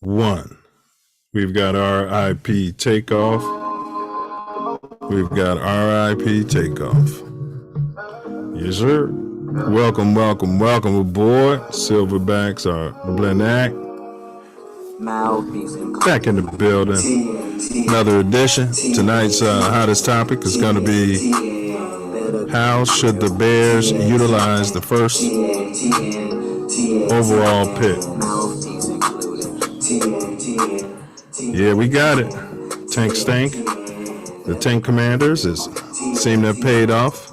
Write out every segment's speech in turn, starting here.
One. We've got RIP Takeoff. We've got RIP Takeoff. Yes, sir. Welcome aboard. Silverbacks are Blenak. Mouthpiece. Back in the building. Another edition. Tonight's hottest topic is going to be how should the Bears utilize the first overall pick? Yeah, we got it. Tank Stank. The Tank Commanders seem to have paid off.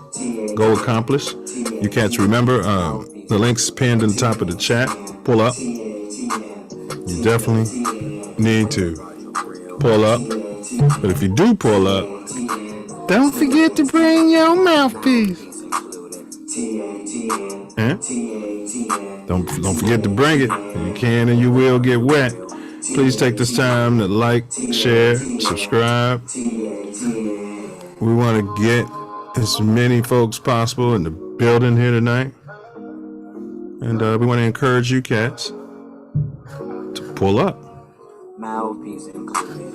Goal accomplished. You cats remember, the link's pinned in the top of the chat. Pull up. You definitely need to pull up. But if you do pull up, don't forget to bring your mouthpiece. Don't forget to bring it. You can and you will get wet. Please take this time to like, share, subscribe. We want to get as many folks possible in the building here tonight. And we want to encourage you cats to pull up. Mouthpiece included.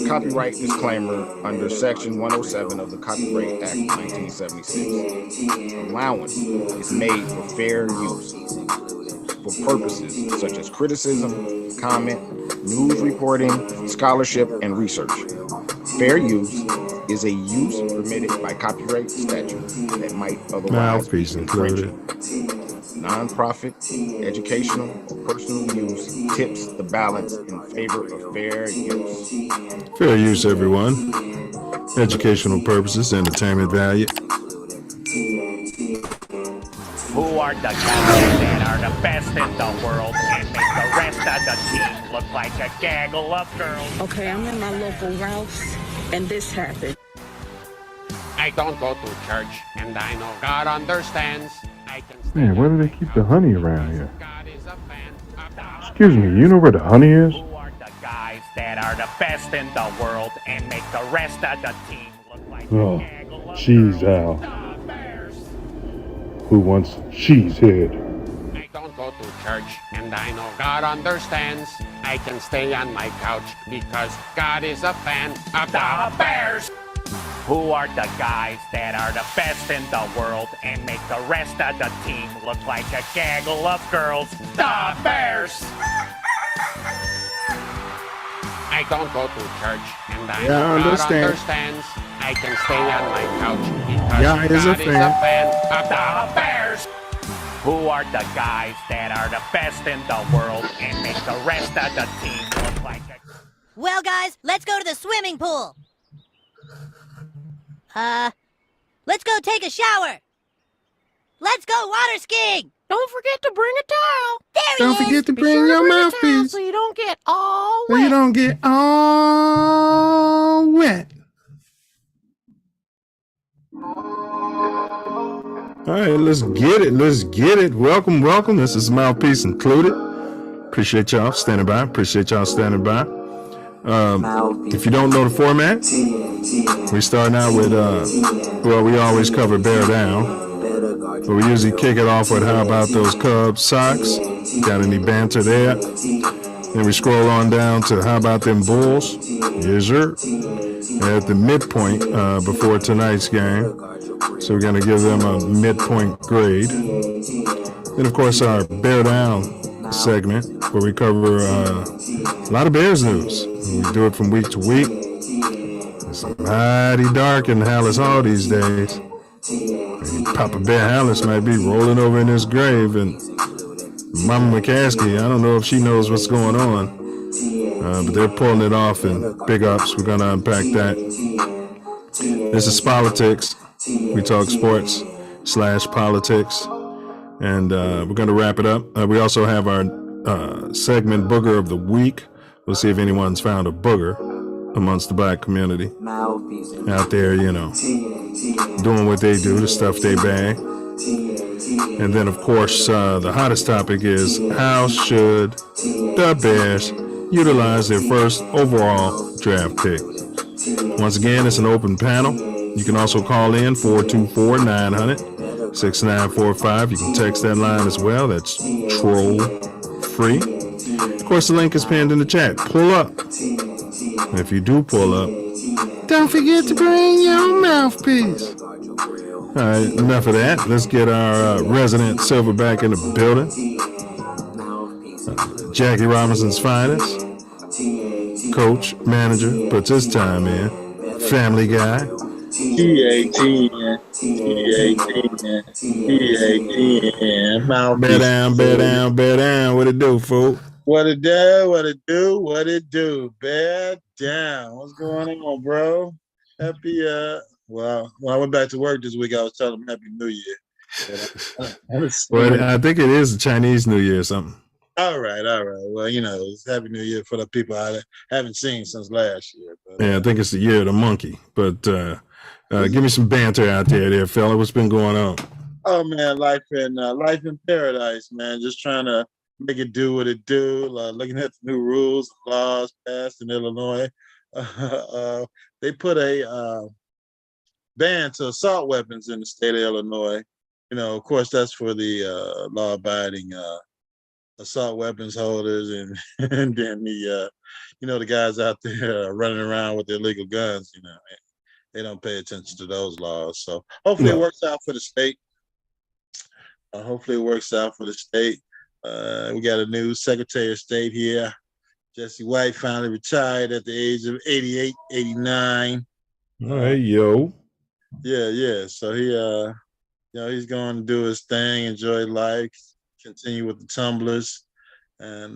Copyright disclaimer under Section 107 of the Copyright Act 1976. Allowance is made for fair use for purposes such as criticism, comment, news reporting, scholarship, and research. Fair use is a use permitted by copyright statute that might otherwise Mouthpiece included. Non-profit, educational, or personal use tips the balance in favor of fair use. Fair use, everyone. Educational purposes, entertainment value. Who are the guys that are the best in the world and make the rest of the team look like a gaggle of girls? Okay, I'm in my local Ralph's, and this happened. I don't go to church, and I know God understands. I can Man, where do they keep the honey around here? God is a fan of the Excuse me, you know where the honey is? Who are the guys that are the best in the world and make the rest of the team look like Oh, a gaggle of cheese girls? owl. The Bears. Who wants cheese head? I don't go to church, and I know God understands. I can stay on my couch because God is a fan of the Bears. Who are the guys that are the best in the world and make the rest of the team look like a gaggle of girls? The Bears. I don't go to church, and I Yeah, I know God understand. understands. I can stay on my couch because Yeah, God is a is fan. a fan of The the Bears. Who are the guys that are the best in the world and make the rest of the team look like a... Well, guys, let's go to the swimming pool. Let's go take a shower. Let's go water skiing. Don't forget to bring a towel. There he Don't is. forget to Be bring sure to your bring a towel mouthpiece so you don't get all so wet. you don't get all wet. All right, let's get it. Let's get it. Welcome. This is Mouthpiece included. Appreciate y'all standing by. If you don't know the format, we starting out with, well, we always cover Bear Down. But we usually kick it off with how about those Cubs Sox? Got any banter there? Then we scroll on down to how about them Bulls? Yes, sir. At the midpoint before tonight's game. So we're going to give them a midpoint grade. Then, of course, our Bear Down segment where we cover a lot of Bears news. We do it from week to week. It's mighty dark in Hallis Hall these days. Papa Bear Hallis might be rolling over in his grave, and Mama McCaskey, I don't know if she knows what's going on, but they're pulling it off in big ups. We're going to unpack that. This is politics. We talk sports / politics, and we're going to wrap it up. We also have our segment Booger of the Week. We'll see if anyone's found a booger amongst the black community out there, you know, doing what they do, the stuff they bag. And then, of course, the hottest topic is how should the Bears utilize their first overall draft pick? Once again, it's an open panel. You can also call in 424-900, 6945. You can text that line as well. That's troll free. Of course, the link is pinned in the chat. Pull up. And if you do pull up, don't forget to bring your mouthpiece. All right, enough of that. Let's get our resident Silverback in the building. Jackie Robinson's finest. Coach, manager, puts his time in. Family guy. TATN, Mouthpiece. Bear down, bear down, bear down. What it do, fool? What it do, what it do, what it do. Bear down. What's going on, bro? Happy, well, when I went back to work this week, I was telling them Happy New Year. Well, I think it is Chinese New Year or something. All right. Well, it's Happy New Year for the people I haven't seen since last year. But, Yeah, I think it's the year of the monkey. But give me some banter out there, fella. What's been going on? Oh man, life in paradise, man. Just trying to make it do what it do. Looking at the new rules, laws passed in Illinois. They put a ban to assault weapons in the state of Illinois. Of course, that's for the law-abiding assault weapons holders, and then the guys out there running around with their illegal guns. They don't pay attention to those laws. So hopefully it works out for the state. We got a new Secretary of State here. Jesse White finally retired at the age of 88, 89. Hey, yo. Yeah. So he's going to do his thing, enjoy life, continue with the tumblers. And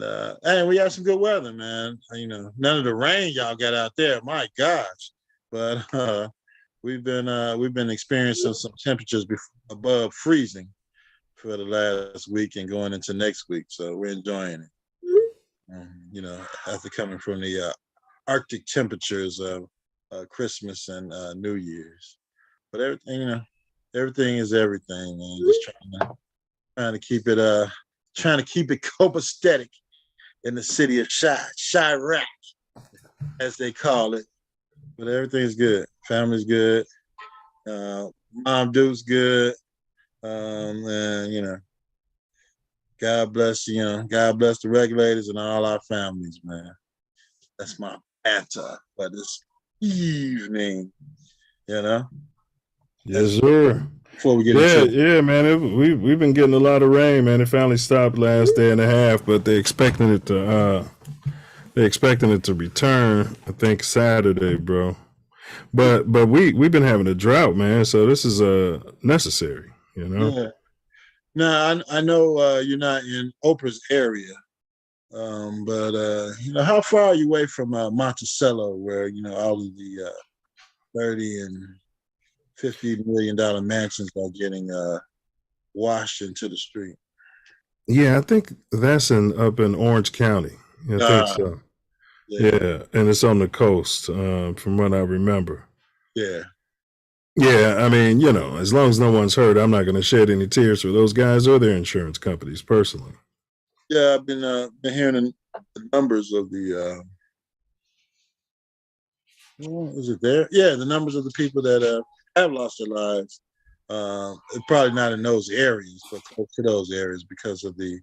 we got some good weather, man. None of the rain y'all got out there, my gosh. But we've been experiencing some temperatures above freezing for the last week and going into next week. So we're enjoying it. After coming from the Arctic temperatures of Christmas and New Year's. But everything is everything, man. Just trying to keep it copacetic in the city of Chirac, as they call it. But everything's good. Family's good. Mom Duke's good. And God bless God bless the regulators and all our families, man. That's my banter for this evening. Yes, sir. Before we get into it. Yeah, man. We've been getting a lot of rain, man. It finally stopped last day and a half, but they're expecting it to return, I think, Saturday, bro. But we've been having a drought, man. So this is necessary, Yeah. Now I know you're not in Oprah's area, but how far are you away from Monticello, where all of the $30 and $50 million mansions are getting washed into the street? Yeah, I think that's up in Orange County. I think so. Yeah, and it's on the coast, from what I remember. Yeah. Yeah, I mean, as long as no one's hurt, I'm not going to shed any tears for those guys or their insurance companies personally. Yeah, I've been hearing the numbers of the. Is it there? Yeah, the numbers of the people that have lost their lives. Probably not in those areas, but close to those areas because of the,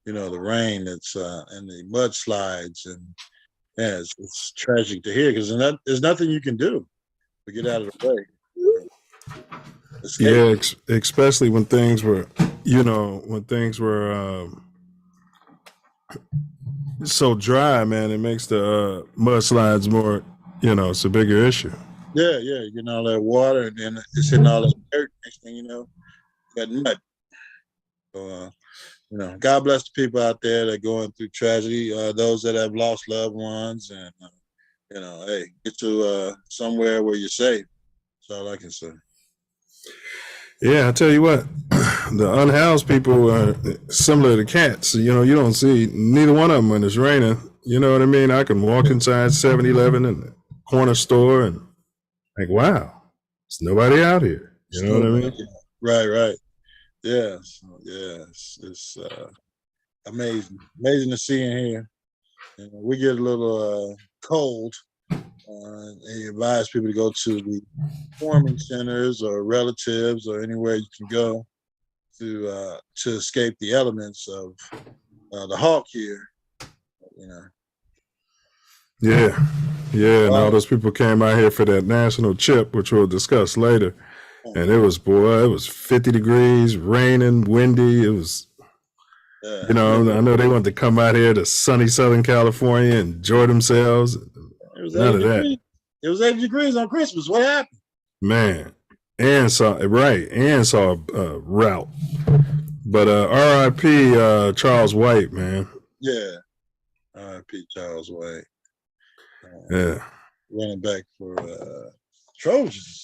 the rain that's and the mudslides, and it's tragic to hear because there's nothing you can do to get out of the way. Escape. Yeah, especially when things were, so dry, man. It makes the mudslides more, it's a bigger issue. Yeah, you're getting all that water and then it's hitting all that dirt. Next thing you know, you got mud. So, God bless the people out there that are going through tragedy, those that have lost loved ones, and, hey, get to somewhere where you're safe. That's all I can say. Yeah, I tell you what, the unhoused people are similar to cats. You don't see neither one of them when it's raining. You know what I mean? I can walk inside 7-Eleven and the corner store and like, wow, there's nobody out here. You know what I mean? Right. Yeah. It's amazing to see in here. We get a little cold. He advised people to go to the warming centers or relatives or anywhere you can go to escape the elements of the hawk here. You know. Yeah, and all those people came out here for that national chip, which we'll discuss later. And it was 50 degrees, raining, windy. It was, I know they wanted to come out here to sunny Southern California and enjoy themselves. It was None of that. It was 80 degrees on Christmas. What happened? Man, and saw a route. But R.I.P. Charles White, man. Yeah, R.I.P. Charles White. Running back for Trojans.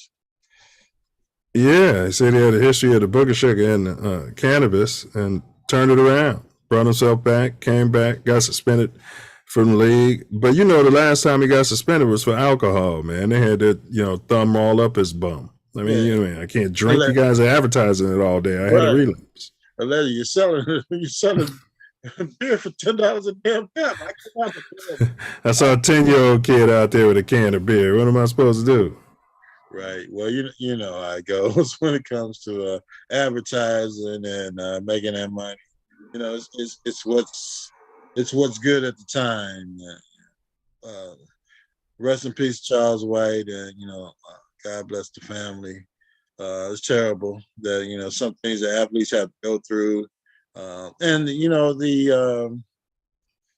Yeah, he said he had a history of the booger sugar and cannabis and turned it around. Brought himself back, came back, got suspended from the league. But the last time he got suspended was for alcohol, man. They had that, thumb all up his bum. I mean, I can't drink. You guys are advertising it all day. I had a relapse. Allegedly, you're selling beer for $10 a damn cup. I saw a 10-year-old kid out there with a can of beer. What am I supposed to do? Right. Well, you know how it goes when it comes to advertising and making that money. It's what's good at the time. Rest in peace, Charles White, and God bless the family. It's terrible that some things that athletes have to go through, and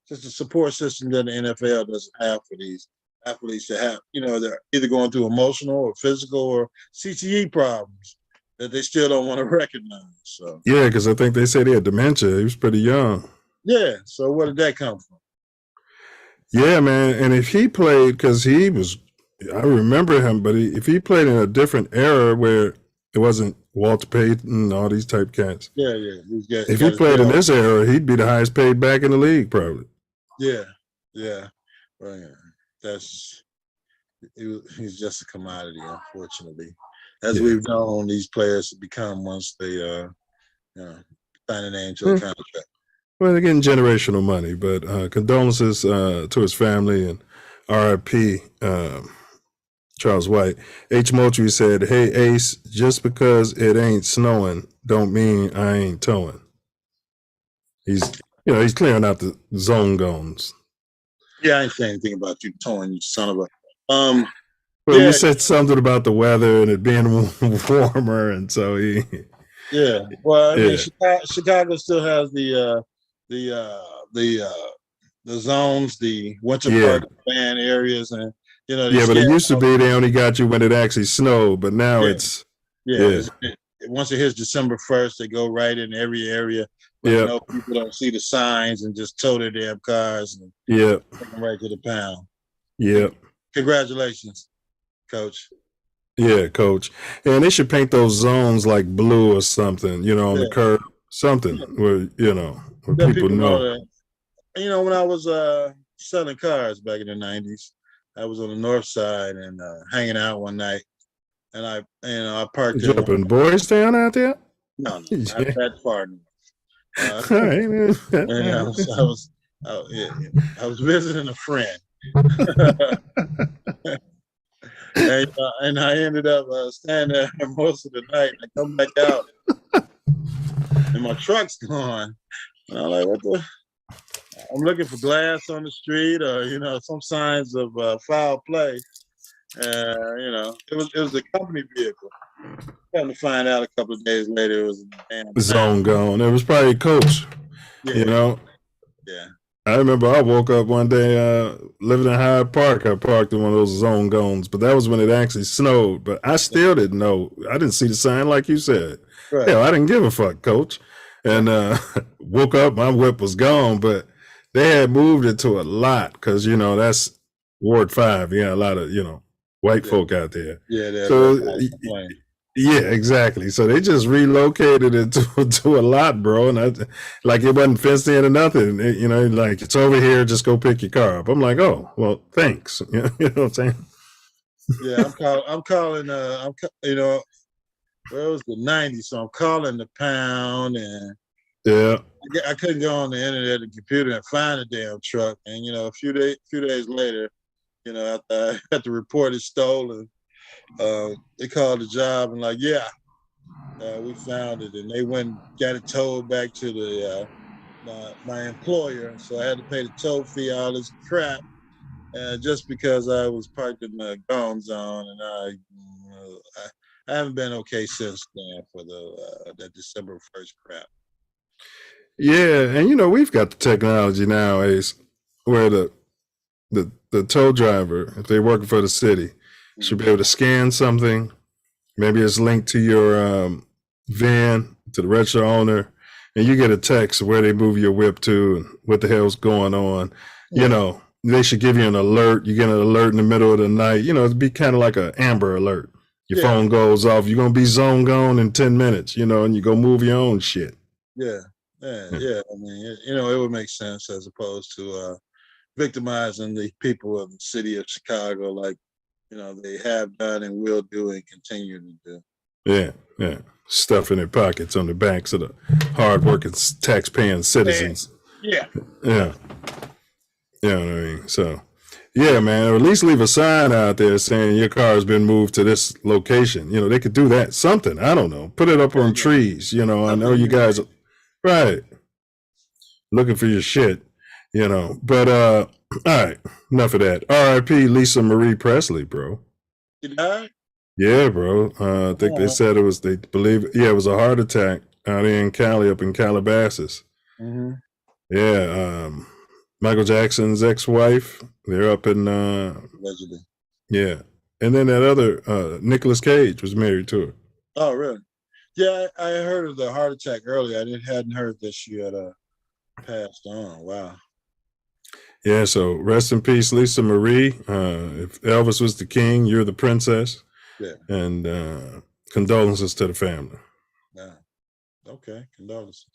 just the support system that the NFL doesn't have for these athletes to have. They're either going through emotional or physical or CTE problems that they still don't want to recognize. So yeah, because I think they said he had dementia. He was pretty young. Yeah. So where did that come from? Yeah, man. And if he played, because I remember him, but if he played in a different era where it wasn't Walter Payton, all these type cats. Yeah. If he played in this era, he'd be the highest paid back in the league, probably. Yeah. Right. He's just a commodity, unfortunately. As we've known, these players become once they sign a name to a contract. Well, they're getting generational money, but condolences to his family and R.I.P. Charles White. H. Moultrie said, "Hey Ace, just because it ain't snowing don't mean I ain't towing." He's clearing out the zone gones. Yeah, I ain't saying anything about you towing, you son of a. Well, you said something about the weather and it being warmer, and so he. Yeah, well, I mean, Chicago still has the zones, the winter park fan areas, and but it used to be they only got you when it actually snowed, but now it's once it hits December 1st, they go right in every area. But people don't see the signs and just tow their damn cars and take them right to the pound. Yeah. Congratulations, Coach. Yeah, Coach. And they should paint those zones like blue or something, on the curb, something where people know. When I was selling cars back in the 90s, I was on the north side and hanging out one night, and I parked. Did you up in Boys Town out there? No, not that far. All right. And I was visiting a friend. And I ended up standing there most of the night. I come back out, and my truck's gone. And I'm like, what the? I'm looking for glass on the street, or some signs of foul play. It was a company vehicle. Come to find out a couple of days later, it was a damn zone gone. It was probably Coach. Yeah. I remember I woke up one day living in Hyde Park. I parked in one of those zone gones, but that was when it actually snowed. But I still didn't know. I didn't see the sign like you said. Right. Hell, I didn't give a fuck, Coach. And woke up, my whip was gone, but they had moved it to a lot because, that's Ward 5. You got a lot of, white folk out there. Yeah. Yeah, exactly. So they just relocated it to a lot, bro. And it wasn't fenced in or nothing. Like it's over here. Just go pick your car up. I'm like, oh, well, thanks. You know what I'm saying? Yeah, I'm calling. Well, it was the '90s, so I'm calling the pound, and I couldn't go on the internet and computer and find a damn truck. And a few days later, after I had to report it stolen. They called the job and we found it, and they went and got it towed back to the my employer. So I had to pay the tow fee, all this crap, just because I was parked in the gone zone, and I haven't been okay since then for that December 1st crap. Yeah, and we've got the technology nowadays where the tow driver, if they're working for the city, should be able to scan something. Maybe it's linked to your van, to the register owner, and you get a text where they move your whip to and what the hell's going on. Yeah. They should give you an alert. You get an alert in the middle of the night. It'd be kind of like an Amber Alert. Your phone goes off. You're going to be zone gone in 10 minutes, and you go move your own shit. Yeah. I mean, it would make sense as opposed to victimizing the people of the city of Chicago like, they have done and will do and continue to do. Yeah. Stuff in their pockets on the backs of the hardworking, tax-paying citizens. Yeah. You know what I mean? So, yeah, man, or at least leave a sign out there saying your car has been moved to this location. They could do that. Something. I don't know. Put it up on trees. I know you guys are right. Looking for your shit, But, all right. Enough of that. R.I.P. Lisa Marie Presley, bro. She died? Yeah, bro. I think they said it was a heart attack out in Cali, up in Calabasas. Mm-hmm. Yeah. Michael Jackson's ex-wife, they're up in allegedly. Yeah. And then that other Nicolas Cage was married to her. Oh, really? Yeah, I heard of the heart attack earlier. I hadn't heard that she had passed on. Wow. Yeah, so rest in peace, Lisa Marie. If Elvis was the king, you're the princess. Yeah. And condolences to the family. Yeah. Okay, condolences.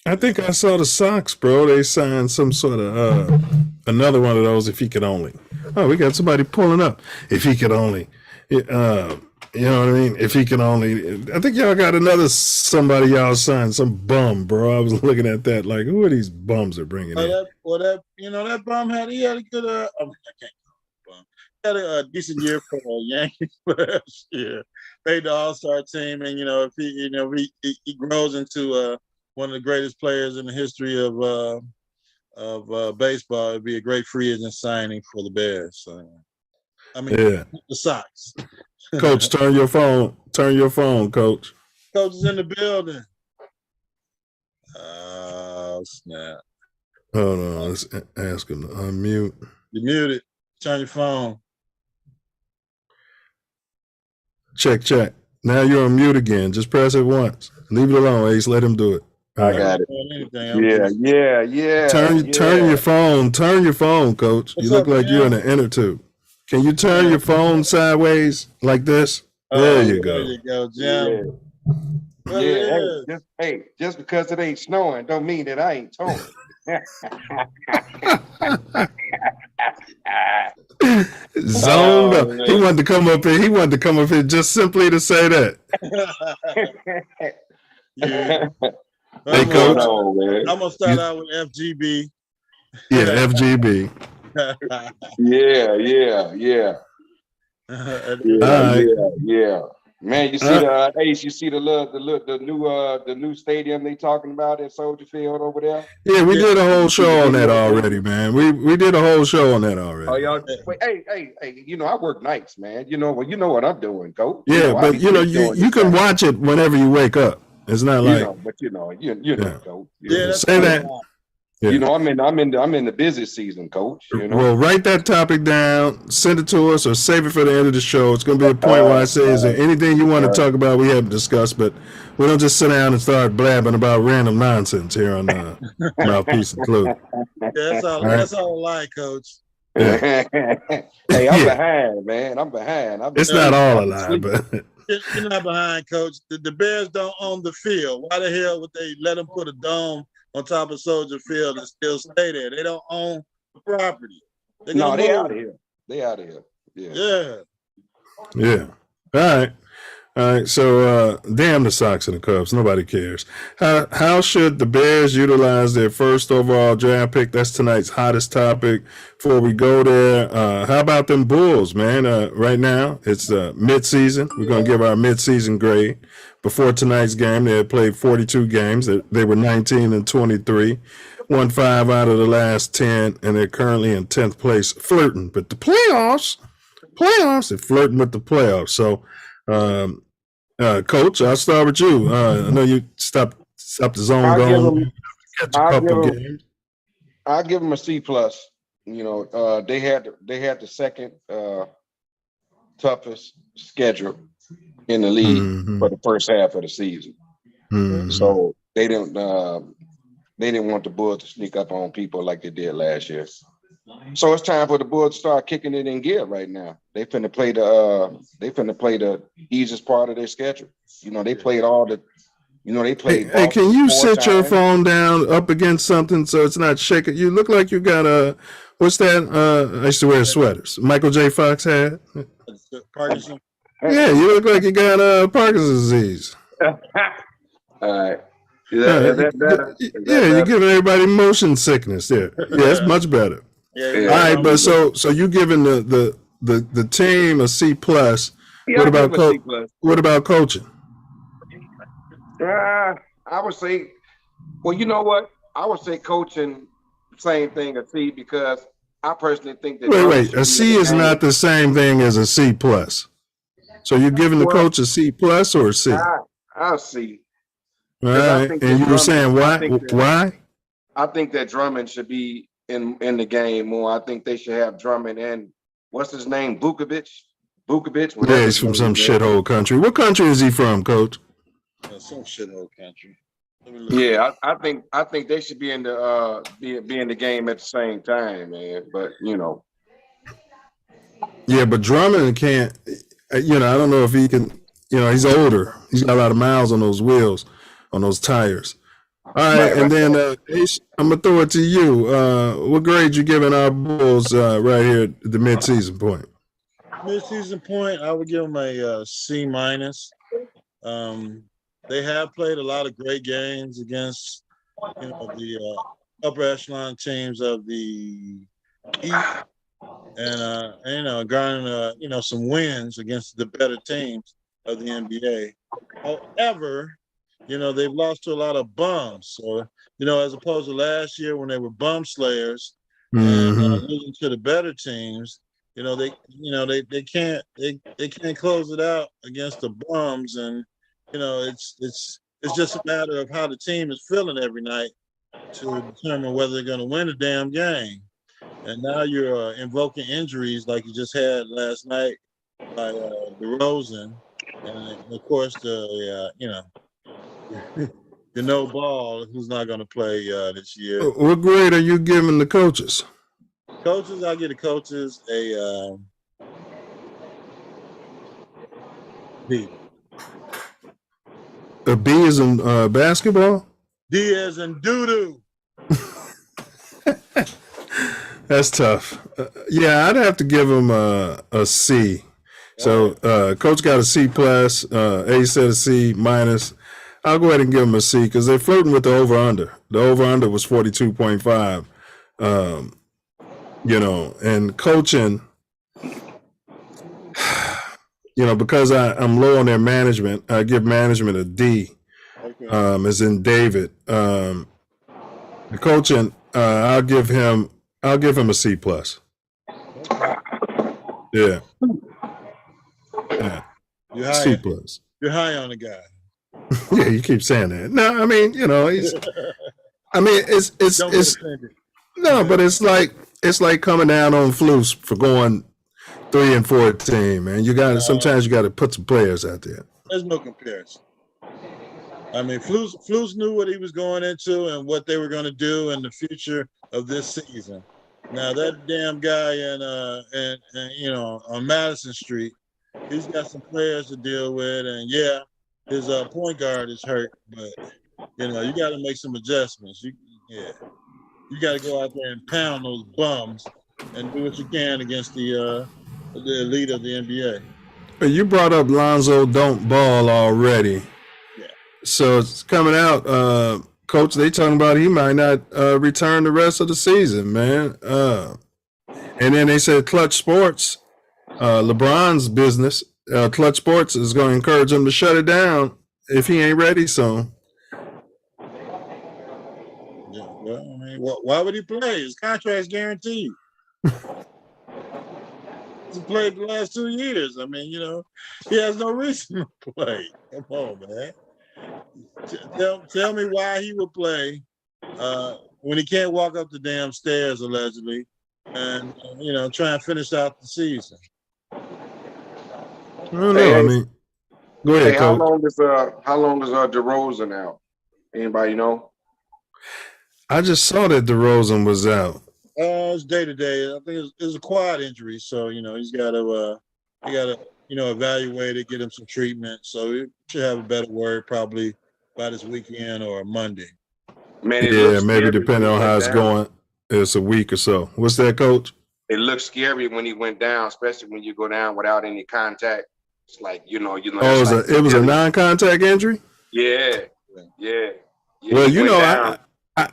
I think I saw the Sox, bro. They signed some sort of another one of those. If he could only. Oh, we got somebody pulling up. If he could only. You know what I mean? If he could only. I think y'all got another somebody y'all signed, some bum, bro. I was looking at that like, who are these bums they're bringing in? That bum had a good. I can't call him bum. He had a decent year for the Yankees last year. Made the All-Star team, and if he grows into one of the greatest players in the history of baseball, it'd be a great free agent signing for the Bears. So, the Sox. Coach, turn your phone, Coach. Coach is in the building. Oh, snap. Hold on, let's ask him to unmute. You're muted. Turn your phone. Check. Now you're on mute again. Just press it once. Leave it alone, Ace. Let him do it. I got it. Yeah. Turn your phone. Turn your phone, Coach. You look like you're in an inner tube. Can you turn your phone sideways like this? There you go. There you go, Jim. Just because it ain't snowing don't mean that I ain't towing. Zoned up. He wanted to come up here. He wanted to come up here just simply to say that. Yeah. Hey, Coach. I'm gonna start out with FGB. Yeah, FGB. Yeah. Man, you see the Ace. You see the new stadium they talking about at Soldier Field over there. Yeah, we did a whole show on that already, man. We did a whole show on that already. Oh, y'all. Wait, hey. I work nights, man. You know what I'm doing, Coach. Yeah, but you can watch it whenever you wake up. It's not like Coach. Yeah, say that. Yeah. I'm in the busy season, Coach. Well, write that topic down, send it to us, or save it for the end of the show. It's going to be a point where I say, is there anything you want to talk about we haven't discussed? But we don't just sit down and start blabbing about random nonsense here on Mouthpiece Incl. Yeah, that's all I like, Coach. Yeah. Hey, I'm behind, man. I'm behind. It's not all a lie, but you're not behind, Coach. The Bears don't own the field. Why the hell would they let them put a dome on top of Soldier Field and still stay there? They don't own the property. They out of here. They out of here. Yeah. All right. So, damn the Sox and the Cubs. Nobody cares. How should the Bears utilize their first overall draft pick? That's tonight's hottest topic. Before we go there, how about them Bulls, man? Right now, it's mid-season. We're going to give our mid-season grade. before tonight's game, they had played 42 games. They were 19-23, won 5 out of the last 10, and they're currently in 10th place, flirting. But the playoffs, they're flirting with the playoffs. So, Coach, I'll start with you. I know you stopped the zone going. I'll give them a C+. You know, they had the second toughest schedule in the league for the first half of the season. So they didn't want the Bulls to sneak up on people like they did last year. So it's time for the Bulls to start kicking it in gear right now. They finna play the easiest part of their schedule. You know, they played all the. You know, they played. Hey, can you sit your phone down up against something so it's not shaking? You look like you got a. What's that? I used to wear sweaters. Michael J. Fox had. Parkinson. Yeah, you look like you got Parkinson's disease. All right. You're giving everybody motion sickness there. Yeah, it's much better. All right, but so you giving the team a C+. What about What about coaching? I would say, well, you know what? I would say coaching, same thing, a C, because I personally think that. Wait, a C is not the same thing as a C+. So you're giving the coach a C+ or a C? I'll see. All right, and you were saying why? Why? I think that Drummond should be in the game more. I think they should have Drummond and what's his name, Vukovic. Yeah, he's from some shithole country. What country is he from, Coach? Some shithole country. Yeah, I think they should be in the be in the game at the same time, man. But you know. Yeah, but Drummond can't. You know, I don't know if he can. You know, he's older. He's got a lot of miles on those wheels, on those tires. All right, and then I'm gonna throw it to you. What grade you giving our Bulls right here at the midseason point? Midseason point, I would give them a C-. They have played a lot of great games against, you know, the upper echelon teams of the East, and you know, garnering you know, some wins against the better teams of the NBA. However, you know, they've lost to a lot of bums. So, you know, as opposed to last year when they were bum slayers and losing to the better teams, you know, they can't close it out against the bums. And you know, it's just a matter of how the team is feeling every night to determine whether they're going to win the damn game. And now you're invoking injuries like you just had last night by DeRozan, and of course the no ball who's not going to play this year. What grade are you giving the coaches? Coaches, I give the coaches a B. A B is in basketball? D as in doo-doo. That's tough. Yeah, I'd have to give him a C. So coach got a C+, A said a C-. I'll go ahead and give him a C because they're flirting with the over-under. The over-under was 42.5. You know, and coaching, you know, because I'm low on their management, I give management a D, as in David. The coaching, I'll give him a C+. Yeah. You're high, C+. You're high on the guy. Yeah, you keep saying that. No, I mean, you know, it's no, but it's like coming down on Flus for going 3-14, man. You got sometimes you got to put some players out there. There's no comparison. I mean, Flus knew what he was going into and what they were going to do in the future of this season. Now that damn guy in you know, on Madison Street, he's got some players to deal with, and yeah, his point guard is hurt, but you know, you got to make some adjustments. You got to go out there and pound those bums and do what you can against the elite of the NBA. You brought up Lonzo don't ball already. Yeah. So it's coming out, Coach, they talking about he might not return the rest of the season, man. And then they said Clutch Sports, LeBron's business, Clutch Sports is going to encourage him to shut it down if he ain't ready soon. Yeah, well, I mean, why would he play? His contract's guaranteed. He played the last 2 years. I mean, he has no reason to play. Come on, man. Tell me why he would play when he can't walk up the damn stairs, allegedly, and try and finish out the season. I don't know. I mean, go ahead, Hey, Coach. how long is DeRozan out? Anybody know? I just saw that DeRozan was out. It's day to day. I think it's a quad injury, so he's got to evaluate it, get him some treatment. So he should have a better word probably by this weekend or Monday. Man, yeah, maybe depending on how it's going, it's a week or so. What's that, Coach? It looks scary when he went down, especially when you go down without any contact. It's like it was a non-contact injury. Yeah. Well,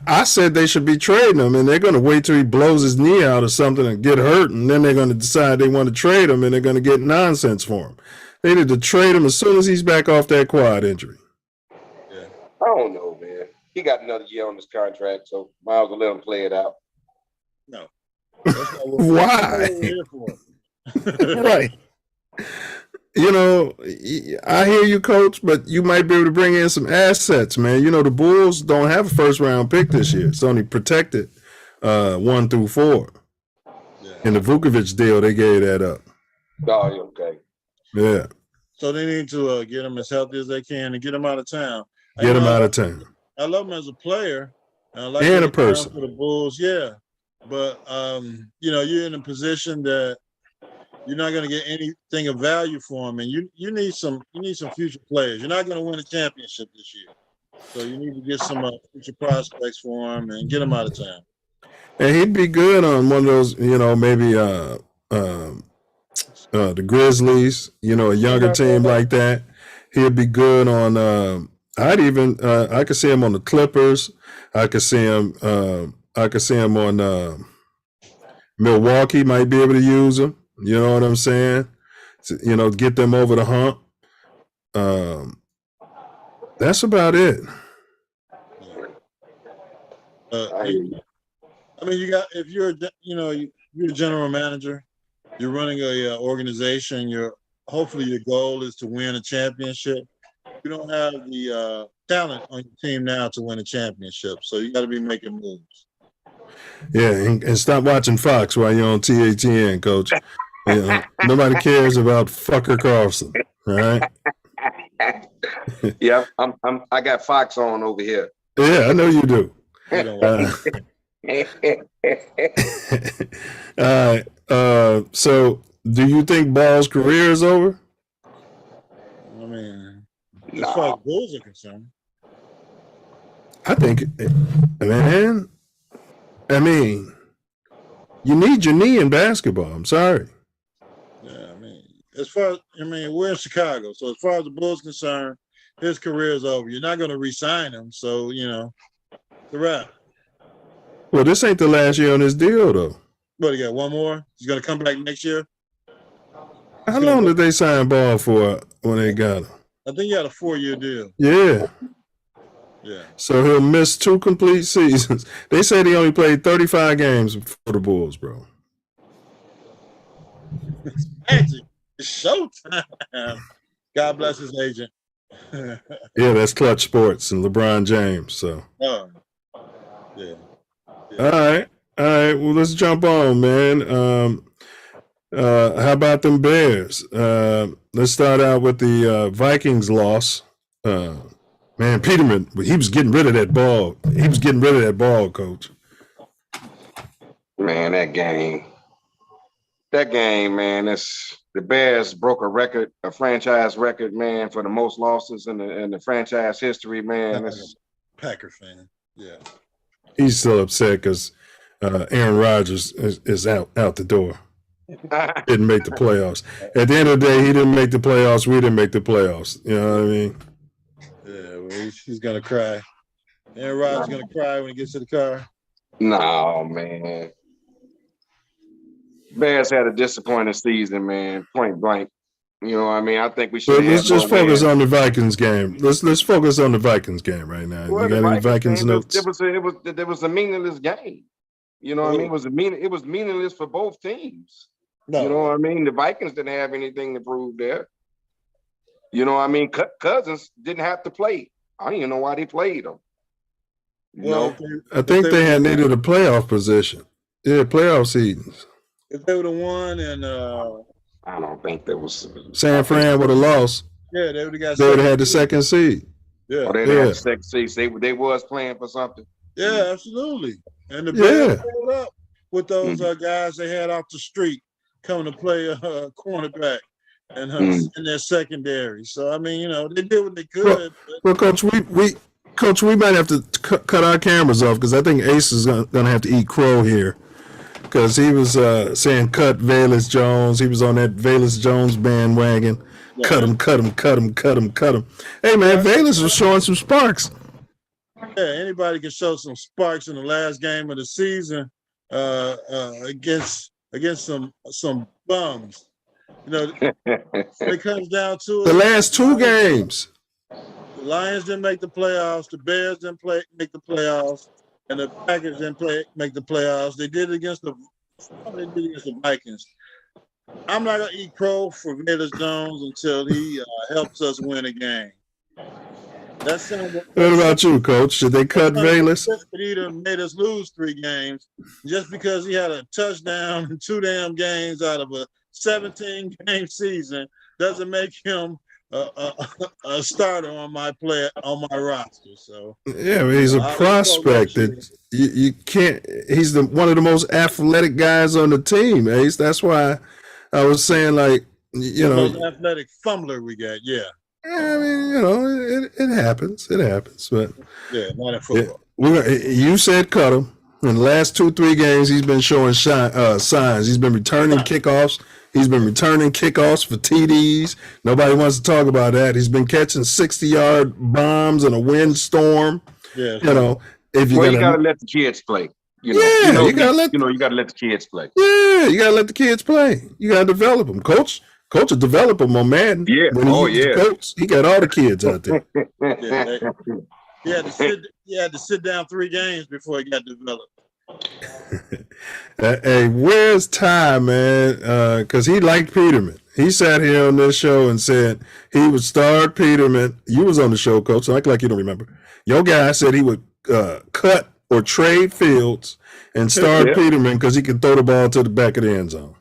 I said they should be trading him, and they're going to wait till he blows his knee out or something and get hurt, and then they're going to decide they want to trade him, and they're going to get nonsense for him. They need to trade him as soon as he's back off that quad injury. Yeah, I don't know, man. He got another year on his contract, so might as well let him play it out. No. Why? Right. I hear you, Coach, but you might be able to bring in some assets, man. The Bulls don't have a first-round pick this year. It's only protected 1 through 4. Yeah. In the Vukovic deal, they gave that up. Oh, okay. Yeah. So they need to get him as healthy as they can and get him out of town. Get him out of town. I love him as a player. And a person. For the Bulls, yeah. But, you're in a position that you're not going to get anything of value for him, and you need some future players. You're not going to win a championship this year, so you need to get some future prospects for him and get him out of town. And he'd be good on one of those, maybe the Grizzlies, a younger team like that. He'd be good on. I could see him on the Clippers. I could see him on Milwaukee. Might be able to use him. You know what I'm saying? Get them over the hump. That's about it. If you're a general manager, you're running a organization. Hopefully your goal is to win a championship. You don't have the talent on your team now to win a championship, so you got to be making moves. Yeah, and stop watching Fox while you're on TATN, Coach. Nobody cares about fucker Carlson, all right? Yeah, I got Fox on over here. Yeah, I know you do. All right. So do you think Ball's career is over? I mean, as far as Bulls are concerned, I think, man. I mean, you need your knee in basketball. I'm sorry. Yeah, we're in Chicago, so as far as the Bulls are concerned, his career is over. You're not going to re-sign him, so it's a wrap. Well, this ain't the last year on his deal, though. What, he got one more? He's going to come back next year? How long did they sign Ball for when they got him? I think he had a 4-year deal. Yeah. Yeah. So he'll miss 2 complete seasons. They said he only played 35 games for the Bulls, bro. It's magic. It's showtime. God bless his agent. Yeah, that's Clutch Sports and LeBron James. So. Yeah. All right. Well, let's jump on, man. How about them Bears? Let's start out with the Vikings loss. Man, Peterman, he was getting rid of that ball. He was getting rid of that ball, Coach. Man, that game, man. The Bears broke a franchise record, man, for the most losses in the franchise history, man. Packer fan, yeah. He's still upset because Aaron Rodgers is out the door. Didn't make the playoffs. At the end of the day, he didn't make the playoffs. We didn't make the playoffs. You know what I mean? Yeah, well, he's gonna cry. Aaron Rodgers gonna cry when he gets to the car. No, man. Bears had a disappointing season, man. Point blank. You know what I mean? I think we But should have let's had more just focus wins. on the Vikings game. Let's focus on the Vikings game right now. Well, You the got any Vikings game, notes? it was a meaningless game. You know what I mean? It was meaningless for both teams. No. You know what I mean? The Vikings didn't have anything to prove there. You know what I mean? Cousins didn't have to play. I don't even know why they played him. Well, I think they had needed a playoff position. Yeah, playoff seedings. If they would have won and I don't think there was San Fran would have lost. yeah, they would have got. They would have had the second seed. Yeah, they had the second seed. They was playing for something. Yeah, absolutely. And the Bears pulled up with those Mm-hmm. guys they had off the street coming to play cornerback and in their secondary. So I mean, you know, they did what they could. Well, Coach, we might have to cut our cameras off because I think Ace is gonna have to eat crow here because he was saying cut Velus Jones. He was on that Velus Jones bandwagon. Yeah. Cut him. Hey man, Velus was showing some sparks. Yeah, anybody can show some sparks in the last game of the season against some bums. You know, it comes down to the last two games. The Lions didn't make the playoffs. The Bears didn't make the playoffs, and the Packers didn't make the playoffs. They did it against the Vikings. I'm not gonna eat crow for Velus Jones until he helps us win a game. What about you, Coach? Should they cut Velus? He made us lose 3 games just because he had a touchdown in 2 damn games out of a 17-game season doesn't make him a starter on my roster. So yeah, he's a prospect that you can't. He's one of the most athletic guys on the team, Ace. That's why I was saying, like, you know, the most athletic fumbler we got. Yeah. I mean, you know, it happens. It happens, but yeah, not in football. You said cut him. In the last 2-3 games, he's been showing signs. He's been returning kickoffs. He's been returning kickoffs for TDs. Nobody wants to talk about that. He's been catching 60-yard bombs in a windstorm. Yeah, you know, if you gotta let the kids play. You gotta let the kids play. Yeah, you gotta let the kids play. You gotta develop them, Coach will develop them on Madden. Yeah. Coach, he got all the kids out there. He had to sit down 3 games before he got developed. Hey, where's Ty, man? Because he liked Peterman. He sat here on this show and said he would start Peterman. You was on the show, Coach, so act like you don't remember. Your guy said he would cut or trade Fields and start Peterman because he could throw the ball to the back of the end zone.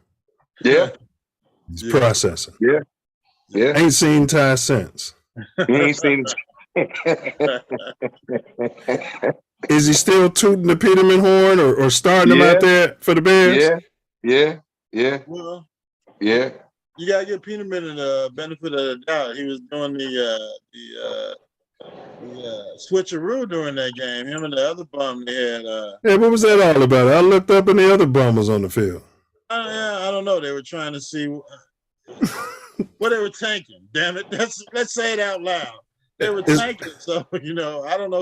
Yeah. He's processing. Yeah. Ain't seen Ty since. He ain't seen Is he still tooting the Peterman horn or starting him out there for the Bears? Yeah. Well, yeah. You gotta give Peterman the benefit of the doubt. He was doing the switcheroo during that game. Him and the other bum they had. Yeah, what was that all about? I looked up and the other bum was on the field. I don't know. They were trying to see what they were tanking. Damn it! Let's say it out loud. They were tanking. So you know, I don't know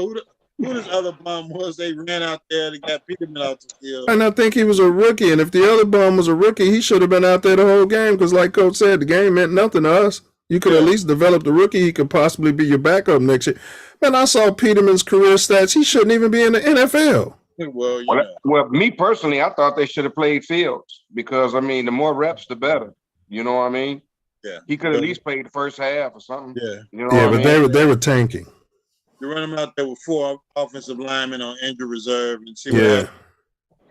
who this other bum was. They ran out there to get Peterman out the field. And I think he was a rookie. And if the other bum was a rookie, he should have been out there the whole game. Because like Coach said, the game meant nothing to us. You could at least develop the rookie. He could possibly be your backup next year. Man, I saw Peterman's career stats. He shouldn't even be in the NFL. Well, me personally, I thought they should have played Fields because, I mean, the more reps, the better. You know what I mean? Yeah. He could at least play the first half or something. Yeah. You know but they were tanking. You run him out there with 4 offensive linemen on injured reserve and see what happens.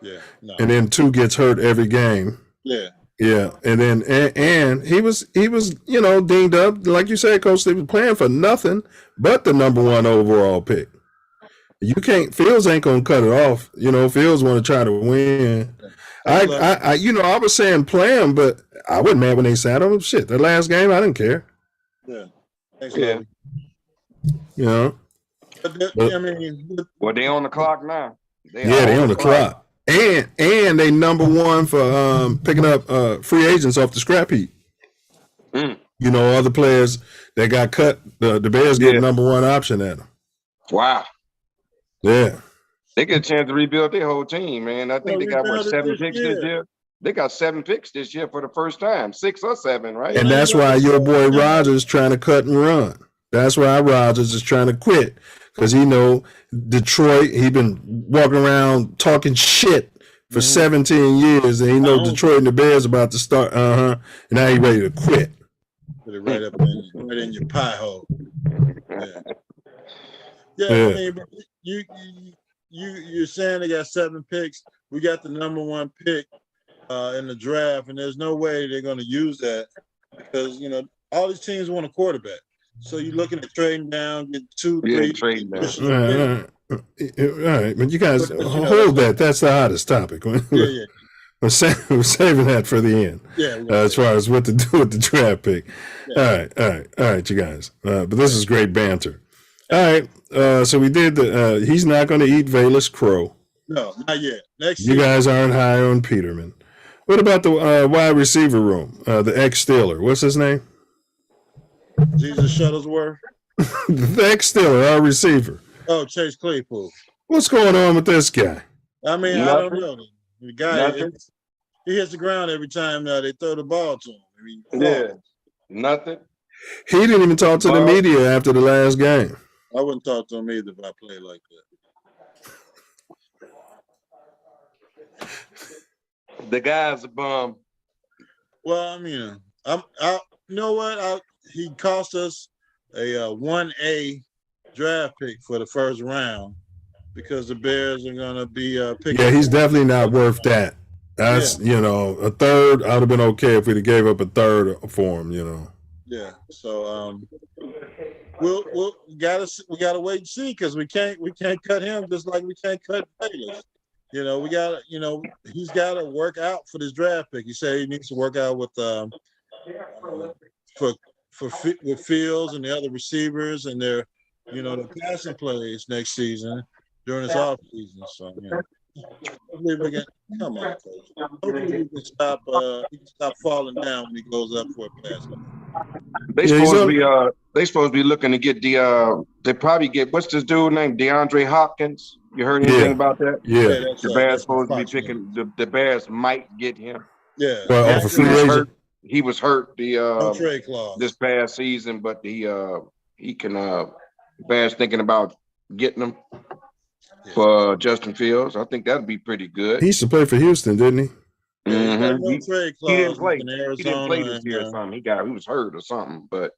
Yeah. No. And then 2 gets hurt every game. Yeah. Yeah. And then and he was, you know, dinged up. Like you said, Coach, they were playing for nothing but the #1 overall pick. You can't. Fields ain't gonna cut it off. You know, Fields want to try to win. I was saying play him, but I wasn't mad when they sat him. Shit, the last game I didn't care. Yeah. Thanks, yeah. You know. Well, they on the clock now. They on the clock, and they #1 for picking up free agents off the scrap heap. You know, other players that got cut. The Bears get #1 option at them. Wow. Yeah. They get a chance to rebuild their whole team, man. I think they got 7 picks this year. They got 7 picks this year for the first time, 6 or 7, right? And that's why your boy Rodgers trying to cut and run. That's why Rodgers is trying to quit, because he know Detroit. He been walking around talking shit for 17 years, and he know Detroit and the Bears about to start. And now he ready to quit. Put it right up in your pie hole. Yeah. I mean, but you're saying they got 7 picks. We got the number 1 pick in the draft, and there's no way they're going to use that because all these teams want a quarterback. So you're looking at trading down, get 2, 3. Trading down. All right, but you guys hold that. That's the hottest topic. Yeah. We're saving that for the end. As far as what to do with the draft pick. Yeah. All right, you guys. But this is great banter. All right. So we did the. He's not going to eat Valus Crow. No, not yet. Next you guys aren't high on Peterman. What about the wide receiver room? The ex-Steeler. What's his name? Jesus Shuttlesworth. The ex-Steeler, our receiver. Oh, Chase Claypool. What's going on with this guy? I mean, Nothing. I don't know. The guy, he hits the ground every time they throw the ball to him. Nothing. He didn't even talk to the media after the last game. I wouldn't talk to him either if I played like that. The guy's a bum. Well, I mean, you know what? He cost us a 1A draft pick for the first round because the Bears are going to be picking. Yeah, he's definitely not worth that. That's, a third. I would have been okay if we'd have gave up a third for him, Yeah. So we gotta wait and see because we can't cut him just like we can't cut Bayless. We gotta he's gotta work out for this draft pick. He said he needs to work out with with Fields and the other receivers and their the passing plays next season during this off season. So hopefully we can come on, coach. Hopefully we can stop falling down when he goes up for a pass. They supposed to be looking to get they probably get what's this dude named DeAndre Hopkins. You heard anything about that? Yeah. The Bears supposed to be picking the Bears might get him. Yeah. Well, he was hurt no trade clause this past season, but he can Bears thinking about getting him for Justin Fields. I think that'd be pretty good. He used to play for Houston, didn't he? No trade clause. He didn't play. In Arizona, He didn't play this year or something. He was hurt or something. But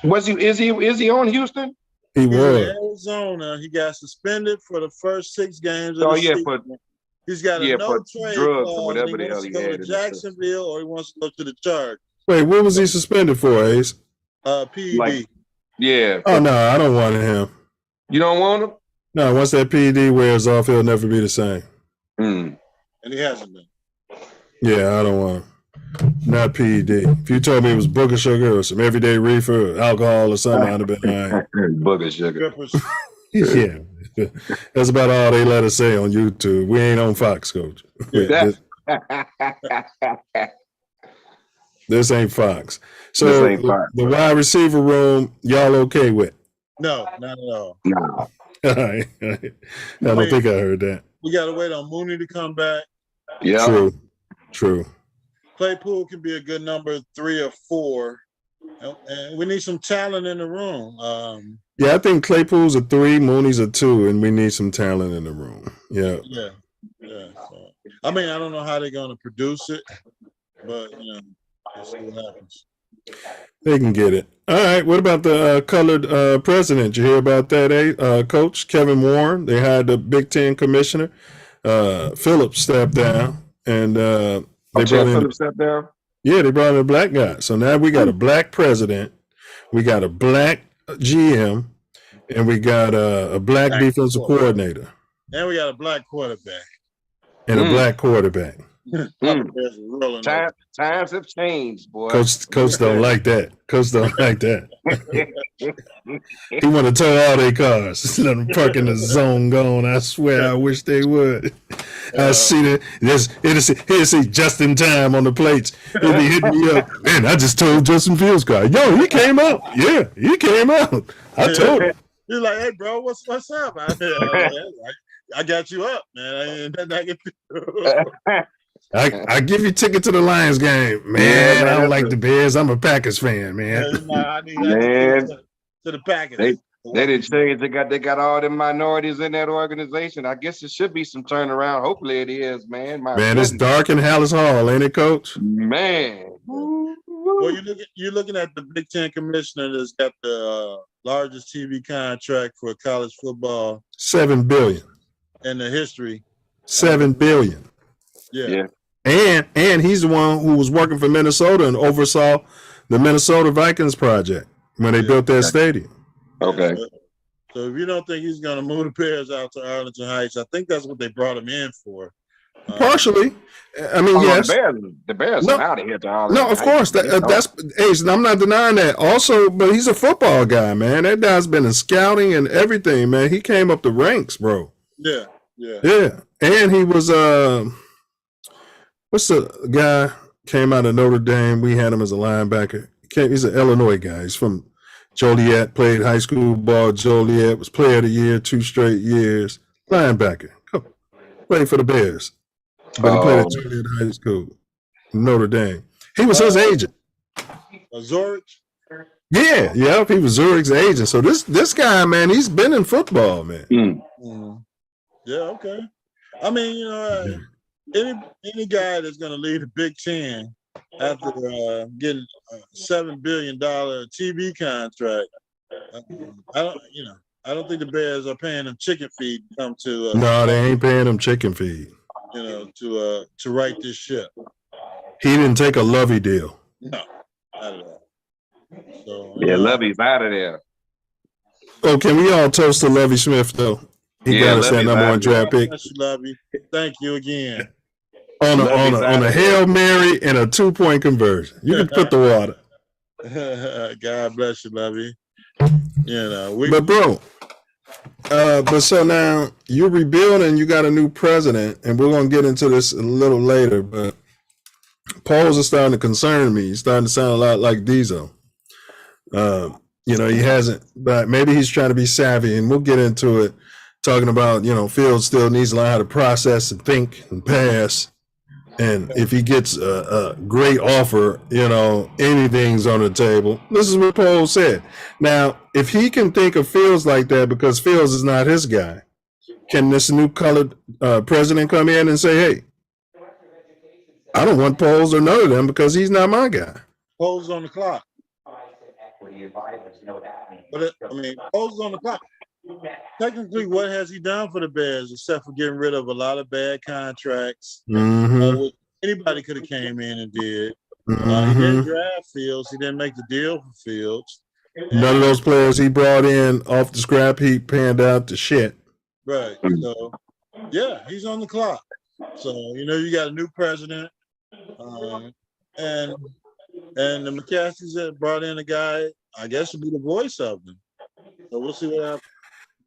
is he on Houston? He was. In Arizona, he got suspended for the first 6 games of the season. He's got a no trade drugs clause. or whatever the hell He he wants to go had. to Jacksonville or he wants to go to the Chargers. Wait, what was he suspended for, Ace? PED. Oh, no, I don't want him. You don't want him? No, once that PED wears off, he'll never be the same. And he hasn't been. Yeah, I don't want him. Not PED. If you told me it was booger sugar or some everyday reefer or alcohol or something, I'd have been all right. Booger sugar. Yeah. That's about all they let us say on YouTube. We ain't on Fox, Coach. This ain't Fox. So the wide receiver room, y'all okay with? No, not at all. No. All right. I don't think I heard that. We got to wait on Mooney to come back. Yeah. True. Claypool can be a good number 3 or 4. And we need some talent in the room. Yeah, I think Claypool's a 3, Mooney's a 2, and we need some talent in the room. Yeah. So, I mean, I don't know how they're going to produce it, but we'll see what happens. They can get it. All right. What about the colored president? You hear about that, Coach? Kevin Warren. They hired the Big Ten commissioner. Phillips stepped down, and they brought in. Phillips stepped down? Yeah, they brought in a black guy. So now we got a black president, we got a black GM, and we got a black defensive coordinator. And we got a black quarterback. And a black quarterback. Times have changed, boy. Coach don't like that. Coach don't like that. He want to tow all their cars. Let them park in the zone gone. I swear, I wish they would. I see that. He'll see just in time on the plates. He'll be hitting me up. Man, I just told Justin Fields' car. Yo, he came out. Yeah, he came out. I told him. He's like, hey, bro, what's up? I got you up, man. Ain't nothing I can do. I give you ticket to the Lions game, man. I don't like the Bears. I'm a Packers fan, man. I need Man, to the Packers. they didn't change. They got all them minorities in that organization. I guess it should be some turnaround. Hopefully it is, man. Man, it's dark in Hallis Hall, ain't it, Coach? Man. Well, you're looking at the Big Ten commissioner that's got the largest TV contract for college football. $7 billion in the history. $7 billion. Yeah. And he's the one who was working for Minnesota and oversaw the Minnesota Vikings project when they built that stadium. Okay. So if you don't think he's going to move the Bears out to Arlington Heights, I think that's what they brought him in for. Partially. I mean, yes. The Bears are out of here to Arlington No, of course. That's Ace, and I'm not denying that. Also, but he's a football guy, man. That guy's been in scouting and everything, man. He came up the ranks, bro. Yeah. And he was what's the guy came out of Notre Dame? We had him as a linebacker. He's an Illinois guy. He's from Joliet, played high school ball. Joliet was player of the year 2 straight years. Linebacker. Played for the Bears. But he played at Joliet High School, Notre Dame. He was his agent. Zurich? Yeah, he was Zurich's agent. So this guy, man, he's been in football, man. Yeah, okay. I mean, any guy that's going to lead the Big Ten after getting a $7 billion TV contract, I don't think the Bears are paying them chicken feed to come to. No, they ain't paying them chicken feed. To right this ship. He didn't take a Lovey deal. No, not at all. So, Lovey's out of there. Oh, can we all toast to Lovey Smith though? He got us that number 1 draft pick. Lovey. Thank you again. On a Hail Mary and a 2-point conversion. You can put the water. God bless you, Lovey. But bro, but so now you're rebuilding, you got a new president, and we're gonna get into this a little later, but polls are starting to concern me. He's starting to sound a lot like Diesel. He hasn't, but maybe he's trying to be savvy, and we'll get into it, talking about, Fields still needs to learn how to process and think and pass. And if he gets a great offer, anything's on the table. This is what Paul said. Now, if he can think of Fields like that because Fields is not his guy, can this new colored president come in and say, hey, I don't want Poles or none of them because he's not my guy? Poles on the clock. But Poles on the clock. Technically, what has he done for the Bears except for getting rid of a lot of bad contracts? Which anybody could have came in and did. He didn't draft Fields. He didn't make the deal for Fields. None of those players he brought in off the scrap heap panned out to shit. Right. So, he's on the clock. So, you got a new president. And the McCaskies that brought in a guy, I guess, to be the voice of them. So we'll see what happens.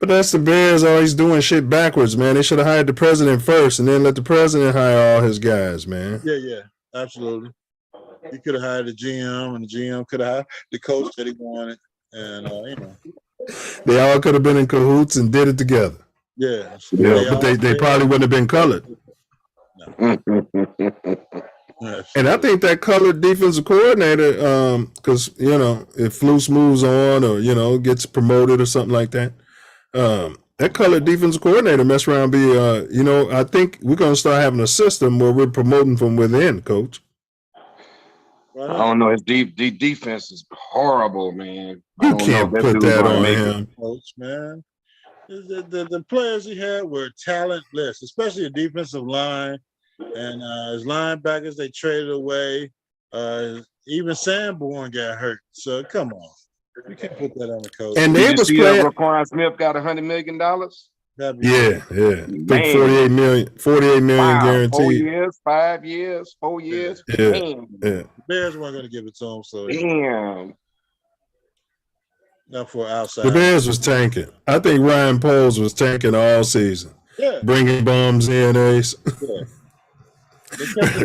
But that's the Bears always doing shit backwards, man. They should have hired the president first and then let the president hire all his guys, man. Yeah, absolutely. He could have hired the GM, and the GM could have hired the coach that he wanted. And, They all could have been in cahoots and did it together. Yeah. But they probably wouldn't have been colored. No. And I think that colored defensive coordinator, because, if Flus moves on or, gets promoted or something like that, that colored defensive coordinator mess around be, I think we're going to start having a system where we're promoting from within, Coach. I don't know. His defense is horrible, man. You can't put that on him. Coach, man. The players he had were talentless, especially the defensive line. And his linebackers, they traded away. Even Sanborn got hurt. So, come on. You can't put that on the coach. And they was playing. Raquan Smith got $100 million. Yeah. I think 48 million guaranteed. 4 years, 5 years, 4 years. Yeah. The Bears weren't going to give it to him. So, not for outside. The Bears was tanking. I think Ryan Poles was tanking all season. Yeah. Bringing bombs in, Ace. Yeah.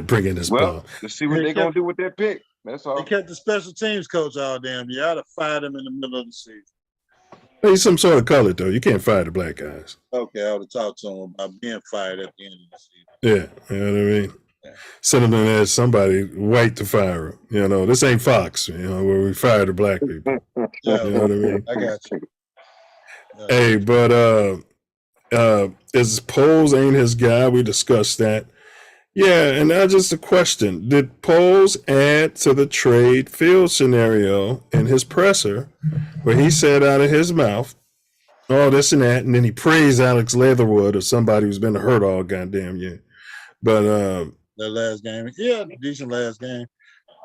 Bringing this bomb. Let's see what they're going to do with that pick. That's all. They kept the special teams coach all damn year. I'd have fired him in the middle of the season. He's some sort of color, though. You can't fire the black guys. Okay, I would have talked to him about being fired at the end of the season. Yeah, you know what I mean? Sending them as somebody white to fire him. You know, this ain't Fox, you know, where we fire the black people. Yeah, You know what I mean? I got you. Hey, but is Poles ain't his guy? We discussed that. Yeah, and now just a question. Did Poles add to the trade field scenario in his presser where he said out of his mouth, oh, this and that, and then he praised Alex Leatherwood or somebody who's been hurt all goddamn year. But that last game, yeah, decent last game.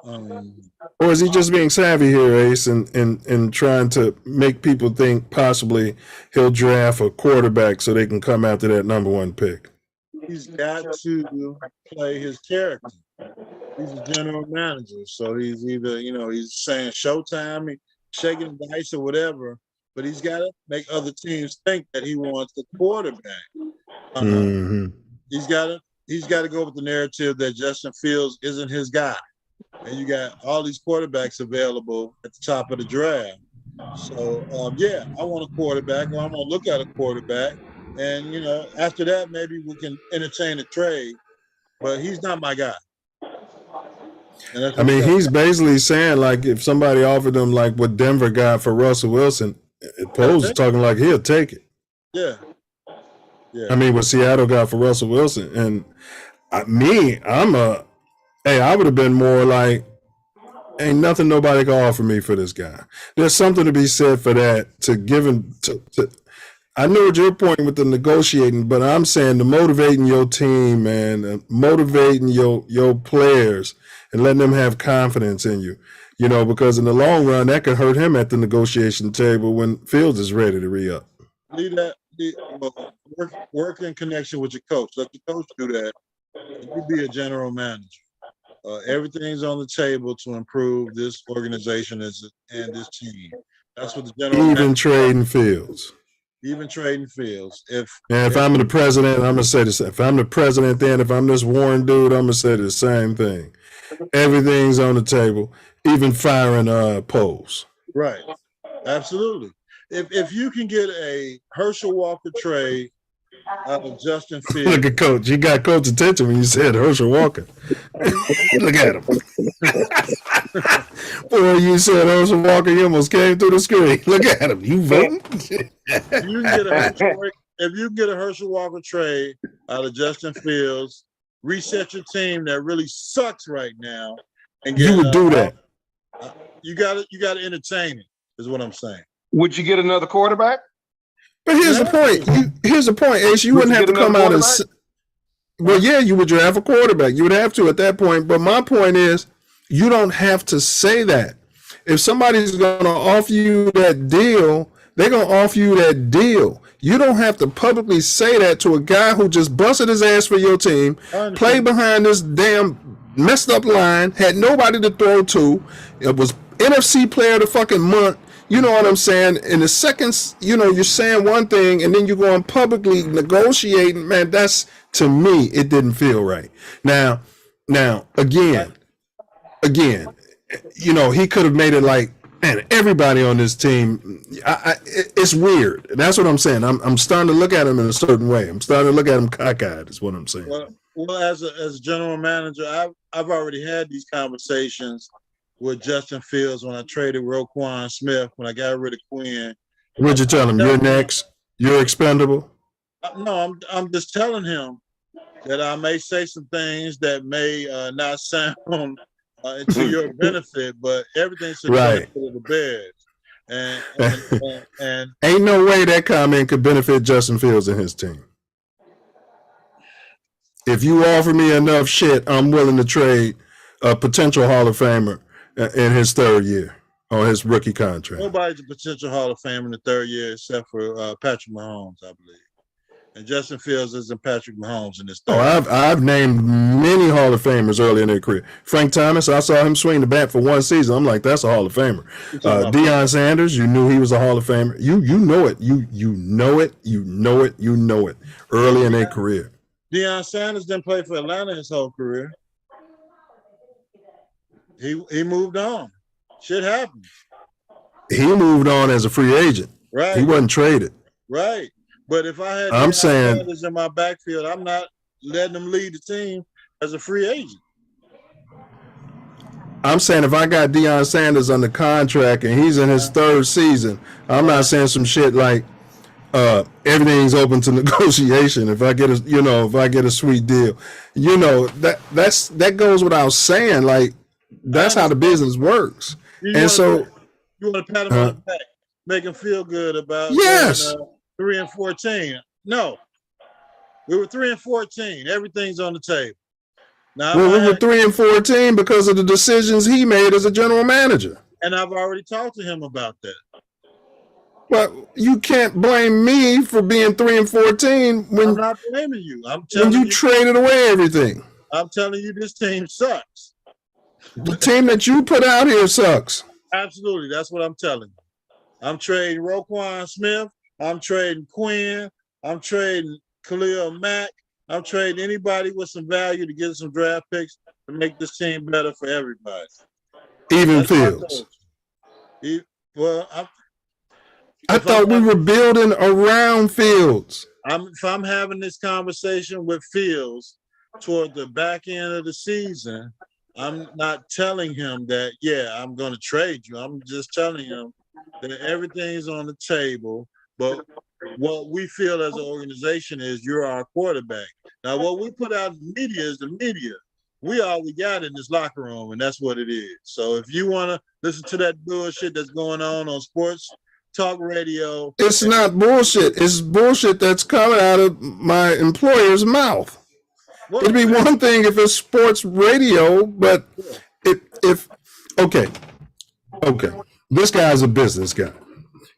Or is he just being savvy here, Ace, and trying to make people think possibly he'll draft a quarterback so they can come after that number one pick? He's got to play his character. He's a general manager, so he's either, you know, he's saying showtime, shaking the dice or whatever, but he's got to make other teams think that he wants the quarterback. He's got to go with the narrative that Justin Fields isn't his guy. And you got all these quarterbacks available at the top of the draft. So, yeah, I want a quarterback, or I'm going to look at a quarterback. And, you know, after that, maybe we can entertain a trade. But he's not my guy. I mean, he's basically saying, like, if somebody offered him, like, what Denver got for Russell Wilson, Poles is talking like he'll take it. Yeah. Yeah. I mean, what Seattle got for Russell Wilson. And I would have been more like, ain't nothing nobody can offer me for this guy. There's something to be said for that, to give him I know what your point with the negotiating, but I'm saying the motivating your team, man, motivating your players and letting them have confidence in you, you know, because in the long run, that could hurt him at the negotiation table when Fields is ready to re-up. Work in connection with your coach. Let the coach do that. You be a general manager. Everything's on the table to improve this organization and this team. That's what the general even trading Fields. Even trading Fields. If I'm the president, I'm gonna say the same. If I'm the president, then if I'm this Warren dude, I'm gonna say the same thing. Everything's on the table, even firing Poles. Right. Absolutely. If you can get a Herschel Walker trade out of Justin Fields. Look at Coach. You got Coach's attention when you said Herschel Walker. Look at him. Boy, you said Herschel Walker, you almost came through the screen. Look at him. You voting? If you can get a Herschel Walker trade out of Justin Fields, reset your team that really sucks right now, and get, you would do that. You got to entertain it, is what I'm saying. Would you get another quarterback? But here's the point. Here's the point, Ace. You wouldn't have to come out and well, yeah, you would draft a quarterback. You would have to at that point. But my point is, you don't have to say that. If somebody's going to offer you that deal, they're going to offer you that deal. You don't have to publicly say that to a guy who just busted his ass for your team, played behind this damn messed up line, had nobody to throw to. It was NFC Player of the fucking month. You know what I'm saying? In the seconds, you know, you're saying one thing and then you're going publicly negotiating. Man, that's, to me, it didn't feel right. Now, again, you know, he could have made it like, man, everybody on this team, it's weird. That's what I'm saying. I'm starting to look at him in a certain way. I'm starting to look at him cockeyed, is what I'm saying. Well, as a general manager, I've already had these conversations with Justin Fields when I traded Roquan Smith, when I got rid of Quinn. What'd you tell him? You're next? You're expendable? No, I'm just telling him that I may say some things that may not sound to your benefit, but everything should go for the Bears. And ain't no way that comment could benefit Justin Fields and his team. If you offer me enough shit, I'm willing to trade a potential Hall of Famer in his third year on his rookie contract. Nobody's a potential Hall of Famer in the third year except for Patrick Mahomes, I believe. And Justin Fields isn't Patrick Mahomes in this third year. I've named many Hall of Famers early in their career. Frank Thomas, I saw him swing the bat for one season. I'm like, that's a Hall of Famer. Deion Sanders, you knew he was a Hall of Famer. You know it. You know it early in their career. Deion Sanders didn't play for Atlanta his whole career. He moved on. Shit happened. He moved on as a free agent. Right. He wasn't traded. Right. But if I had I'm Deion saying Sanders in my backfield, I'm not letting him lead the team as a free agent. if I got Deion Sanders under contract and he's in his third season, I'm not saying some shit like everything's open to negotiation. If I get a sweet deal, that goes without saying. Like that's how the business works. And so you want to pat him on the back, make him feel good about yes, 3-14. No, we were 3-14. Everything's on the table. Now, we were 3-14 because of the decisions he made as a general manager. And I've already talked to him about that. But you can't blame me for being 3-14 when I'm not blaming you. I'm telling you traded away everything. I'm telling you, this team sucks. The team that you put out here sucks. Absolutely, that's what I'm telling you. I'm trading Roquan Smith. I'm trading Quinn. I'm trading Khalil Mack. I'm trading anybody with some value to get some draft picks to make this team better for everybody. Even Fields. I thought we were building around Fields. If I'm having this conversation with Fields toward the back end of the season, I'm not telling him that, I'm going to trade you. I'm just telling him that everything's on the table, but what we feel as an organization is you're our quarterback. Now, what we put out in the media is the media. We all we got in this locker room, and that's what it is. So if you want to listen to that bullshit that's going on sports talk radio. It's not bullshit. It's bullshit that's coming out of my employer's mouth. It'd be one thing if it's sports radio, but okay. This guy's a business guy.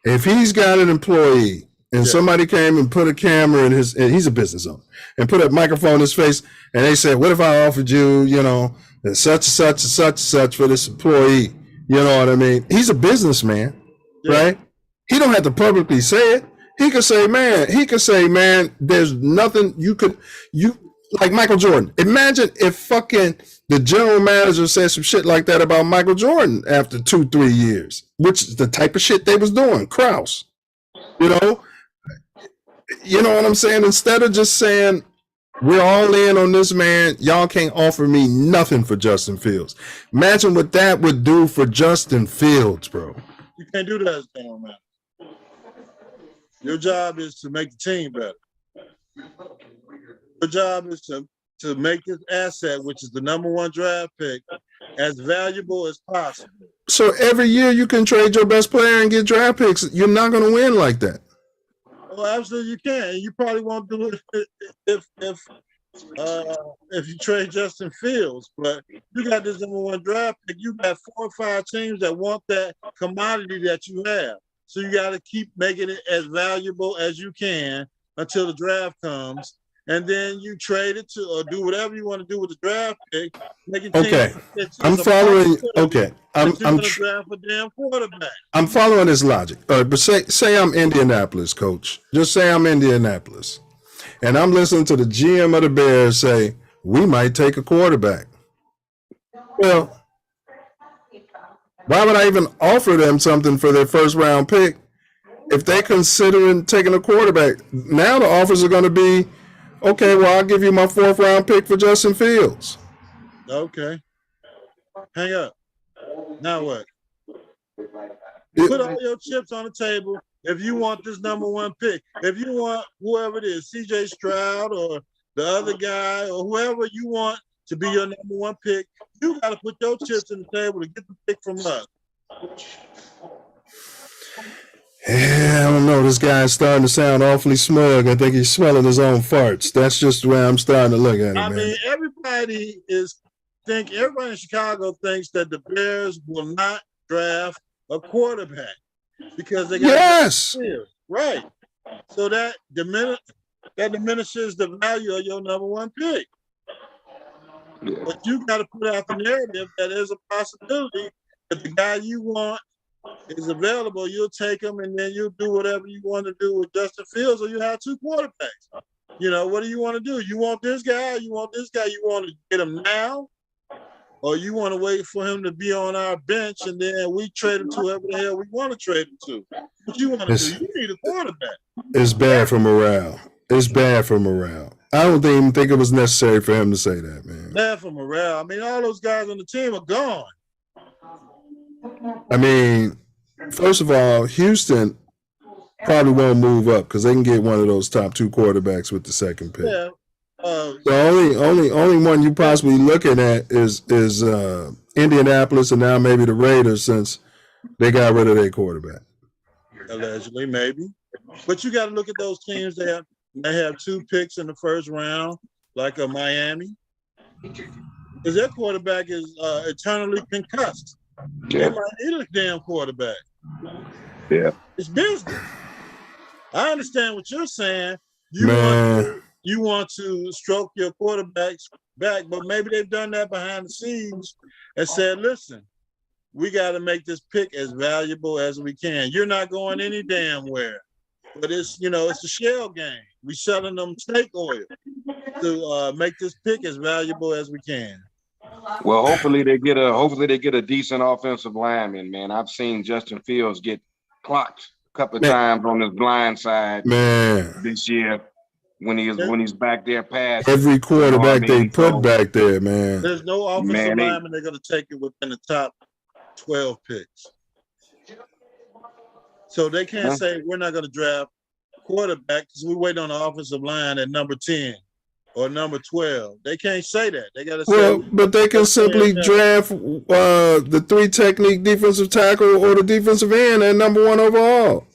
If he's got an employee and somebody came and put a camera in and he's a business owner, and put a microphone in his face, and they said, what if I offered you, such and such for this employee? You know what I mean? He's a businessman, right? He don't have to publicly say it. He could say, man, there's nothing you like Michael Jordan. Imagine if fucking the general manager said some shit like that about Michael Jordan after 2-3 years, which is the type of shit they was doing. Krause, you know what I'm saying? Instead of just saying, we're all in on this man, y'all can't offer me nothing for Justin Fields. Imagine what that would do for Justin Fields, bro. You can't do that as a general manager. Your job is to make the team better. Your job is to make this asset, which is the number 1 draft pick, as valuable as possible. So every year you can trade your best player and get draft picks. You're not going to win like that. Well, absolutely you can. You probably won't do it if you trade Justin Fields. But you got this number 1 draft pick. You got 4 or 5 teams that want that commodity that you have. So you got to keep making it as valuable as you can until the draft comes. And then you trade it to or do whatever you want to do with the draft pick. I'm following. Okay, I'm draft a damn quarterback. I'm following this logic. But say I'm Indianapolis, coach. Just say I'm Indianapolis, and I'm listening to the GM of the Bears say we might take a quarterback. Well, why would I even offer them something for their first round pick if they're considering taking a quarterback? Now the offers are going to be, okay, well, I'll give you my 4th round pick for Justin Fields. Okay. Hang up. Now what? Put all your chips on the table if you want this number 1 pick. If you want whoever it is, CJ Stroud or the other guy or whoever you want to be your number 1 pick, you got to put your chips on the table to get the pick from us. Yeah, I don't know. This guy's starting to sound awfully smug. I think he's smelling his own farts. That's just the way I'm starting to look at it, I man. mean, everybody in Chicago thinks that the Bears will not draft a quarterback because they got right. So that diminishes the value of your number 1 pick. Yeah. But you got to put out the narrative that there's a possibility that the guy you want is available. You'll take him, and then you'll do whatever you want to do with Justin Fields, or you have 2 quarterbacks. What do you want to do? You want this guy? You want this guy? You want to get him now, or you want to wait for him to be on our bench and then we trade him to whoever the hell we want to trade him to? What you want to do? You need a quarterback. It's bad for morale. It's bad for morale. I don't even think it was necessary for him to say that, man. Bad for morale. I mean, all those guys on the team are gone. I mean, first of all, Houston probably won't move up because they can get one of those top 2 quarterbacks with the second pick. Yeah. The only one you possibly looking at is Indianapolis and now maybe the Raiders since they got rid of their quarterback. Allegedly, maybe. But you got to look at those teams. They have 2 picks in the first round, like a Miami, because their quarterback is eternally concussed. Yeah. They might need a damn quarterback. Yeah. It's business. I understand what you're saying. You want to stroke your quarterbacks back, but maybe they've done that behind the scenes and said, listen, we got to make this pick as valuable as we can. You're not going any damn where. But it's a shell game. We selling them snake oil to make this pick as valuable as we can. Well, hopefully they get a decent offensive lineman, man. I've seen Justin Fields get clocked a couple of times on his blind side this year when he's back there passing. Every quarterback they put back there, man. There's no offensive lineman they're going to take it within the top 12 picks. So they can't say we're not going to draft quarterback because we wait on the offensive line at number 10 or number 12. They can't say that. They got to say. Well, but they can simply draft the 3 technique defensive tackle or the defensive end at number 1 overall.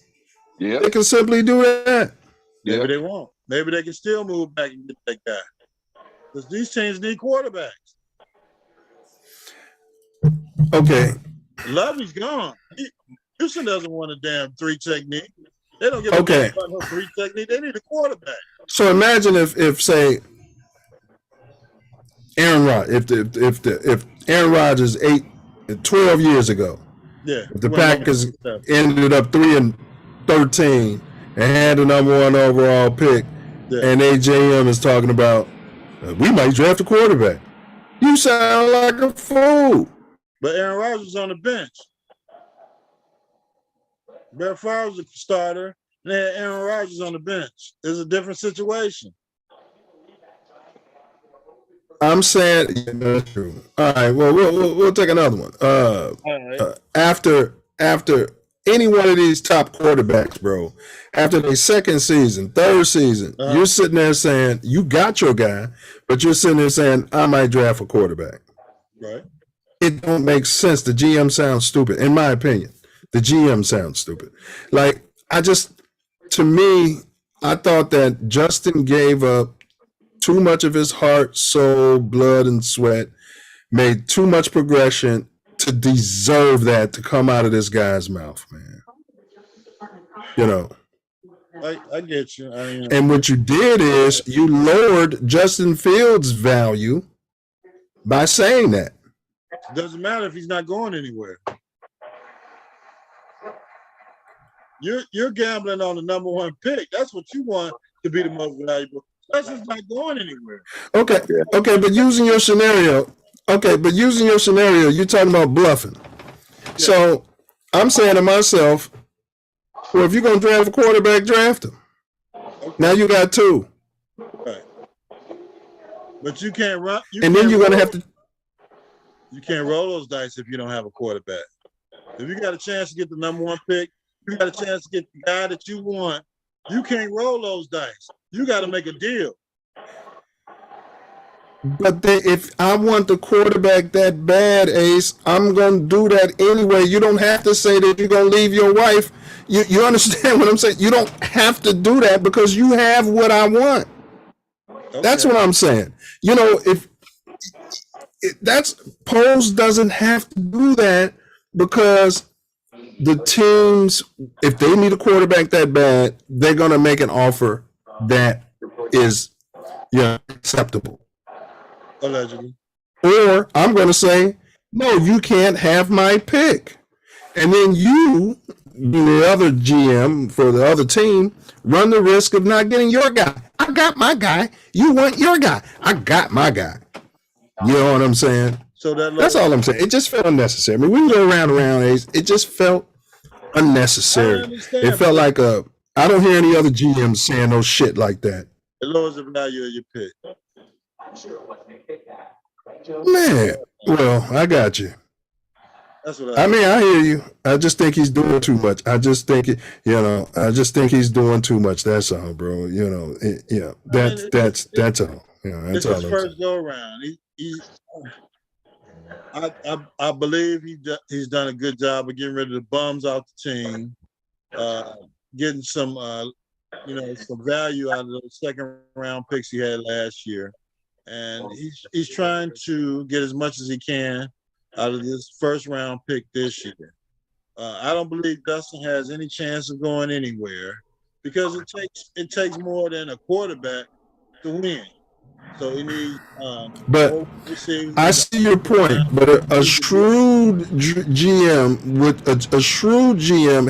Yeah, they can simply do that. Maybe they won't. Maybe they can still move back and get that guy because these teams need quarterbacks. Okay. Lovey's gone. Houston doesn't want a damn 3 technique. They don't give a damn about no 3 technique. They need a quarterback. So imagine if say Aaron Rodgers, if Aaron Rodgers 12 years ago, the Packers ended up 3-13 and had the number 1 overall pick, and AJM is talking about we might draft a quarterback. You sound like a fool. But Aaron Rodgers was on the bench. Brett Favre was a starter, and they had Aaron Rodgers on the bench. It's a different situation. I'm saying that's true. All right, well, we'll take another one. After any one of these top quarterbacks, bro, after their second season, third season, you're sitting there saying you got your guy, but you're sitting there saying I might draft a quarterback. Right. It don't make sense. The GM sounds stupid, in my opinion. The GM sounds stupid. Like, to me, I thought that Justin gave up too much of his heart, soul, blood, and sweat, made too much progression to deserve that to come out of this guy's mouth, man. I get you. And what you did is you lowered Justin Fields' value by saying that. Doesn't matter if he's not going anywhere. You're gambling on the number 1 pick. That's what you want to be the most valuable. That's just not going anywhere. Okay, but using your scenario, you're talking about bluffing. Yeah. So I'm saying to myself, well, if you're gonna draft a quarterback, draft him. Okay. Now you got 2. Right. But you can't run. And then you're gonna have to. You can't roll those dice if you don't have a quarterback. If you got a chance to get the number 1 pick, you got a chance to get the guy that you want. You can't roll those dice. You got to make a deal. But if I want the quarterback that bad, Ace, I'm going to do that anyway. You don't have to say that you're going to leave your wife. You understand what I'm saying? You don't have to do that because you have what I want. Okay. That's what I'm saying. Poles doesn't have to do that because the teams, if they need a quarterback that bad, they're going to make an offer that is acceptable. Allegedly. Or I'm going to say, no, you can't have my pick. And then you, the other GM for the other team, run the risk of not getting your guy. I got my guy. You want your guy. I got my guy. You know what I'm saying? So that That's all I'm saying. It just felt unnecessary. I mean, we can go around Ace. It just felt unnecessary. It felt like I don't hear any other GMs saying no shit like that. It lowers the value of your pick. Man, well, I got you. That's what I mean, I hear you. I just think he's doing too much. I just think he's doing too much. That's all, bro. That's all. That's it's all. his first go around. I believe he's done a good job of getting rid of the bums off the team, getting some some value out of those second round picks he had last year, and he's trying to get as much as he can out of this first round pick this year. I don't believe Dustin has any chance of going anywhere because it takes more than a quarterback to win. So he needs. But I see your point. But a shrewd GM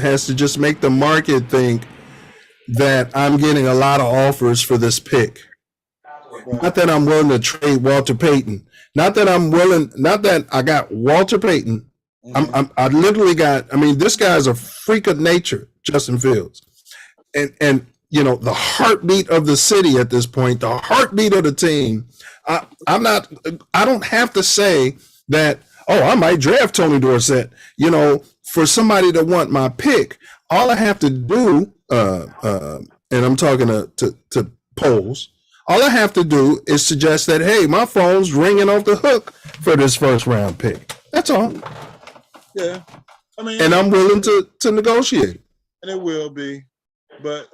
has to just make the market think that I'm getting a lot of offers for this pick. Not that I'm willing to trade Walter Payton. Not that I got Walter Payton. I literally got. I mean, this guy's a freak of nature, Justin Fields, and the heartbeat of the city at this point, the heartbeat of the team. I don't have to say that. Oh, I might draft Tony Dorsett. For somebody to want my pick, all I have to do, and I'm talking to polls. All I have to do is suggest that, hey, my phone's ringing off the hook for this first round pick. That's all. Yeah, I mean, and I'm willing to negotiate. And it will be, but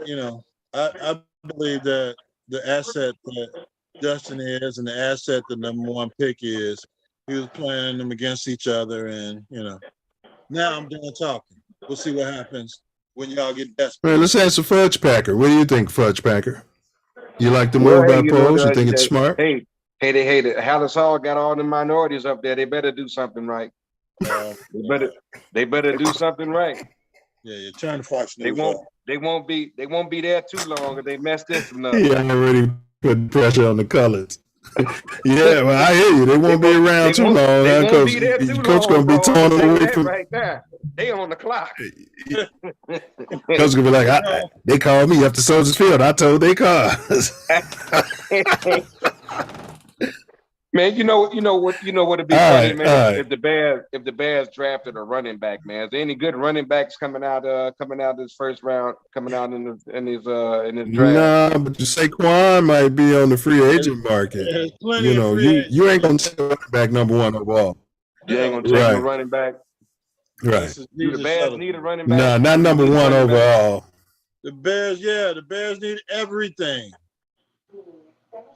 I believe that the asset that Justin is and the asset the number one pick is, he was playing them against each other, and now I'm done talking. We'll see what happens when y'all get desperate. Man, let's ask the Fudge Packer. What do you think, Fudge Packer? You like the move by polls? You think it's smart? Hey, the Hallis Hall got all the minorities up there. They better do something right. They better do something right. Yeah, you're trying to Fox They won't be there too long if they mess this one up. Yeah, I already put pressure on the colors. Yeah, well, I hear you. They won't be around too long because Coach gonna be torn away from right there. They on the clock. Coach gonna be like, they called me after Soldiers Field. I told they cars. Man, you know what it'd be funny, man. If the Bears drafted a running back, man. Is there any good running backs coming out this first round, coming out in his draft? Nah, but Saquon might be on the free agent market. You ain't gonna take a running back number one overall. You ain't gonna take a running back. Right. Do the Bears need a running back? Nah, not number one overall. The Bears need everything.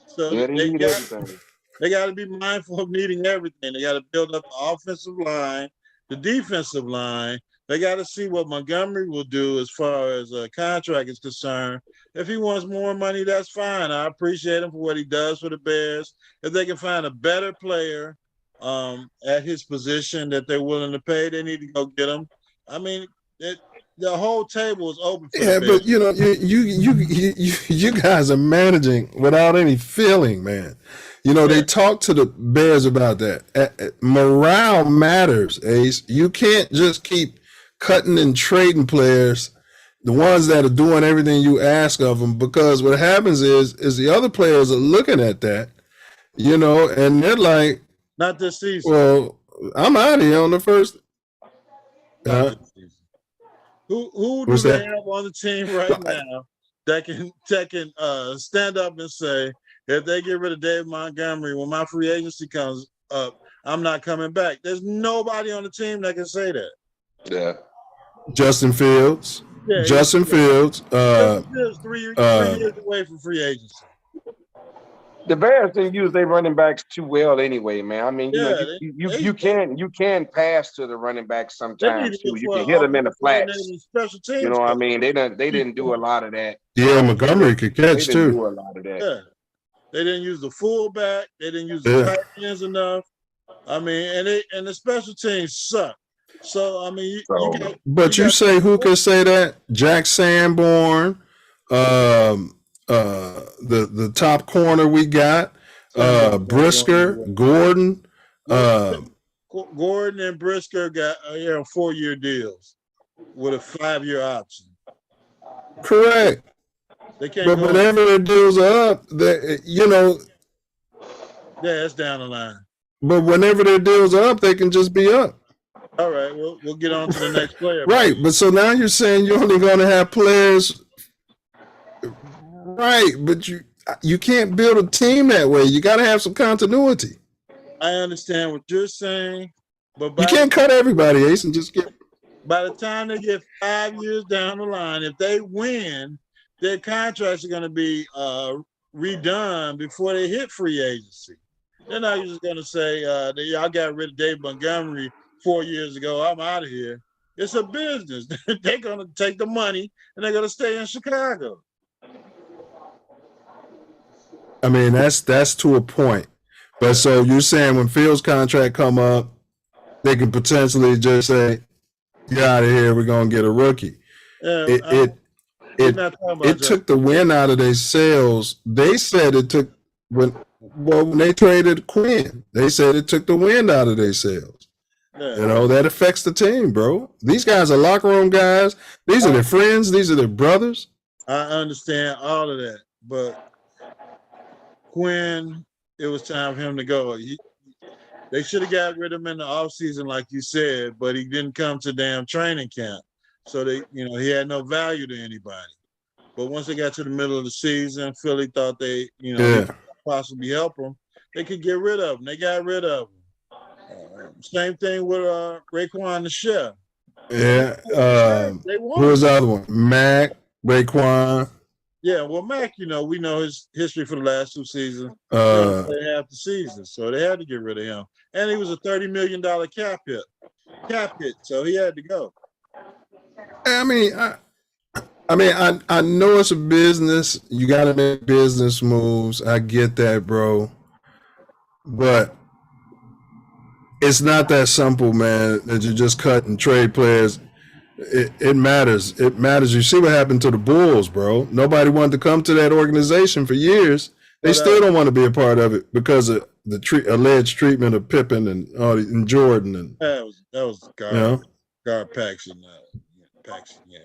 So yeah, they need everything. They got to be mindful of needing everything. They got to build up the offensive line, the defensive line. They got to see what Montgomery will do as far as a contract is concerned. If he wants more money, that's fine. I appreciate him for what he does for the Bears. If they can find a better player at his position that they're willing to pay, they need to go get him. I mean, the whole table is open for the Bears. But you guys are managing without any feeling, man. They talk to the Bears about that. Morale matters, Ace. You can't just keep cutting and trading players, the ones that are doing everything you ask of them, because what happens is the other players are looking at that, and they're like, not this season. Well, I'm out of here on the first. Who do they have on the team right now that can stand up and say, if they get rid of David Montgomery, when my free agency comes up, I'm not coming back? There's nobody on the team that can say that. Yeah. Justin Fields. Yeah, Justin Fields. Three years away from free agency. The Bears didn't use their running backs too well anyway, man. I mean, you can pass to the running backs sometimes too. You can hit them in the flats. You know what I mean? They didn't do a lot of that. Yeah, Montgomery could catch too. They didn't do a lot of that. Yeah. They didn't use the fullback. They didn't use the tight ends enough. I mean, and the special teams suck. So I mean, you say who can say that? Jack Sanborn, the top corner we got, Brisker, Gordon, Gordon and Brisker got 4-year deals with a 5-year option. Correct. They can't but go whenever their deals are up, yeah, it's down the line. But whenever their deals are up, they can just be up. All right, we'll get on to the next player. Right, but so now you're saying you're only going to have players. Right, but you can't build a team that way. You got to have some continuity. I understand what you're saying, but you can't cut everybody, Ace, and just get. By the time they get 5 years down the line, if they win, their contracts are going to be redone before they hit free agency. They're not just going to say, y'all got rid of Dave Montgomery 4 years ago, I'm out of here. It's a business. They're going to take the money and they're going to stay in Chicago. I mean, that's to a point. But so you're saying when Fields' contract come up, they can potentially just say, "Get out of here. We're gonna get a rookie." It took the wind out of their sails. They said it took when they traded Quinn. They said it took the wind out of their sails. Yeah. That affects the team, bro. These guys are locker room guys. These are their friends. These are their brothers. I understand all of that, but Quinn, it was time for him to go. They should have got rid of him in the offseason, like you said, but he didn't come to damn training camp. So he had no value to anybody. But once they got to the middle of the season, Philly thought they could possibly help him. They could get rid of him. They got rid of him. Same thing with Raekwon the Chef. Yeah. Who was the other one? Mac, Raekwon. Yeah, well, Mac, we know his history for the last 2 seasons. They half the season, so they had to get rid of him. And he was a $30 million cap hit, so he had to go. I mean, I know it's a business. You got to make business moves. I get that, bro. But it's not that simple, man, that you just cut and trade players. It matters. It matters. You see what happened to the Bulls, bro. Nobody wanted to come to that organization for years. They still don't want to be a part of it because of the alleged treatment of Pippen and Jordan. And that was guard Paxson. Yeah.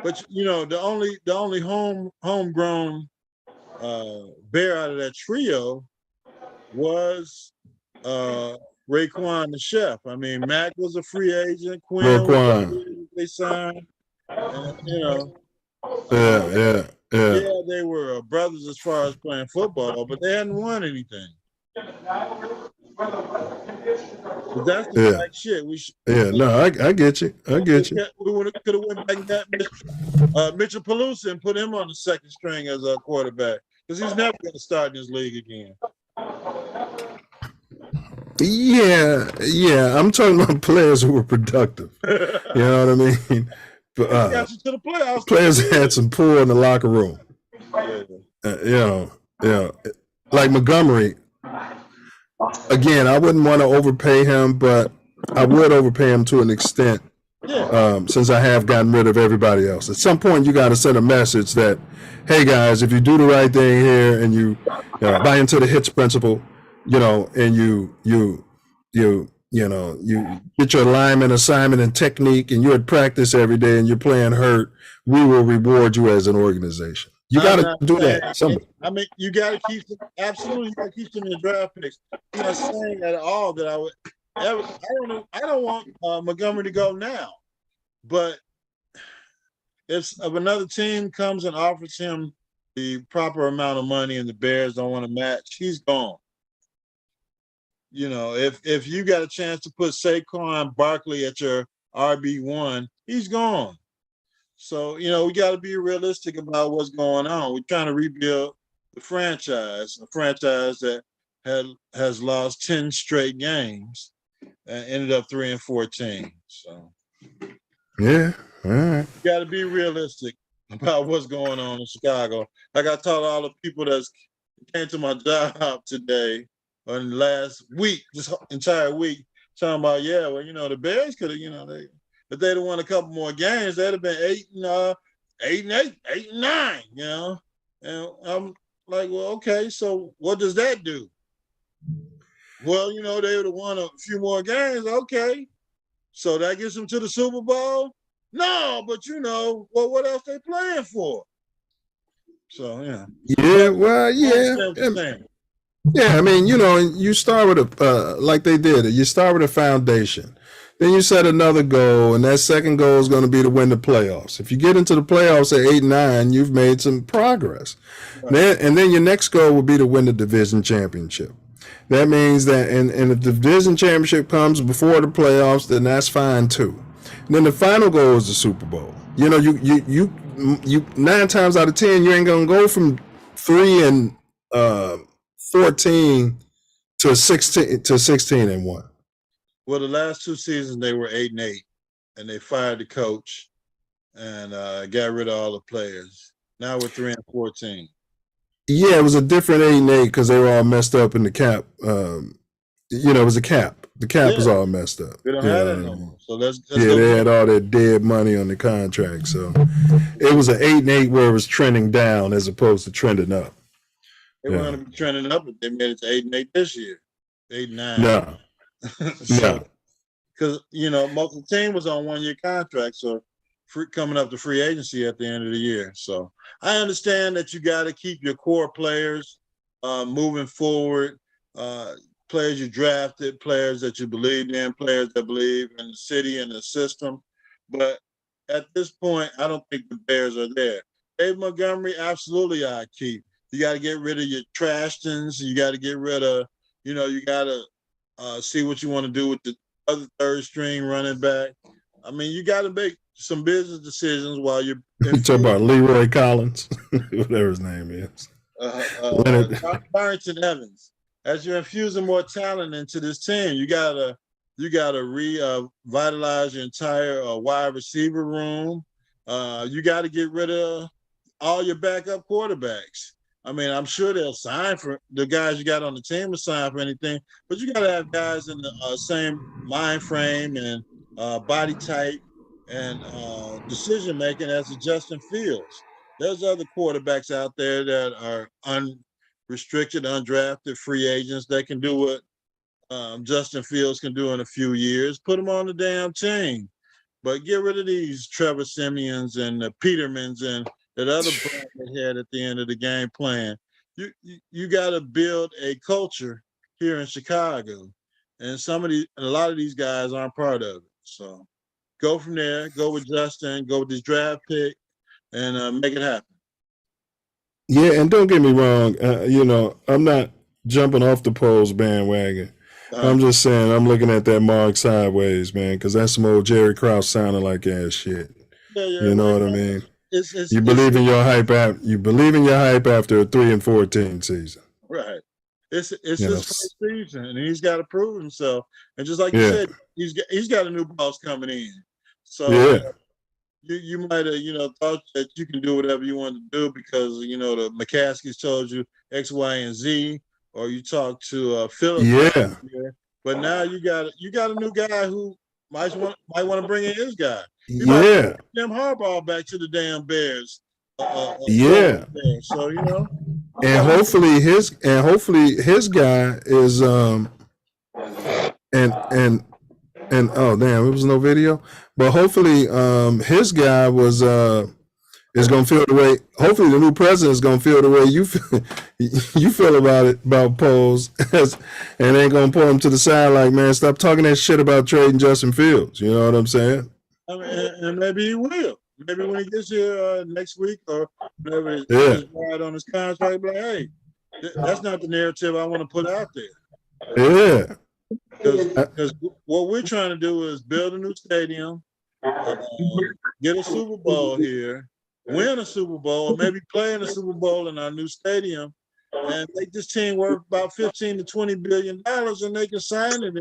But the only homegrown bear out of that trio was Raekwon the Chef. I mean, Mac was a free agent. Quinn they signed. And, Yeah, they were brothers as far as playing football, but they hadn't won anything. But that's the black shit. I get you. I get you. We could have went back and got Mitchell Palooza and put him on the second string as a quarterback because he's never going to start in this league again. Yeah. I'm talking about players who were productive. You know what I mean? Got you to the playoffs. Players had some pull in the locker room. Like Montgomery. Again, I wouldn't want to overpay him, but I would overpay him to an extent. Since I have gotten rid of everybody else. At some point, you got to send a message that, hey guys, if you do the right thing here and you buy into the hits principle, and you get your alignment, assignment, and technique, and you're at practice every day and you're playing hurt, we will reward you as an organization. You got to do that. Somebody. I mean, you got to keep them. Absolutely, you got to keep them in the draft picks. I'm not saying at all that I would. I don't want Montgomery to go now, but if another team comes and offers him the proper amount of money and the Bears don't want to match, he's gone. If you got a chance to put Saquon Barkley at your RB1, he's gone. So, we got to be realistic about what's going on. We're trying to rebuild the franchise, a franchise that has lost 10 straight games and ended up 3-14. So, yeah, all right. You got to be realistic about what's going on in Chicago. Like I told all the people that came to my job today, or in the last week, this entire week, talking about, the Bears could have, if they'd have won a couple more games, they'd have been 8-8, 8-9, And I'm like, well, okay, so what does that do? Well, you know, they would have won a few more games. Okay. So that gets them to the Super Bowl? No, but you know, well, what else they playing for? So, yeah. Yeah, well, yeah. Yeah, I mean, you know, you start with like they did, you start with a foundation. Then you set another goal, and that second goal is going to be to win the playoffs. If you get into the playoffs at 8-9, you've made some progress. Right. Then your next goal will be to win the division championship. That means that, and if the division championship comes before the playoffs, then that's fine too. And then the final goal is the Super Bowl. You know, you 9 times out of 10, you ain't gonna go from 3-14 to 16-1. Well, the last 2 seasons they were 8-8, and they fired the coach and got rid of all the players. Now we're 3-14. Yeah, it was a different 8-8 because they were all messed up in the cap. You know, it was a cap. The cap was all messed up. They don't have that no more. So let's they had all that dead money on the contract. So it was an 8-8 where it was trending down as opposed to trending up. They were going to be trending up, but they made it to 8-8 this year. 8-9. No. So, because you know, most of the team was on 1-year contract, so coming up to free agency at the end of the year. So I understand that you got to keep your core players moving forward, players you drafted, players that you believed in, players that believe in the city and the system. But at this point, I don't think the Bears are there. Dave Montgomery, absolutely I keep. You got to get rid of your Trashtons. You got to get rid of, you know, you got to see what you want to do with the other third string running back. I mean, you got to make some business decisions while you're. You talking about Leroy Collins, whatever his name is. Barrington Evans. As you're infusing more talent into this team, you gotta revitalize your entire wide receiver room. You got to get rid of all your backup quarterbacks. I mean, I'm sure they'll sign for the guys you got on the team to sign for anything, but you got to have guys in the same mind frame and body type and decision making as a Justin Fields. There's other quarterbacks out there that are unrestricted, undrafted free agents that can do what Justin Fields can do in a few years. Put them on the damn team, but get rid of these Trevor Simeons and the Petermans and that other brand they had at the end of the game plan. You got to build a culture here in Chicago, and a lot of these guys aren't part of it. So go from there, go with Justin, go with this draft pick, and make it happen. Yeah, and don't get me wrong. You know, I'm not jumping off the Poles bandwagon. I'm just saying I'm looking at that mark sideways, man, because that's some old Jerry Krause sounding like ass shit. You know what I mean? You believe in your hype after a 3-14 season. Right. It's his first season, and he's got to prove himself. And just like you said, he's got a new boss coming in. So you might have thought that you can do whatever you want to do because the McCaskies told you X, Y, and Z, or you talked to Philip. Yeah. But now you got a new guy who might want to bring in his guy. Yeah. Jim Harbaugh back to the damn Bears. So and hopefully his guy is and oh damn, it was no video. But hopefully his guy was is gonna feel the way. Hopefully the new president is gonna feel the way you feel about Poles, and ain't gonna pull him to the side like, man, stop talking that shit about trading Justin Fields. You know what I'm saying? I mean, and maybe he will. Maybe when he gets here next week or whenever he's right on his contract, be like, hey, that's not the narrative I want to put out there. Yeah. Because what we're trying to do is build a new stadium, get a Super Bowl here, win a Super Bowl, or maybe play in a Super Bowl in our new stadium, and make this team worth about $15 to $20 billion, and they can sign it.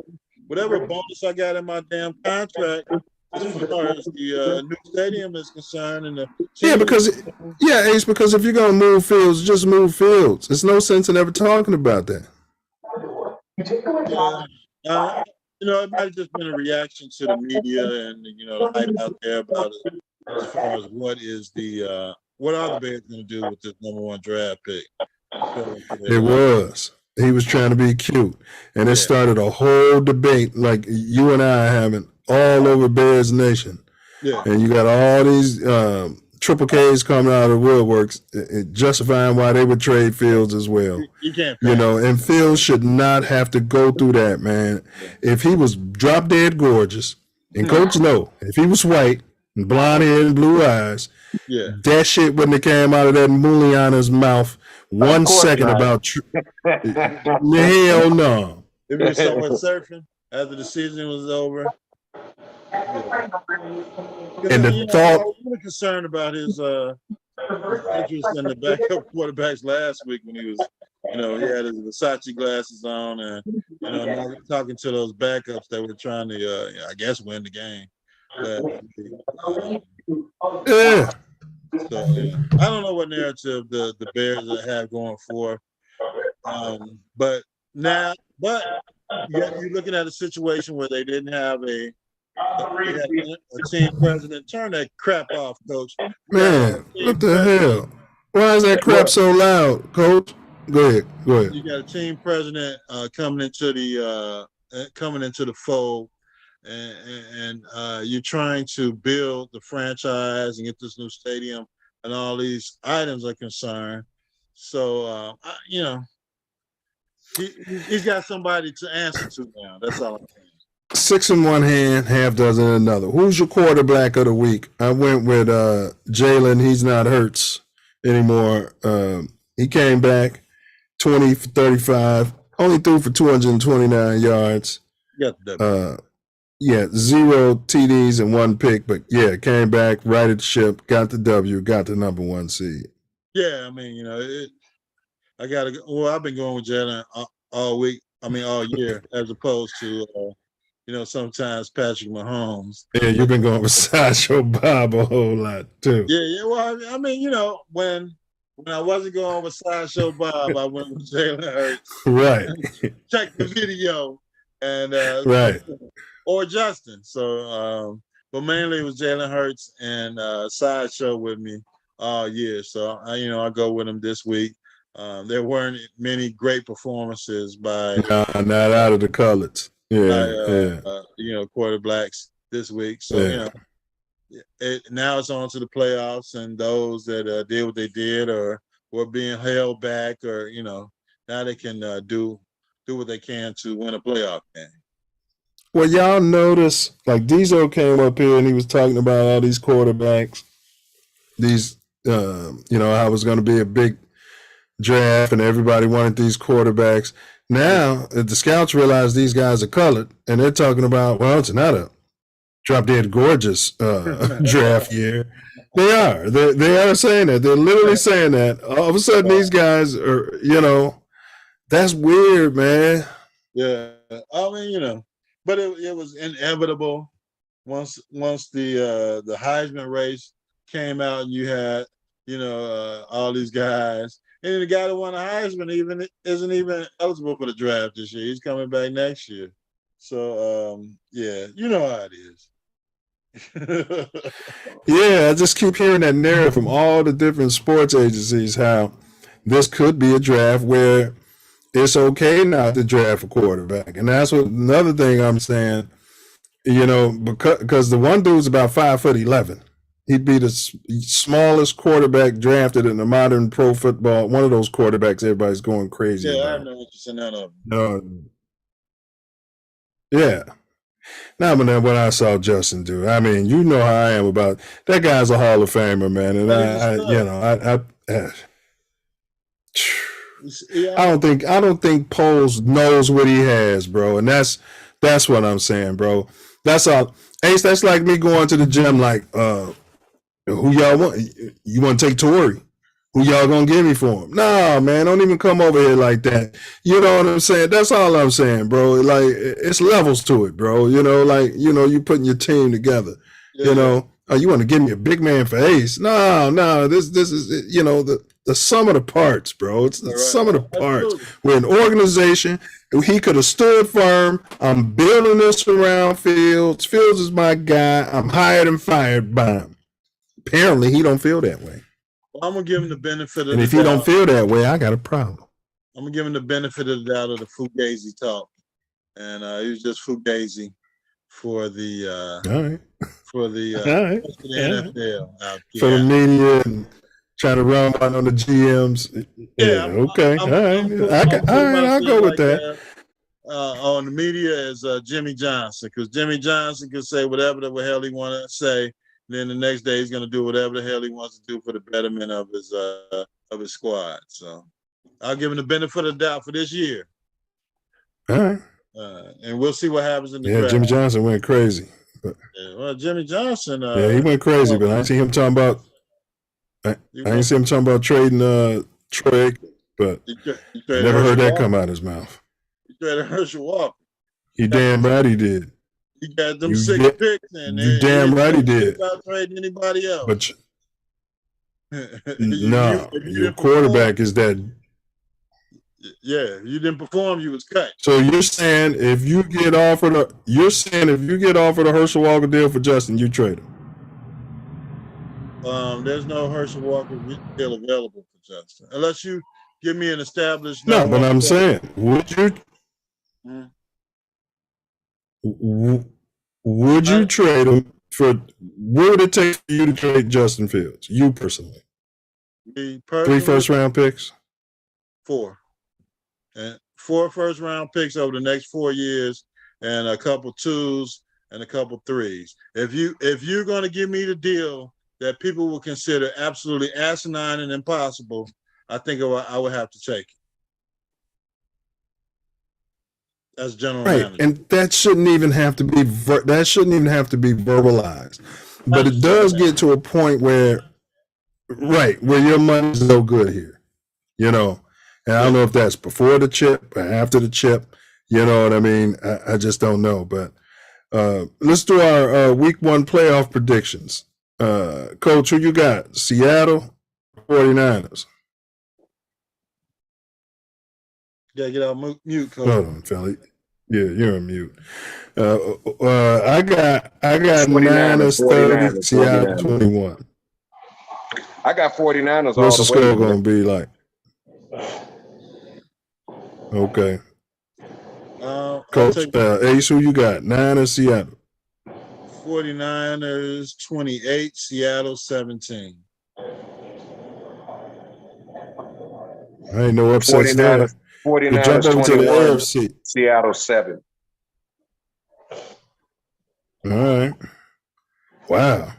Whatever bonus I got in my damn contract, as far as the new stadium is concerned, and Ace, because if you're gonna move Fields, just move Fields. There's no sense in ever talking about that. It might have just been a reaction to the media and the hype out there about it, as far as what are the Bears going to do with this #1 draft pick? It was. He was trying to be cute. And it started a whole debate like you and I are having all over Bears Nation. Yeah. And you got all these triple Ks coming out of the woodworks, justifying why they would trade Fields as well. You can't. You know, and Fields should not have to go through that, man. If he was drop dead gorgeous, and Coach know, if he was white and blonde hair and blue eyes, that shit wouldn't have came out of that Muliana's mouth 1 second not. about hell no. If he was somewhere surfing after the season was over. And the thought, I was really concerned about his interest in the backup quarterbacks last week when he was, he had his Versace glasses on and now talking to those backups that were trying to, I guess, win the game. yeah. So I don't know what narrative the Bears have going for, but you're looking at a situation where they didn't have a team president. Turn that crap off, Coach. Man, what the hell? Why is that crap so loud, Coach? Go ahead. You got a team president coming into the fold, and you're trying to build the franchise and get this new stadium, and all these items are concerned. So he's got somebody to answer to now. That's all I'm saying. 6 in one hand, half dozen in another. Who's your quarterback of the week? I went with Jalen. He's not Hurts anymore. He came back 20 for 35, only threw for 229 yards. Got the W. 0 TDs and 1 pick, but came back, righted the ship, got the W, got the number 1 seed. Yeah, I mean, I gotta go. Well, I've been going with Jalen all week. I mean, all year, as opposed to sometimes Patrick Mahomes. Yeah, you've been going with Sideshow Bob a whole lot too. Yeah. Well, I mean, when I wasn't going with Sideshow Bob, I went with Jalen Hurts. Right. Check the video and right. Or Justin. So, but mainly it was Jalen Hurts and Sideshow with me all year. So I go with him this week. There weren't many great performances by not out of the colors. Quarterbacks this week. So now it's on to the playoffs, and those that did what they did or were being held back, or now they can do what they can to win a playoff game. Well, y'all notice, like Diesel came up here and he was talking about all these quarterbacks. These, how it was going to be a big draft and everybody wanted these quarterbacks. Now, the scouts realize these guys are colored, and they're talking about, well, it's not a drop-dead gorgeous draft year. They are. They are saying that. They're literally saying that. All of a sudden, these guys are, that's weird, man. Yeah. I mean, but it was inevitable once the Heisman race came out and you had, all these guys. And the guy that won the Heisman isn't even eligible for the draft this year. He's coming back next year. So, you know how it is. Yeah, I just keep hearing that narrative from all the different sports agencies how this could be a draft where it's okay not to draft a quarterback. And that's another thing I'm saying, because the one dude's about 5'11". He'd be the smallest quarterback drafted in the modern pro football. One of those quarterbacks everybody's going crazy about. I have no interest in none of them. Yeah. Now, but then what I saw Justin do, I mean, you know how I am about that guy's a Hall of Famer, man. And I don't think Poles knows what he has, bro. And that's what I'm saying, bro. That's all. Ace, that's like me going to the gym like, who y'all want? You want to take Tory? Who y'all gonna give me for him? No, man, don't even come over here like that. You know what I'm saying? That's all I'm saying, bro. Like, it's levels to it, bro. You putting your team together. Yeah. You want to give me a big man for Ace? No. This is the sum of the parts, bro. It's the sum of the parts. Absolutely. We're an organization. He could have stood firm. I'm building this around Fields. Fields is my guy. I'm hired and fired by him. Apparently, he don't feel that way. Well, I'm gonna give him the benefit of and if he don't feel that way, I got a problem. I'm gonna give him the benefit of the doubt of the Fugazi talk, and he was just Fugazi for the All right. for the All right. for the NFL out For the there. media and trying to run one on the GMs. Yeah. Okay. All right. I'll go with that. On the media is Jimmy Johnson, because Jimmy Johnson can say whatever the hell he want to say. Then the next day he's going to do whatever the hell he wants to do for the betterment of his squad. So I'll give him the benefit of the doubt for this year. All right. And we'll see what happens in the draft. Jimmy Johnson went crazy. But, Jimmy Johnson. He went crazy, but I didn't see him talking about. I didn't see him talking about trading Troy, but never heard that come out of his mouth. He traded Herschel Walker. You damn right he did. He got them 6 picks, and you damn right he did. About trading anybody else. But no, your quarterback is that. Yeah, you didn't perform, you was cut. So you're saying if you get offered a Herschel Walker deal for Justin, you trade him? There's no Herschel Walker deal available for Justin, unless you give me an established. No, but I'm saying, would you? Would you trade him for? What would it take for you to trade Justin Fields? You personally? 3 first-round picks. 4. And 4 first-round picks over the next 4 years, and a couple 2s and a couple 3s. If you're going to give me the deal that people will consider absolutely asinine and impossible, I think I would have to take it. As general manager. And that shouldn't even have to be verbalized. But it does get to a point where your money's no good here. You know. And I don't know if that's before the chip or after the chip. You know what I mean? I just don't know. But let's do our week 1 playoff predictions. Coach, who you got? Seattle, 49ers. Yeah, get out mute, Coach. Hold on, Philly. Yeah, you're on mute. I got Niners 30, Seattle 21. I got 49ers. What's the score going to be like? Okay. Coach, Ace, who you got? Niners, Seattle. 49ers 28, Seattle 17. I ain't no upsets 49ers, there. 49ers jump over 21, to the AFC. Seattle 7. All right. Wow.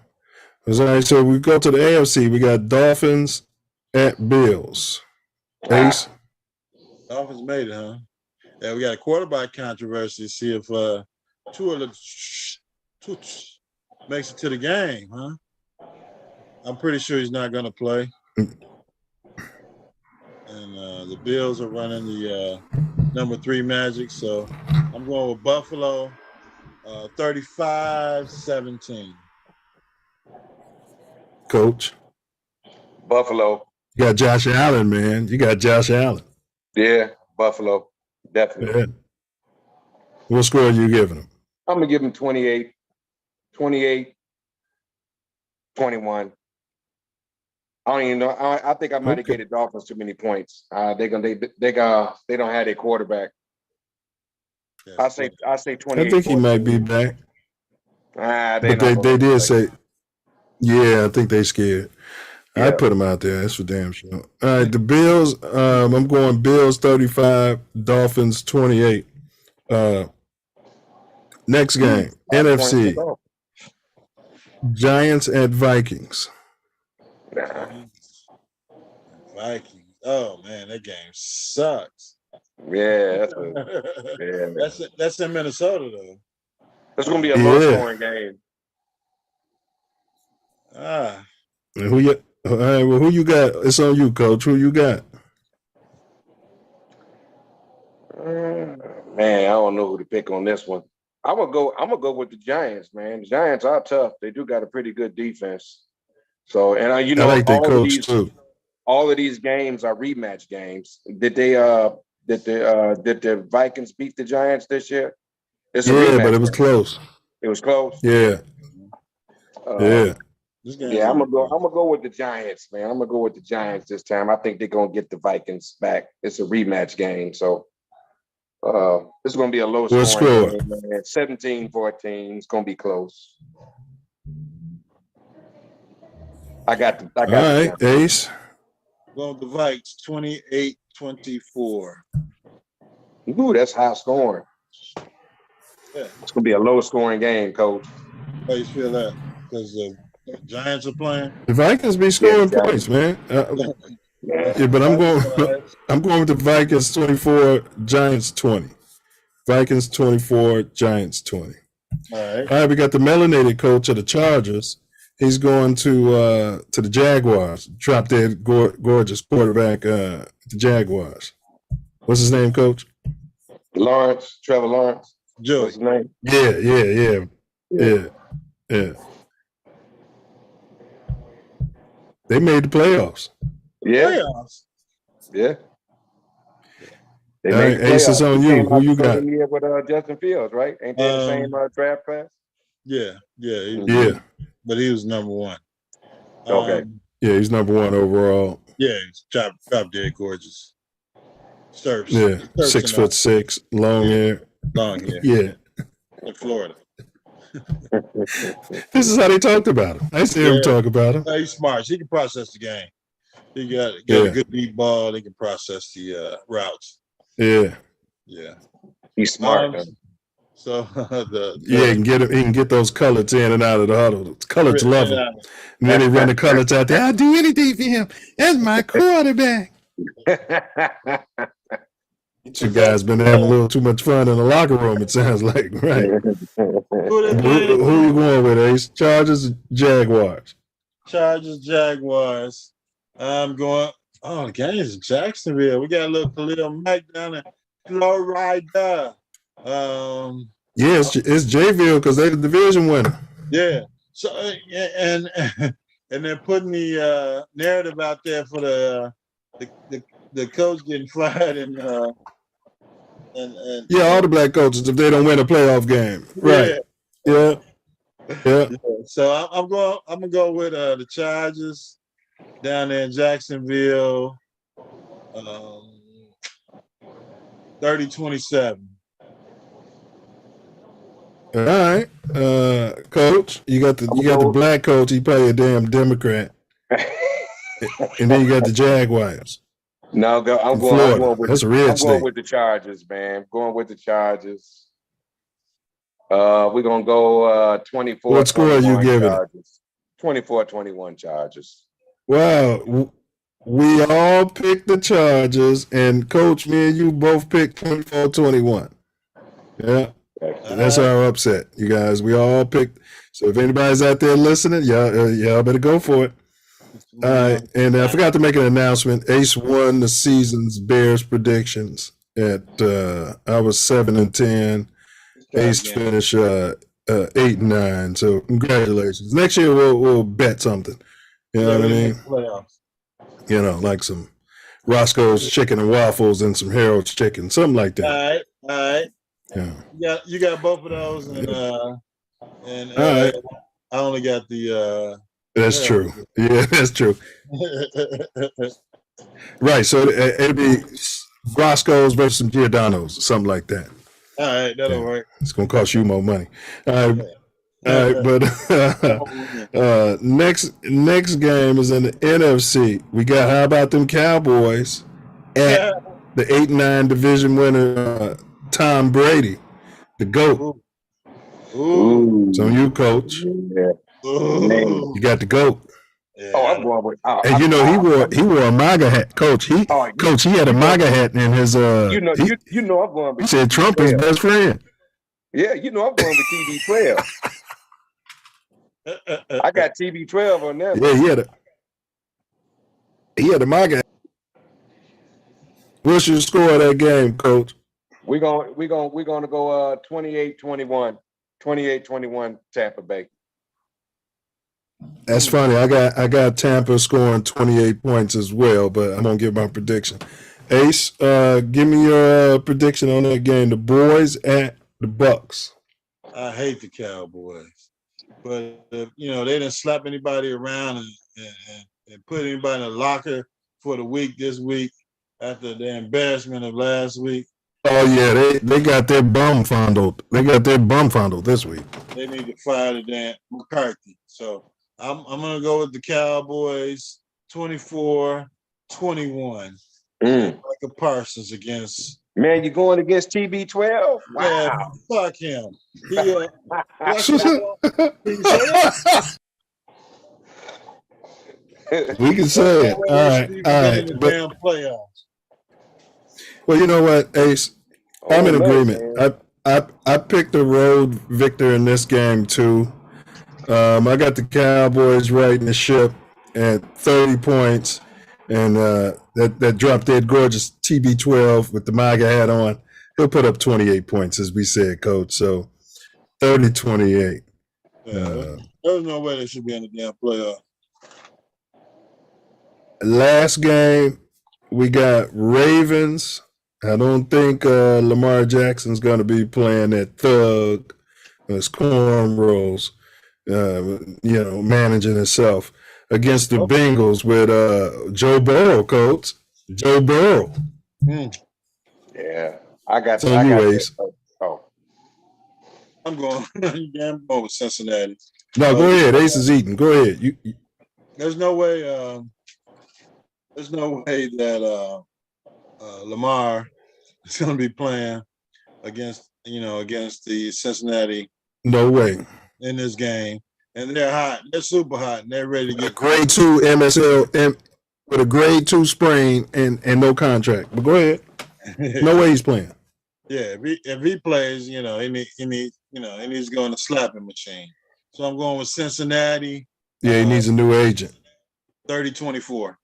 All right, so we go to the AFC. We got Dolphins at Bills. Ace? Dolphins made it, huh? Yeah, we got a quarterback controversy. See if Tua makes it to the game, huh? I'm pretty sure he's not going to play. And the Bills are running the number 3 Magic, so I'm going with Buffalo 35-17. Coach? Buffalo. You got Josh Allen, man. You got Josh Allen. Yeah, Buffalo. Definitely. Yeah. What score are you giving him? I'm going to give him 28, 21. I don't even know. I think I might have gave the Dolphins too many points. They don't have their quarterback. Yes, I say 28. I think he might be back. But they did say, yeah, I think they scared. Yeah. I put them out there. That's for damn sure. All right, the Bills. I'm going Bills 35, Dolphins 28. Next game, NFC. Giants at Vikings. Vikings. Oh man, that game sucks. Yeah, that's in Minnesota though. It's gonna be a low-scoring game. And who you? All right, well, who you got? It's on you, Coach. Who you got? Man, I don't know who to pick on this one. I'm gonna go with the Giants, man. The Giants are tough. They do got a pretty good defense. So, and I like their coach too. All of these games are rematch games. Did the Vikings beat the Giants this year? It's a rematch but it was close. It was close. Yeah. Yeah. Yeah, I'm gonna go with the Giants, man. I'm gonna go with the Giants this time. I think they're gonna get the Vikings back. It's a rematch game, so this is gonna be a low What scoring score? game, man. 17-14. It's gonna be close. I got All right, Ace. Going with the Vikes 28-24. Ooh, that's high scoring. Yeah. It's gonna be a low scoring game, Coach. How you feel that? Because the Giants are playing. The Vikings be scoring points, man. Yeah, but I'm going with the Vikings 24, Giants 20. Vikings 24, Giants 20. All right, we got the melanated coach of the Chargers. He's going to the Jaguars. Drop dead gorgeous quarterback the Jaguars. What's his name, Coach? Trevor Lawrence. Joey. What's his name? Yeah. They made the playoffs. Yeah. Playoffs. Yeah. They All made right, Ace, it's on you. Who you got? Year with Justin Fields, right? Ain't they the same draft class? Yeah. But he was number one. Okay. Yeah, he's number one overall. Yeah, he's drop dead gorgeous. Surfs. Yeah, 6'6", long hair. Long hair. Yeah. In Florida. This is how they talked about him. I see him talk about him. He's smart. He can process the game. He got a good deep ball. He can process the routes. Yeah. He's smart. So he can get those coloreds in and out of the huddle. The coloreds love him. And then they run the coloreds out there. I'll do anything for him. That's my quarterback. You guys been having a little too much fun in the locker room, it sounds like, right? Who you going with, Ace? Chargers or Jaguars? Chargers, Jaguars. I'm going. Oh, the game is in Jacksonville. We got a little Khalil Mack down in Florida. Yeah, it's Jayville because they're the division winner. Yeah. So and they're putting the narrative out there for the coach getting fired and all the black coaches if they don't win a playoff game. Right. Yeah. So I'm gonna go with the Chargers down there in Jacksonville. 30-27. All right, Coach. You got the black coach. He probably a damn Democrat, and then you got the Jaguars. No, I'm going with the Chargers, man. Going with the Chargers. We're gonna go 24. What score are you giving? 24-21 Chargers. Wow, we all picked the Chargers, and Coach, me and you both picked 24-21. Yeah. That's our upset, you guys. We all picked. So if anybody's out there listening, y'all better go for it. All right, and I forgot to make an announcement. Ace won the season's Bears predictions at I was 7-10. Ace finished 8-9. So congratulations. Next year we'll bet something. You know what I mean? You know, like some Roscoe's chicken and waffles and some Harold's chicken, something like that. All right. Yeah. You got both of those, and all right. I only got the. That's true. Yeah, that's true. Right. So it'll be Roscoe's versus some Giordano's, something like that. All right, that'll work. It's gonna cost you more money. All right. All right, but next game is in the NFC. We got how about them Cowboys at the 8-9 division winner Tom Brady, the GOAT. Ooh. It's on you, Coach. Yeah. You got the GOAT. Yeah. Oh, I'm going with. And you know he wore a MAGA hat, Coach. He had a MAGA hat in his. You know I'm going with. He said Trump is best friend. Yeah, you know I'm going with TB12. I got TB12 on that. Yeah, he had a MAGA hat. What's your score of that game, Coach? We're gonna go 28-21. 28-21 Tampa Bay. That's funny. I got Tampa scoring 28 points as well, but I'm gonna give my prediction. Ace, give me your prediction on that game. The boys at the Bucks. I hate the Cowboys, But if, they didn't slap anybody around and put anybody in a locker for the week this week after the embarrassment of last week. Oh yeah, they got their bum fondled. They got their bum fondled this week. They need to fire the damn McCarthy. So I'm gonna go with the Cowboys 24-21. Michael Parsons against. Man, you going against TB12? Wow. Yeah, fuck him. We can say it. All right. But, damn playoffs. well, you know what, Ace? I'm in agreement. I picked the road victor in this game too. I got the Cowboys riding the ship at 30 points, and that drop dead gorgeous TB12 with the MAGA hat on. He'll put up 28 points, as we said, Coach. So 30-28. There's no way they should be in the damn playoff. Last game, we got Ravens. I don't think Lamar Jackson's going to be playing that thug, his cornrows, managing himself against the Bengals with Joe Burrow, Coach. Joe Burrow. Yeah, I got. So you, Ace. I'm going with Cincinnati. No, go ahead. Ace is eating. Go ahead. You. There's no way. There's no way that Lamar is going to be playing against the Cincinnati. No way. In this game, and they're hot. They're super hot, and they're ready to get grade 2 MSL with a grade 2 sprain and no contract. But go ahead. No way he's playing. Yeah, if he plays, he needs to go in the slapping machine. So I'm going with Cincinnati. Yeah, he needs a new agent. 30-24.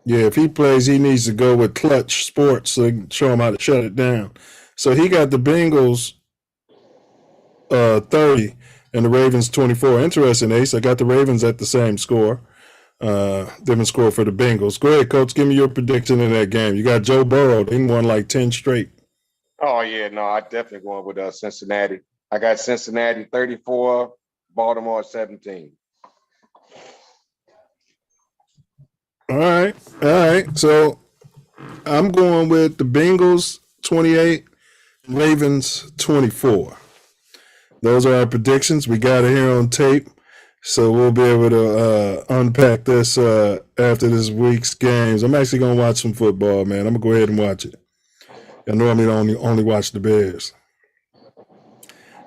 Yeah, if he plays, he needs to go with Clutch Sports so they can show him how to shut it down. So he got the Bengals 30 and the Ravens 24. Interesting, Ace. I got the Ravens at the same score. Different score for the Bengals. Go ahead, Coach. Give me your prediction in that game. You got Joe Burrow. They won like 10 straight. Oh, yeah. No, I definitely going with Cincinnati. I got Cincinnati 34, Baltimore 17. All right. So I'm going with the Bengals 28, Ravens 24. Those are our predictions. We got it here on tape, so we'll be able to unpack this after this week's games. I'm actually going to watch some football, man. I'm going to go ahead and watch it. I normally only watch the Bears.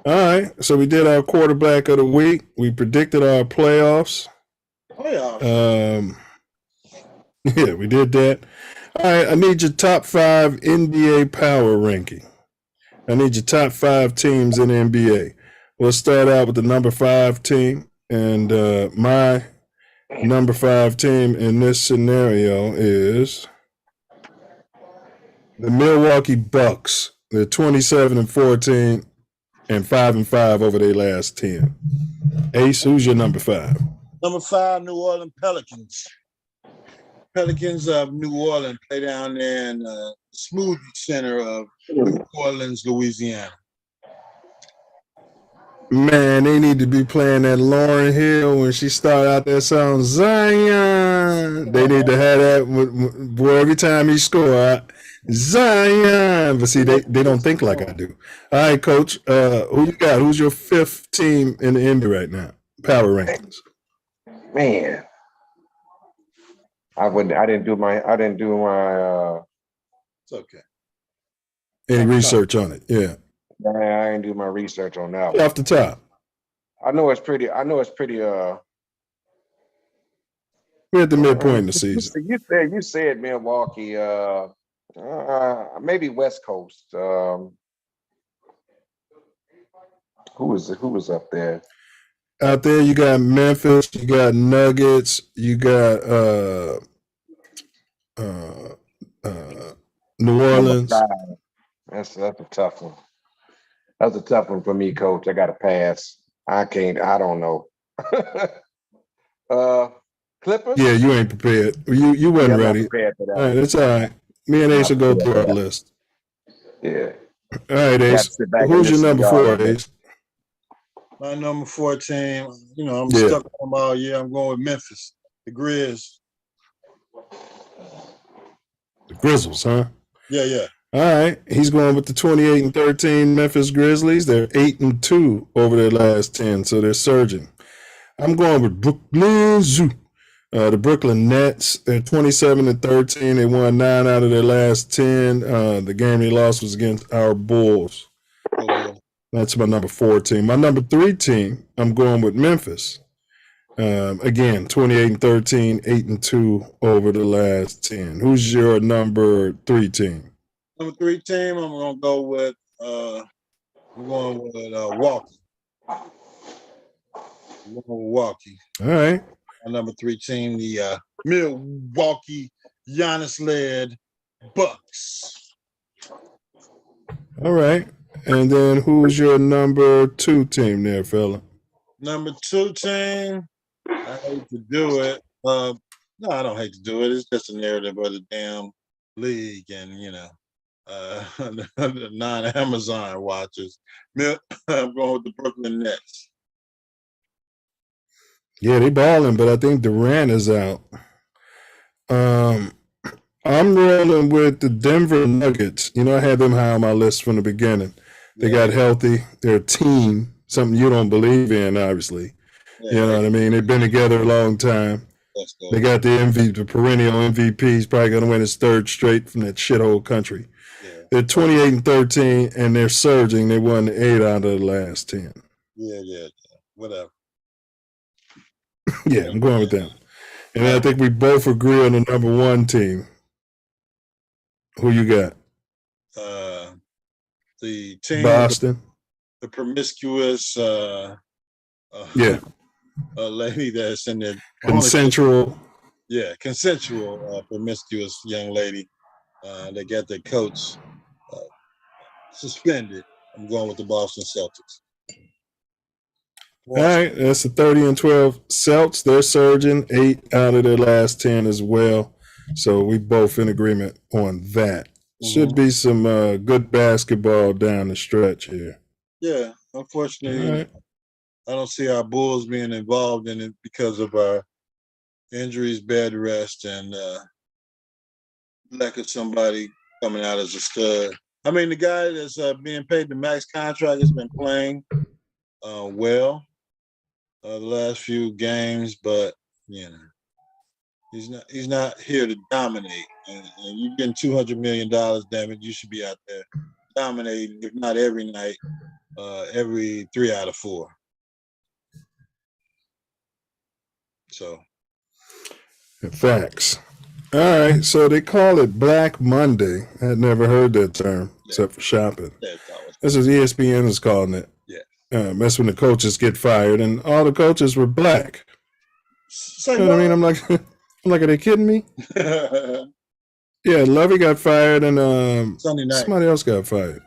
All right, so we did our quarterback of the week. We predicted our playoffs. Yeah, we did that. All right, I need your top 5 NBA power ranking. I need your top 5 teams in the NBA. We'll start out with the number 5 team, and my number 5 team in this scenario is the Milwaukee Bucks. They're 27-14 and 5-5 over their last 10. Ace, who's your number 5? Number 5, New Orleans Pelicans. Pelicans of New Orleans play down there in the smoothie center of New Orleans, Louisiana. Man, they need to be playing that Lauryn Hill when she started out that song, Zion. They need to have that, boy, every time he score, Zion. But see, they don't think like I do. All right, Coach, who you got? Who's your 5th team in the NBA right now? Power rankings. Man. I didn't do my It's okay. Any research on it? Yeah. I didn't do my research on that one. Off the top. I know it's pretty We're at the midpoint in the season. You said Milwaukee, maybe West Coast. Who was up there? Out there, you got Memphis, you got Nuggets, you got New Orleans. That's a tough one. That's a tough one for me, Coach. I got to pass. I don't know. Clippers? Yeah, you ain't prepared. You wasn't ready. Prepared for that. All right, it's all right. Me and Ace will go through our list. Yeah. All right, Ace. Who's your number 4, Ace? My number 4 team, I'm Yeah. stuck on them all year. I'm going with Memphis, the Grizz. The Grizzlies, huh? Yeah. All right. He's going with the 28-13 Memphis Grizzlies. They're 8-2 over their last 10, so they're surging. I'm going with Brooklyn Zoo. The Brooklyn Nets, they're 27-13. They won 9 out of their last 10. The game they lost was against our Bulls. That's my number 4 team. My number 3 team, I'm going with Memphis. Again, 28-13, 8-2 over the last 10. Who's your number 3 team? Number 3 team, I'm gonna go with Milwaukee. Milwaukee. All right. My number 3 team, the Milwaukee Giannis-led Bucks. All right. And then who's your number 2 team there, fella? Number 2 team, I hate to do it. No, I don't hate to do it. It's just a narrative of the damn league and, the non-Amazon watchers. I'm going with the Brooklyn Nets. Yeah, they balling, but I think Durant is out. I'm rolling with the Denver Nuggets. I had them high on my list from the beginning. They got healthy. They're a team, something you don't believe in, obviously. You know what I mean? They've been together a long time. They got the perennial MVP. He's probably going to win his 3rd straight from that shithole country. Yeah. They're 28-13, and they're surging. They won 8 out of the last 10. Yeah. Whatever. Yeah, I'm going with them. And I think we both agree on the number 1 team. Who you got? The team Boston. The promiscuous lady that's in there. Consensual. Consensual promiscuous young lady. They got their coach suspended. I'm going with the Boston Celtics. All right, that's the 30-12 Celts. They're surging 8 out of their last 10 as well. So we both in agreement on that. Should be some good basketball down the stretch here. Yeah, unfortunately, I don't see our Bulls being involved in it because of our injuries, bed rest, and lack of somebody coming out as a stud. I mean, the guy that's being paid the max contract has been playing well the last few games, but he's not here to dominate. And you're getting $200 million, damn it, you should be out there dominating, if not every night, every 3 out of 4. So, facts. All right, so they call it Black Monday. I had never heard that term except for shopping. This is ESPN is calling it. Yeah, that's when the coaches get fired, and all the coaches were black. You know what I mean? I'm like, are they kidding me? Yeah, Lovey got fired, and somebody else got fired.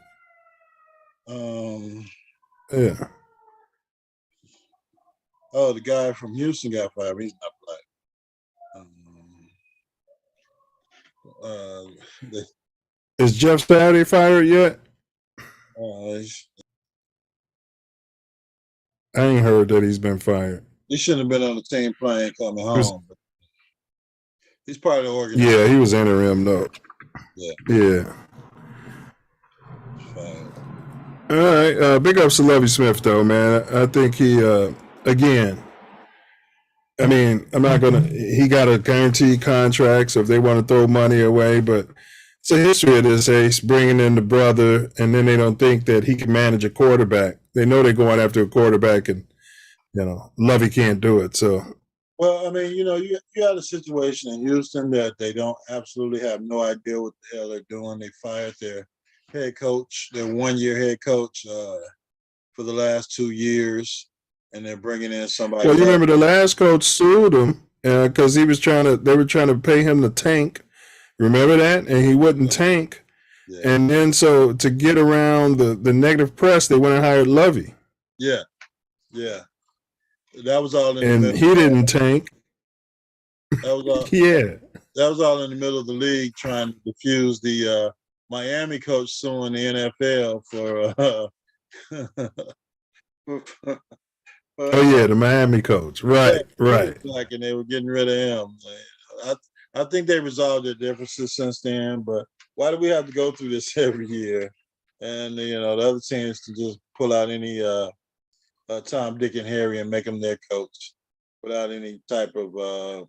Yeah. Oh, the guy from Houston got fired. He's not black. Is Jeff Saturday fired yet? I ain't heard that he's been fired. He shouldn't have been on the team playing coming home. But he's part of the organization. Yeah, he was interim though. Yeah. All right. Big ups to Lovie Smith though, man. I think he again. I mean, he got a guaranteed contract, so if they want to throw money away, but it's a history of this ace, bringing in the brother, and then they don't think that he can manage a quarterback. They know they're going after a quarterback, and, Lovey can't do it, so. Well, I mean, you got a situation in Houston that they don't absolutely have no idea what the hell they're doing. They fired their head coach, their 1-year head coach for the last 2 years. And they're bringing in somebody. Well, you remember the last coach sued him because they were trying to pay him to tank. Remember that? And he wouldn't tank. Yeah. And then so to get around the negative press, they went and hired Lovey. Yeah. That was all in and the middle. He didn't tank. That was all, that was all in the middle of the league trying to defuse the Miami coach suing the NFL But, Oh yeah, the Miami coach. Right, right. Like, and they were getting rid of him. I think they resolved their differences since then. But why do we have to go through this every year? And the other teams to just pull out any Tom, Dick, and Harry and make them their coach without any type of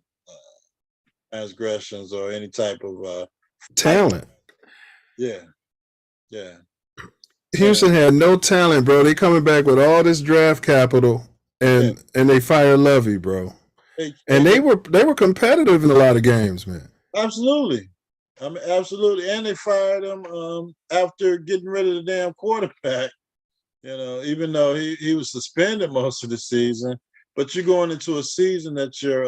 transgressions or any type of talent. Yeah. Houston had no talent, bro. They coming back with all this draft capital, and they fire Lovey, bro. And they were competitive in a lot of games, man. Absolutely. I mean, absolutely. And they fired him after getting rid of the damn quarterback. Even though he was suspended most of the season, but you're going into a season that your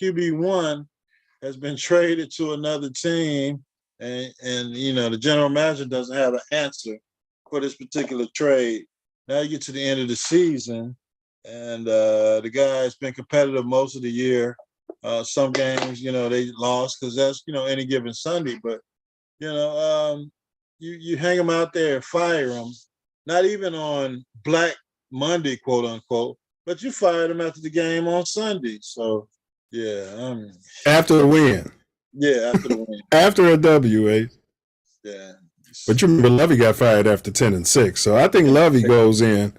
QB1 has been traded to another team, and the general manager doesn't have an answer for this particular trade. Now you get to the end of the season, and the guy's been competitive most of the year. Some games, they lost because that's any given Sunday, but you hang them out there and fire them. Not even on Black Monday, quote unquote, but you fired him after the game on Sunday. So, yeah. After the win. Yeah, after the win. After a W, eh? Yeah. But you remember Lovey got fired after 10-6. So I think Lovey goes in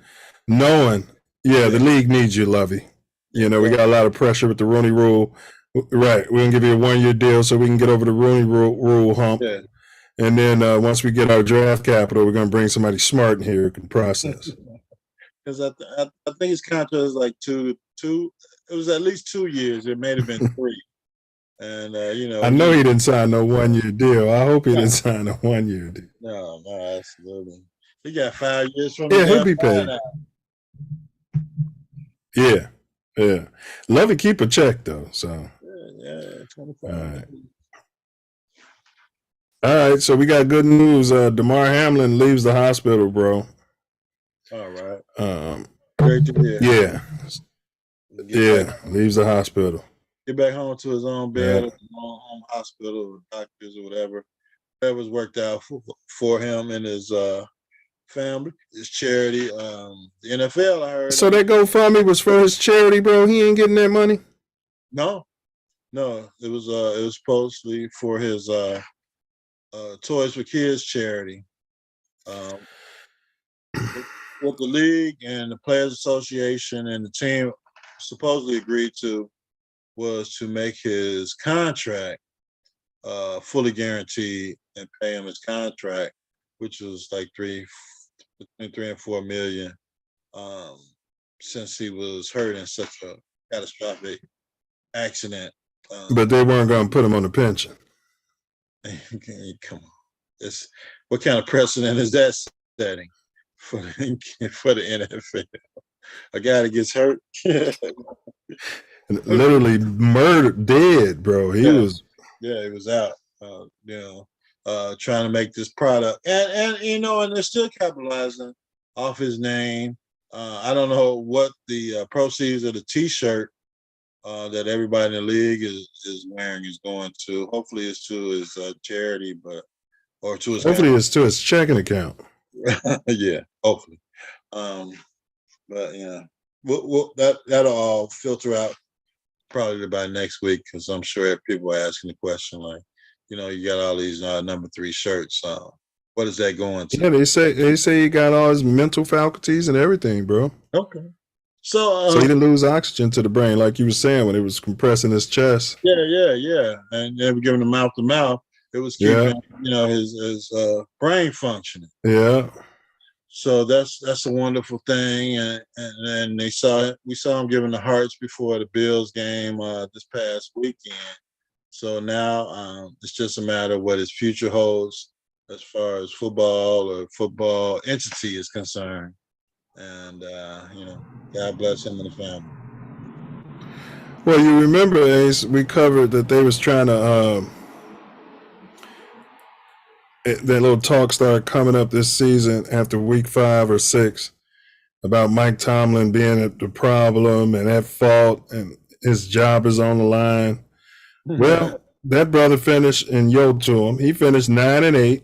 knowing, the league needs you, Lovey. We got a lot of pressure with the Rooney Rule. Right. We're going to give you a 1-year deal so we can get over the Rooney Rule hump. Yeah. And then once we get our draft capital, we're going to bring somebody smart in here who can process. Because I think his contract is like two. It was at least 2 years. It may have been 3. And I know he didn't sign no 1-year deal. I hope he didn't sign a 1-year deal. No, absolutely. He got 5 years from. Yeah, he'll be paid. Yeah. Lovey keep a check though. So. Yeah. 25. All right. All right, so we got good news. DeMar Hamlin leaves the hospital, bro. All right. Great to hear. Yeah, leaves the hospital. Get back home to his own bed, his own home hospital, or doctors or whatever. Whatever's worked out for him and his family, his charity. The NFL, I heard. So that GoFundMe was for his charity, bro. He ain't getting that money. No, it was supposedly for his Toys for Kids charity. What the league and the Players Association and the team supposedly agreed to was to make his contract fully guaranteed and pay him his contract, which was like between $3 and $4 million, since he was hurt in such a catastrophic accident. But they weren't going to put him on a pension. Come on, what kind of precedent is that setting for the NFL? A guy that gets hurt, literally murdered, dead, bro. He was out, trying to make this product, and they're still capitalizing off his name. I don't know what the proceeds of the T-shirt that everybody in the league is wearing is going to. Hopefully, it's to his charity, or to his. Hopefully, it's to his checking account. Yeah, hopefully. But that'll all filter out probably by next week, because I'm sure people are asking the question like, you got all these number 3 shirts. What is that going to? Yeah, they say he got all his mental faculties and everything, bro. Okay. So he didn't lose oxygen to the brain, like you were saying, when it was compressing his chest. Yeah. And they were giving him mouth to mouth. It was keeping, his brain functioning. Yeah. So that's a wonderful thing. And we saw him giving the hearts before the Bills game this past weekend. So now it's just a matter of what his future holds as far as football or football entity is concerned. And, God bless him and the family. Well, you remember, Ace, we covered that they was trying to, that little talk started coming up this season after week 5 or 6 about Mike Tomlin being the problem and at fault and his job is on the line. Well, that brother finished, and yo to him, he finished 9-8.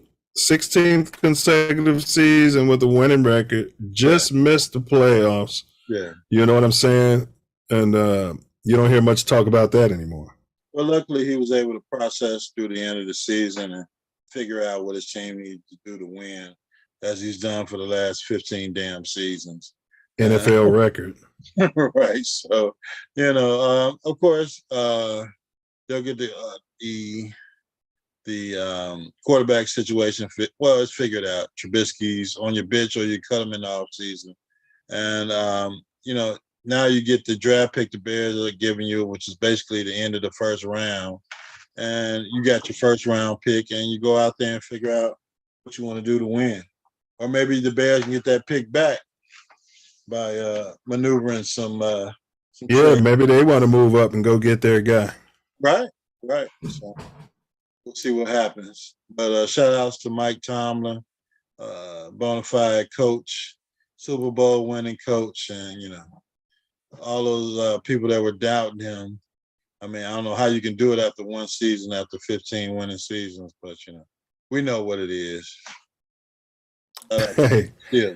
16th consecutive season with a winning record, just missed the playoffs Yeah. You know what I'm saying? And you don't hear much talk about that anymore. Well, luckily he was able to process through the end of the season and figure out what his team needed to do to win, as he's done for the last 15 damn seasons. NFL record. Right. So, of course, they'll get the quarterback situation. It's figured out. Trubisky's on your bench, or you cut him in the offseason. And, now you get the draft pick the Bears are giving you, which is basically the end of the first round. And you got your first round pick, and you go out there and figure out what you want to do to win. Or maybe the Bears can get that pick back by maneuvering some trade. Maybe they want to move up and go get their guy. Right. So we'll see what happens. But shout outs to Mike Tomlin, bona fide coach, Super Bowl winning coach, and all those people that were doubting him. I mean, I don't know how you can do it after one season, after 15 winning seasons, but we know what it is. Hey, Yeah.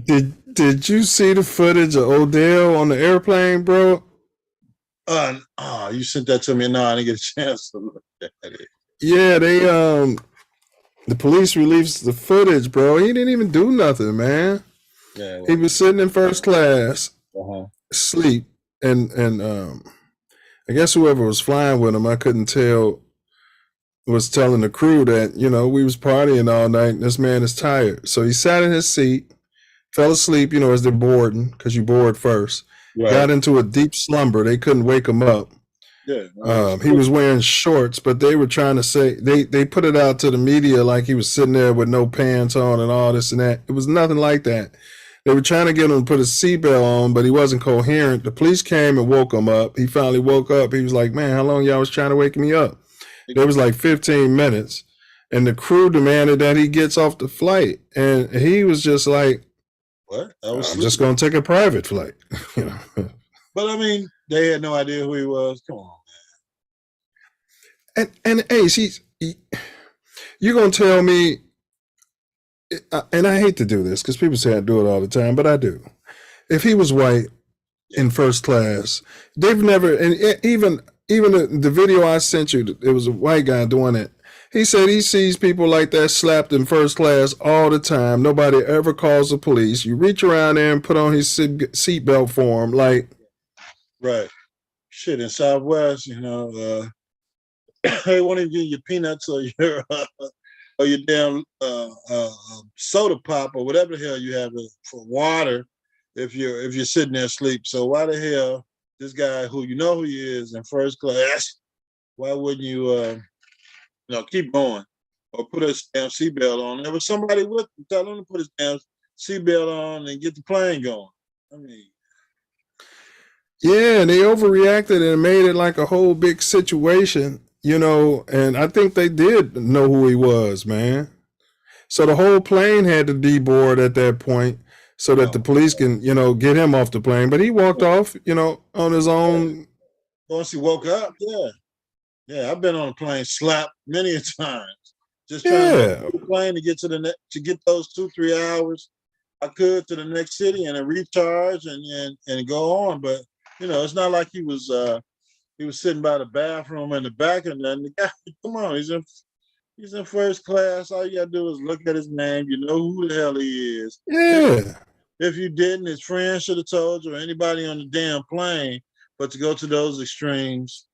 did you see the footage of Odell on the airplane, bro? You sent that to me. No, I didn't get a chance to look at it. Yeah, the police released the footage, bro. He didn't even do nothing, man. Yeah, he was sitting in first class, asleep, and I guess whoever was flying with him, I couldn't tell, was telling the crew that, we was partying all night and this man is tired. So he sat in his seat, fell asleep, as they're boarding, because you board first. Right. Got into a deep slumber. They couldn't wake him up. Yeah. He was wearing shorts, but they were trying to say, they put it out to the media like he was sitting there with no pants on and all this and that. It was nothing like that. They were trying to get him to put a seatbelt on, but he wasn't coherent. The police came and woke him up. He finally woke up. He was like, man, how long y'all was trying to wake me up? There was like 15 minutes. And the crew demanded that he gets off the flight. And he was just like, what? I'm just going to take a private flight. But I mean, they had no idea who he was. Come on, man. And Ace, you're going to tell me, and I hate to do this because people say I do it all the time, but I do. If he was white in first class, they've never, and even the video I sent you, it was a white guy doing it. He said he sees people like that slapped in first class all the time. Nobody ever calls the police. You reach around there and put on his seatbelt for him, like. Right. Shit, in Southwest, they won't even give you peanuts or your damn soda pop or whatever the hell you have for water if you're sitting there asleep. So why the hell this guy who who he is in first class, why wouldn't you keep going or put his damn seatbelt on? There was somebody with him, tell him to put his damn seatbelt on and get the plane going. I mean, yeah, and they overreacted and made it like a whole big situation. And I think they did know who he was, man. So the whole plane had to deboard at that point so that the police can, get him off the plane. But he walked off, on his own. Once he woke up, yeah. Yeah, I've been on a plane slapped many a times. Just trying to get the plane to get to get those 2-3 hours I could to the next city and then recharge and go on. But it's not like he was sitting by the bathroom in the back and then the guy, come on, he's in first class. All you gotta do is look at his name. You know who the hell he is. Yeah. If you didn't, his friends should have told you or anybody on the damn plane. But to go to those extremes,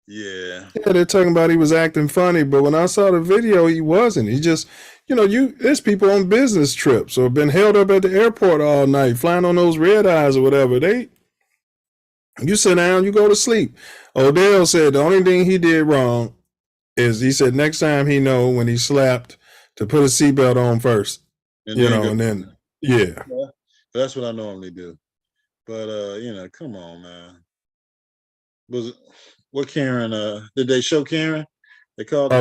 yeah. Yeah, they're talking about he was acting funny, but when I saw the video, he wasn't. He just, there's people on business trips or been held up at the airport all night, flying on those red eyes or whatever. You sit down, you go to sleep. Odell said the only thing he did wrong is he said next time he know when he slapped to put a seatbelt on first. And then yeah. That's what I normally do. But come on, man. What Karen? Did they show Karen? They called.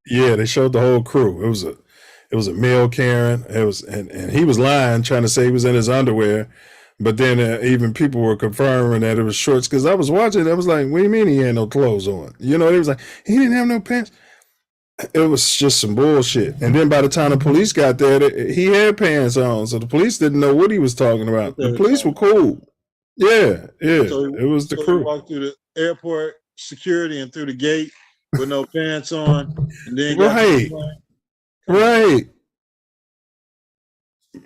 Yeah. They showed the whole crew. It was a male Karen. It was and he was lying, trying to say he was in his underwear. But then even people were confirming that it was shorts because I was watching it. I was like, what do you mean he had no clothes on? It was like, he didn't have no pants. it was just some bullshit. And then by the time the police got there, he had pants on, so the police didn't know what he was talking about. The police were cool. Yeah, yeah. It was the He crew. walked through the airport security and through the gate with no pants on, and then Right, right.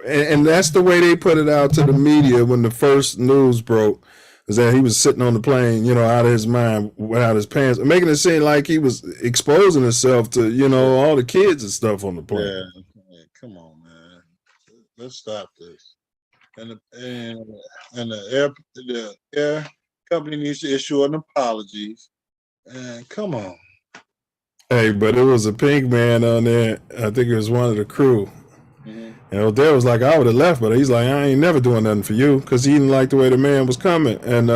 And that's the way they put it out to the media when the first news broke, is that he was sitting on the plane, you know, out of his mind without his pants, making it seem like he was exposing himself to, you know, all the kids and stuff on the plane. Yeah, come on, man. Let's stop this. And the air company needs to issue an apology. And come on. Hey, but it was a pink man on there. I think it was one of the crew. And Odell was like, I would have left, but he's like, I ain't never doing nothing for you, because he didn't like the way the man was coming. And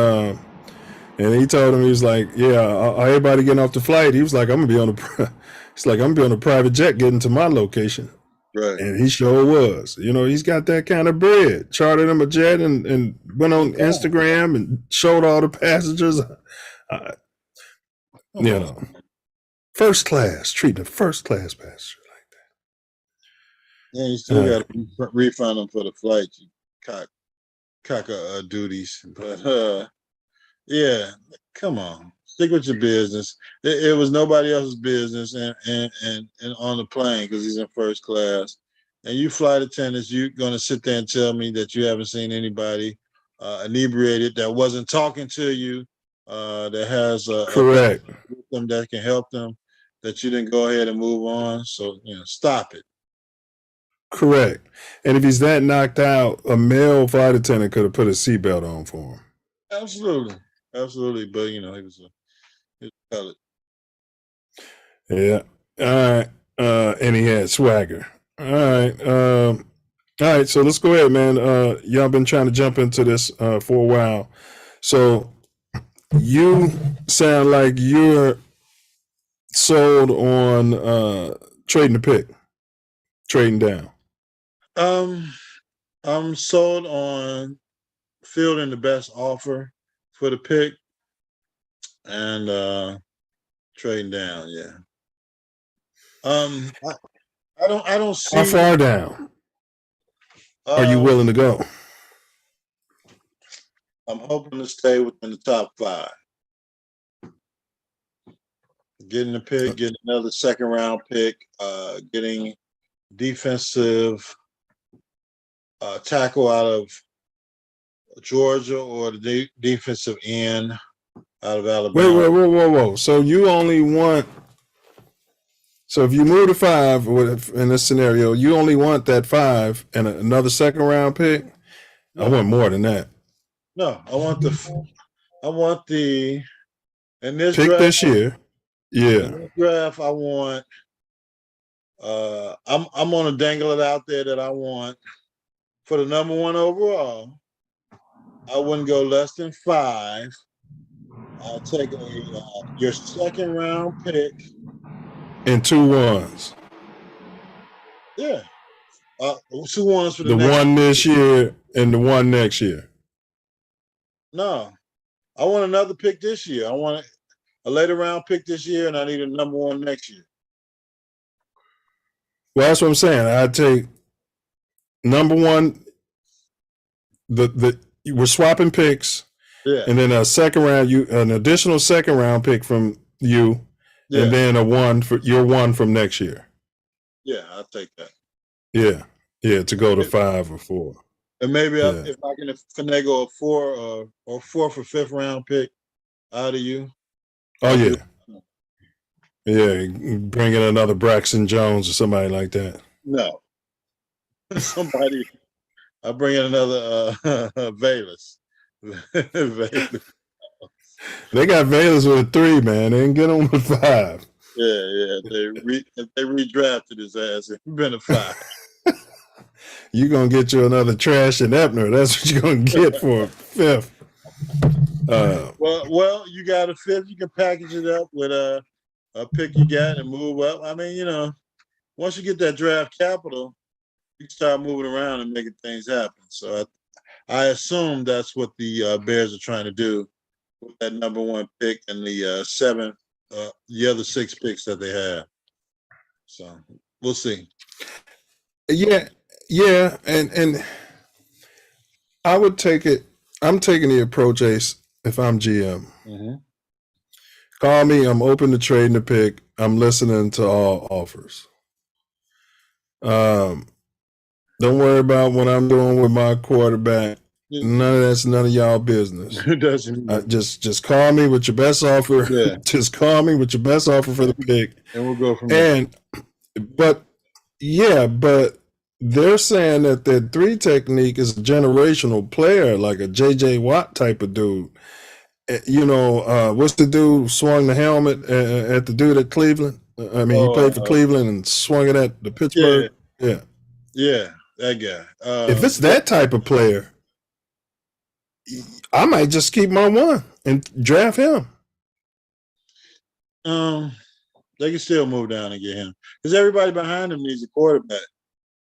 he told him, he was like, yeah, everybody getting off the flight. He was like, I'm gonna be on a private jet getting to my location. Right. And he sure was. You know, he's got that kind of bread. Chartered him a jet and went on Instagram and showed all the passengers. You know, first class, treating a first class passenger. Yeah, you still got to refund them for the flight, you cock duties. But yeah, come on, stick with your business. It was nobody else's business, and on the plane, because he's in first class. And you flight attendants, you're gonna sit there and tell me that you haven't seen anybody inebriated that wasn't talking to you, that has correct them that can help them, that you didn't go ahead and move on. So stop it. Correct. And if he's that knocked out, a male flight attendant could have put a seatbelt on for him. Absolutely. But he was a pellet. Yeah. All right. And he had swagger. All right. So let's go ahead, man. Y'all been trying to jump into this for a while. So you sound like you're sold on trading the pick, trading down. I'm sold on fielding the best offer for the pick and trading down. Yeah. I don't see. How far down are you willing to go? I'm hoping to stay within the top 5. Getting the pick, getting another second round pick, getting defensive tackle out of Georgia, or the defensive end out of Alabama. Whoa. So you only want, so if you move to 5 in this scenario, you only want that 5 and another second round pick? No. I want more than that. No, I want the in this pick draft, this year. Yeah. In this draft, I want I'm gonna dangle it out there that I want for the number 1 overall. I wouldn't go less than 5. I'll take your second round pick and 2 1s. Yeah, 2 1s for the one this year and the one next year. No, I want another pick this year. I want a later round pick this year, and I need a number 1 next year. Well, that's what I'm saying. I take number 1. We're swapping picks, and then a second round, an additional second round pick from you, and then a 1 for your 1 from next year. Yeah, I'll take that. Yeah, to go to 5 or 4. And maybe if I can finagle a 4 or 4th or 5th round pick out of you. Oh yeah. Yeah, bring in another Braxton Jones or somebody like that. No. Somebody. I'll bring in another Valus. They got Valus with a 3, man. They didn't get him with 5. Yeah. They redrafted his ass. It's been a 5. You're going to get you another Trash and Epner. That's what you're going to get for a 5th. Well, you got a 5th. You can package it up with a pick you got and move up. I mean, once you get that draft capital, you can start moving around and making things happen. So I assume that's what the Bears are trying to do with that number 1 pick and the 7, the other 6 picks that they have. So we'll see. Yeah, and I would take it. I'm taking the approach, Ace. If I'm GM, call me. I'm open to trading the pick. I'm listening to all offers. Don't worry about what I'm doing with my quarterback. None of that's none of y'all business. It doesn't. Just call me with your best offer. Yeah. Just call me with your best offer for the pick, and we'll go from there. But they're saying that that 3 technique is a generational player, like a JJ Watt type of dude. What's the dude who swung the helmet at the dude at Cleveland? I mean, he played for Cleveland and swung it at the Pittsburgh. Yeah, that guy. if it's that type of player, I might just keep my one and draft him. They can still move down and get him because everybody behind him needs a quarterback.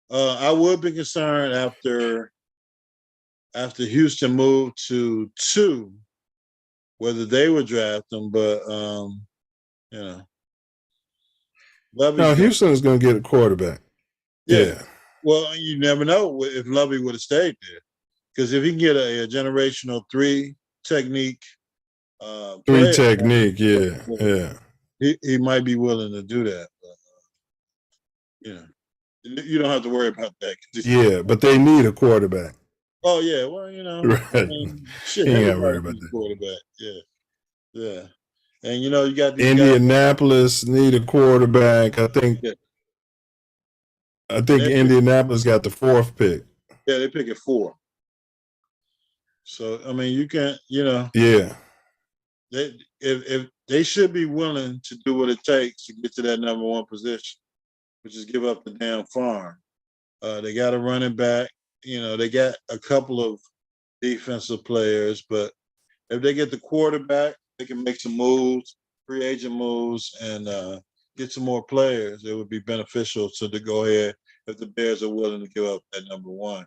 I would be concerned after Houston moved to 2, whether they would draft him, but No, Houston is going to get a quarterback. Yeah. Well, you never know if Lovey would have stayed there, because if he can get a generational 3 technique, 3 technique, yeah. He might be willing to do that. But, you don't have to worry about that. Yeah, but they need a quarterback. Oh yeah, well right. I mean, shit, you ain't got to worry about that. Quarterback, yeah, and you got these Indianapolis need a quarterback. I think Indianapolis got the 4th pick. Yeah, they pick at 4. So I mean, you can't, Yeah. If they should be willing to do what it takes to get to that number 1 position, which is give up the damn farm. They got a running back. They got a couple of defensive players, but if they get the quarterback, they can make some moves, free agent moves, and get some more players. It would be beneficial to go ahead if the Bears are willing to give up that number 1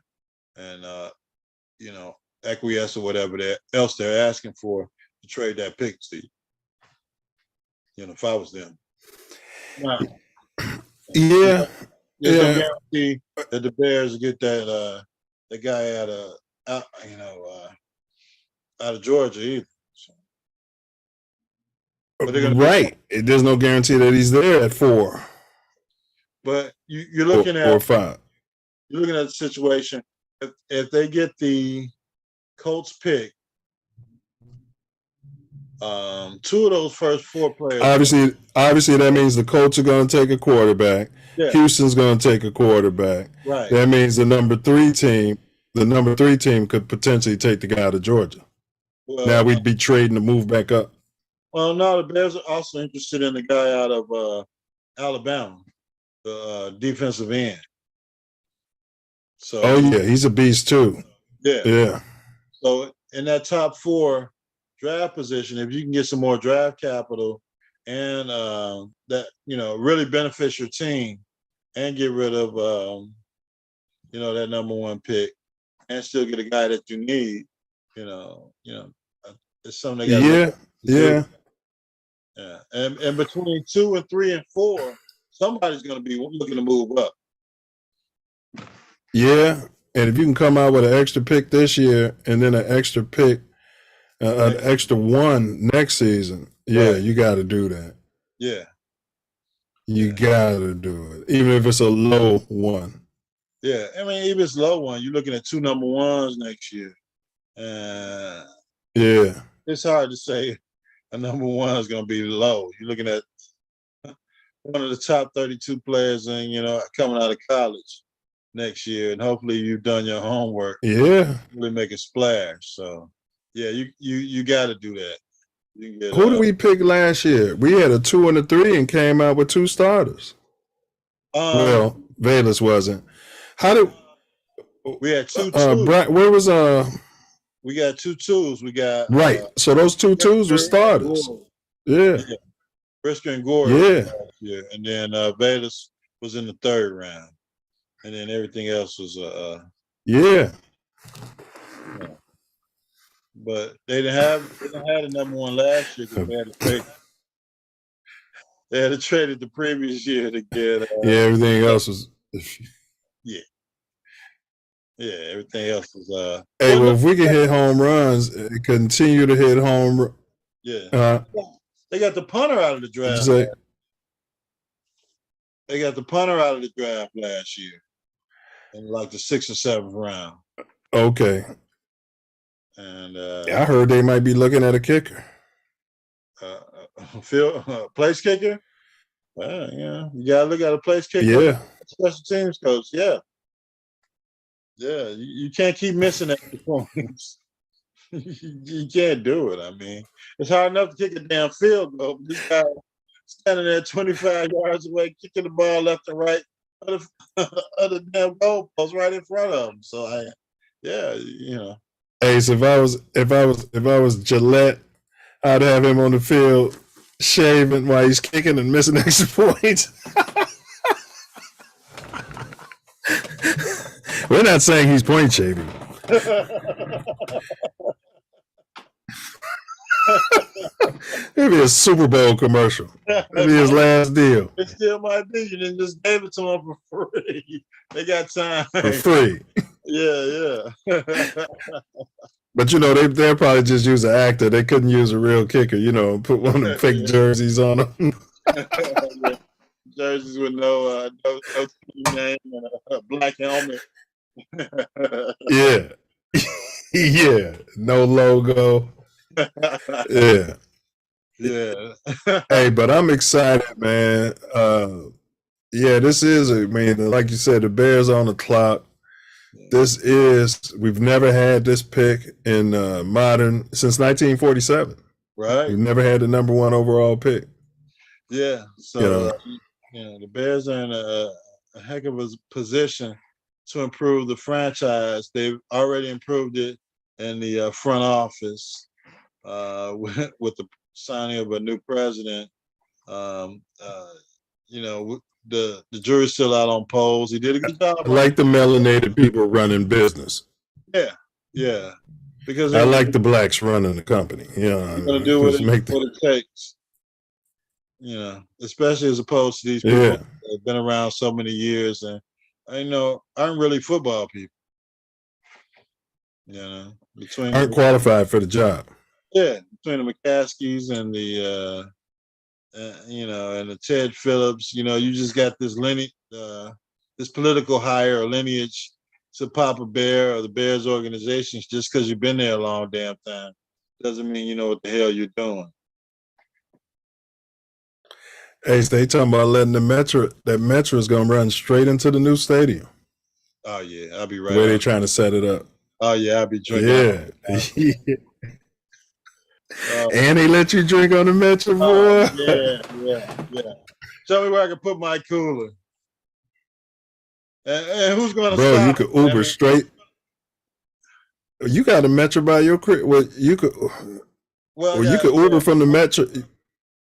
and acquiesce or whatever else they're asking for to trade that pick to you. If I was them. Now, yeah. There's no guarantee that the Bears get that the guy out of Georgia either. Right. There's no guarantee that he's there at 4. But you're looking at or 5. You're looking at the situation. If they get the Colts pick, 2 of those first 4 players. Obviously, that means the Colts are going to take a quarterback. Yeah. Houston's going to take a quarterback. Right. That means the number 3 team could potentially take the guy out of Georgia. Well, now we'd be trading to move back up. Well, no, the Bears are also interested in the guy out of Alabama, the defensive end. So. He's a beast too. Yeah. So in that top 4 draft position, if you can get some more draft capital and that really benefits your team and get rid of that number 1 pick and still get a guy that you need, it's something they got. Yeah. And between 2 and 3 and 4, somebody's going to be looking to move up. Yeah, and if you can come out with an extra pick this year and then an extra pick, an extra 1 next season, you got to do that. Yeah. You got to do it, even if it's a low 1. Yeah, I mean, even if it's low 1, you're looking at 2 number 1s next year. Yeah. It's hard to say a number 1 is going to be low. You're looking at one of the top 32 players coming out of college next year, and hopefully you've done your homework. Yeah. Really make a splash. So, yeah, you got to do that. You get, who did we pick last year? We had a 2 and a 3 and came out with 2 starters. Well, Valus wasn't. How did we had 2 twos? Where was we got 2 twos. We got right. So those 2 twos were starters. Yeah. Brisker and Gore. Yeah. And then Valus was in the 3rd round. And then everything else was yeah. But they didn't have a number 1 last year because they had to pick. They had to trade it the previous year to get. Yeah, everything else was. Yeah, everything else was. Hey, well, if we can hit home runs, continue to hit home. Yeah, they got the punter out of the draft. Say, they got the punter out of the draft last year, in like the 6th or 7th round. Okay. And I heard they might be looking at a kicker. Place kicker. Yeah, you gotta look at a place kicker. Yeah, special teams coach. Yeah. You can't keep missing that performance. You can't do it. I mean, it's hard enough to kick a damn field goal. This guy standing there 25 yards away, kicking the ball left and right, other damn goalposts right in front of him. So Hey, so if I was Gillette, I'd have him on the field shaving while he's kicking and missing extra points. We're not saying he's point shaving. Maybe a Super Bowl commercial. Maybe his last deal. It still might be. You didn't just gave it to him for free. They got time. For free. Yeah. But they'll probably just use an actor. They couldn't use a real kicker, put one of them fake jerseys on them. Jerseys with no team name and a black helmet. Yeah. Yeah. No logo. Yeah. Hey, but I'm excited, man. This is like you said, the Bears on the clock. We've never had this pick in since 1947. Right. We've never had the number 1 overall pick. Yeah. So, the Bears are in a heck of a position to improve the franchise. They've already improved it in the front office with the signing of a new president. The jury's still out on polls. He did a good job. I like the melanated people running business. Yeah. Because I like the blacks running the company. Going to do what it takes. Especially as opposed to these people that have been around so many years and aren't really football people. Aren't qualified for the job. Yeah, between the McCaskies and the and the Ted Phillips, you just got this lineage, this political hire or lineage to Papa Bear or the Bears organizations. Just because you've been there a long damn time doesn't mean you know what the hell you're doing. Hey, so they talking about letting that Metro is going to run straight into the new stadium. Oh yeah, I'll be right. The way they're trying to set it up. Oh yeah, I'll be drinking. Yeah. And they let you drink on the Metro, boy. Yeah. Tell me where I can put my cooler. And who's going to stop? Bro, you could Uber straight. You got a Metro by your crib. Well, you could Uber from the Metro.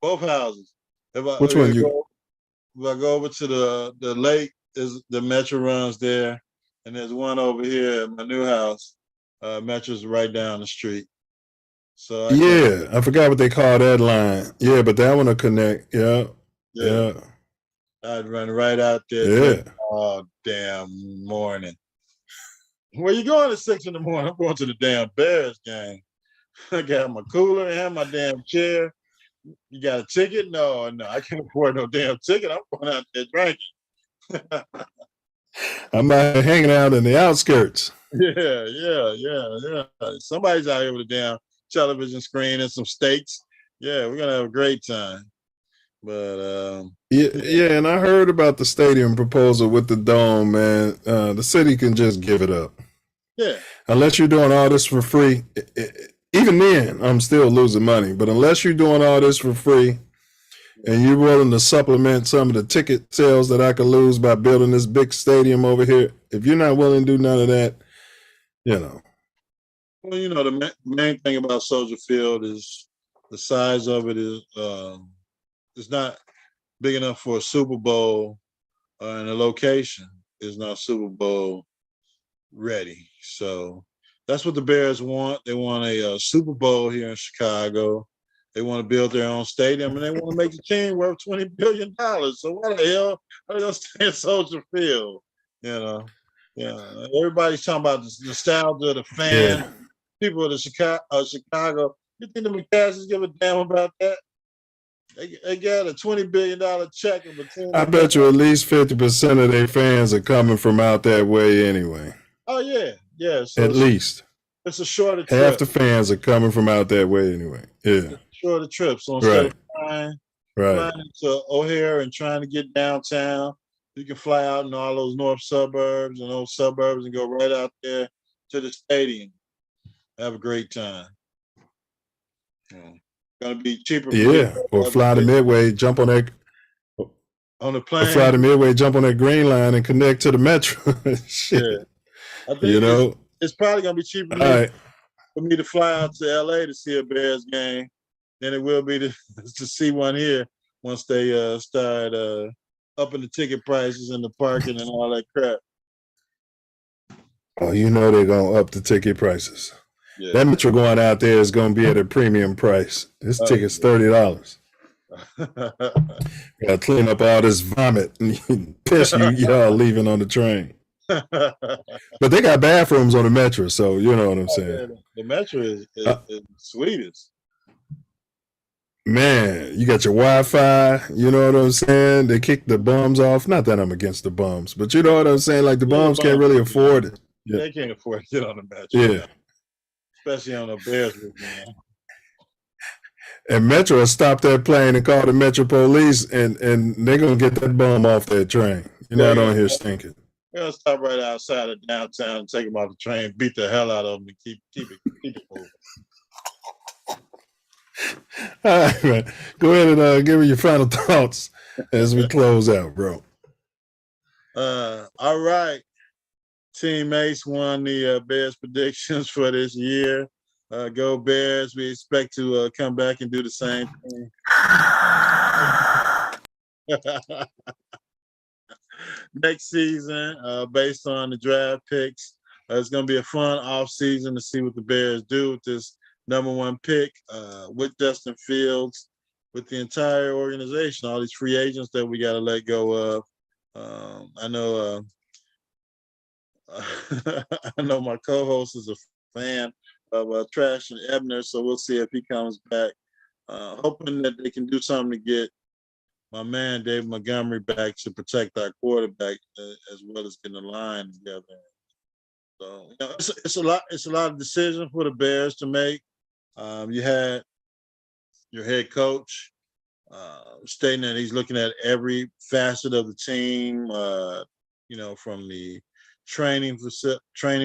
Both houses. Which one you? If I go over to the lake, the Metro runs there, and there's one over here at my new house. Metro's right down the street. So I forgot what they call that line. Yeah, but that one will connect. Yeah. I'd run right out there. Yeah. Oh damn morning. Where you going at 6 in the morning? I'm going to the damn Bears game. I got my cooler and my damn chair. You got a ticket? No, I can't afford no damn ticket. I'm going out there drinking. I'm hanging out in the outskirts. Yeah. Somebody's out here with a damn television screen and some steaks. Yeah, we're gonna have a great time. But and I heard about the stadium proposal with the dome, man. The city can just give it up. Yeah. Unless you're doing all this for free. Even then, I'm still losing money. But unless you're doing all this for free and you're willing to supplement some of the ticket sales that I could lose by building this big stadium over here, if you're not willing to do none of that, Well, the main thing about Soldier Field is the size of it is it's not big enough for a Super Bowl, and the location is not Super Bowl ready. So that's what the Bears want. They want a Super Bowl here in Chicago. They want to build their own stadium, and they want to make the team worth $20 billion. So why the hell are they going to stay in Soldier Field? You know, everybody's talking about the nostalgia of the fans, Yeah. people of the Chicago. You think the McCaskies give a damn about that? They got a $20 billion check in between. I bet you at least 50% of their fans are coming from out that way anyway. Oh yeah. So at least it's a shorter half trip. the fans are coming from out that way anyway. Yeah, Shorter trip. So instead of right. flying into O'Hare and trying to get downtown, you can fly out in all those north suburbs and those suburbs and go right out there to the stadium. Have a great time. Gonna be cheaper. Yeah, or fly to Midway, jump on that on the plane. Or fly to Midway, jump on that green line, and connect to the metro. Shit. Yeah, I think it's probably gonna be cheaper for me to fly out to LA to see a Bears game than it will be to see one here once they start upping the ticket prices and the parking and all that crap. Oh, you know they're gonna up the ticket prices. Yeah. That metro going out there is gonna be at a premium price. This ticket's $30. Gotta clean up all this vomit and piss y'all leaving on the train. But they got bathrooms on the metro, so you know what I'm saying. The metro is the sweetest. Man, you got your Wi-Fi, you know what I'm saying? They kick the bums off. Not that I'm against the bums, but you know what I'm saying? Like the bums can't really afford it. Yeah. They can't afford to get on the metro. Yeah. Especially on the Bears weekend. And Metro will stop that plane and call the Metro police, and they're gonna get that bum off that train. You're not on here stinking. We're gonna stop right outside of downtown and take them off the train, beat the hell out of them, and keep it moving. All right, man. Go ahead and give me your final thoughts as we close out, bro. All right. Team Ace won the Bears predictions for this year. Go Bears. We expect to come back and do the same thing. Next season, based on the draft picks, it's going to be a fun off season to see what the Bears do with this #1 pick, with Justin Fields, with the entire organization, all these free agents that we got to let go of. I know I know my co-host is a fan of Trash and Ebner, so we'll see if he comes back. Hoping that they can do something to get my man David Montgomery back to protect our quarterback, as well as getting the line together. So it's a lot of decisions for the Bears to make. You had your head coach stating that he's looking at every facet of the team. From the training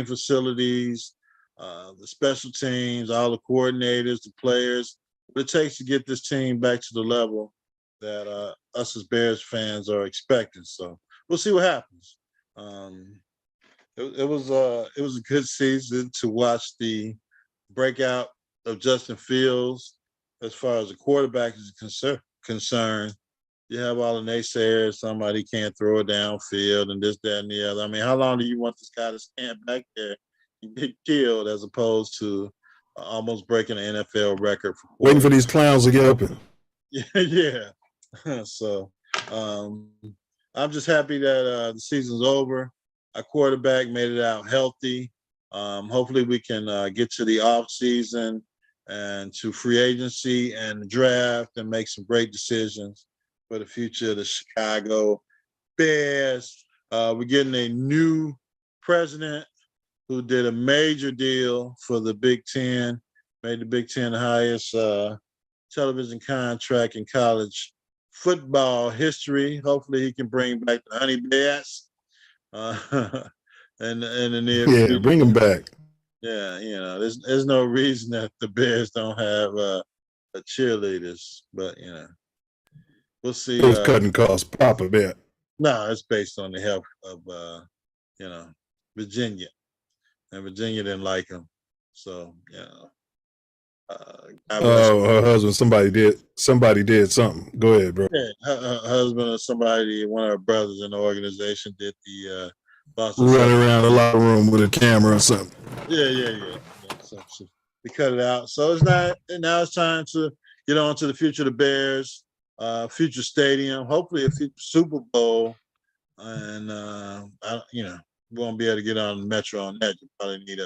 facilities, the special teams, all the coordinators, the players, what it takes to get this team back to the level that us as Bears fans are expecting. So we'll see what happens. It was a good season to watch the breakout of Justin Fields. As far as the quarterback is concerned, you have all the naysayers, somebody can't throw it downfield and this, that, and the other. I mean, how long do you want this guy to stand back there and get killed as opposed to almost breaking an NFL record? Waiting for these clowns to get open. Yeah. So I'm just happy that the season's over. Our quarterback made it out healthy. Hopefully we can get to the off season and to free agency and the draft and make some great decisions for the future of the Chicago Bears. We're getting a new president who did a major deal for the Big Ten, made the Big Ten the highest television contract in college football history. Hopefully he can bring back the Honey Bears in the near future. Yeah, bring them back. Yeah, there's no reason that the Bears don't have cheerleaders, but we'll see. Those cutting costs pop a bit. No, it's based on the health of Virginia, and Virginia didn't like him, so her husband, somebody did something. Go ahead, bro. Yeah, her husband or somebody, one of her brothers in the organization, did the running around the locker room with a camera or something. Yeah. So they cut it out. So it's not. And now it's time to get on to the future of the Bears, future stadium, hopefully a future Super Bowl. And, we won't be able to get on the Metro on that. You probably need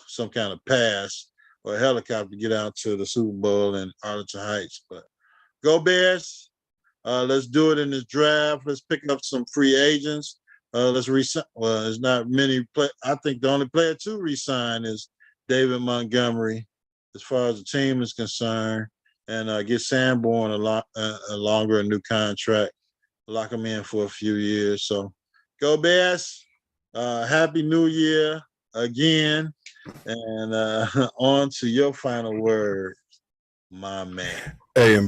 some kind of pass or a helicopter to get out to the Super Bowl in Arlington Heights. But go Bears. Let's do it in this draft. Let's pick up some free agents. Let's resign. Well, there's not many. I think the only player to resign is David Montgomery, as far as the team is concerned, and get Sanborn a longer new contract. Lock him in for a few years. So go Bears. Happy New Year again. And on to your final word, my man. Hey,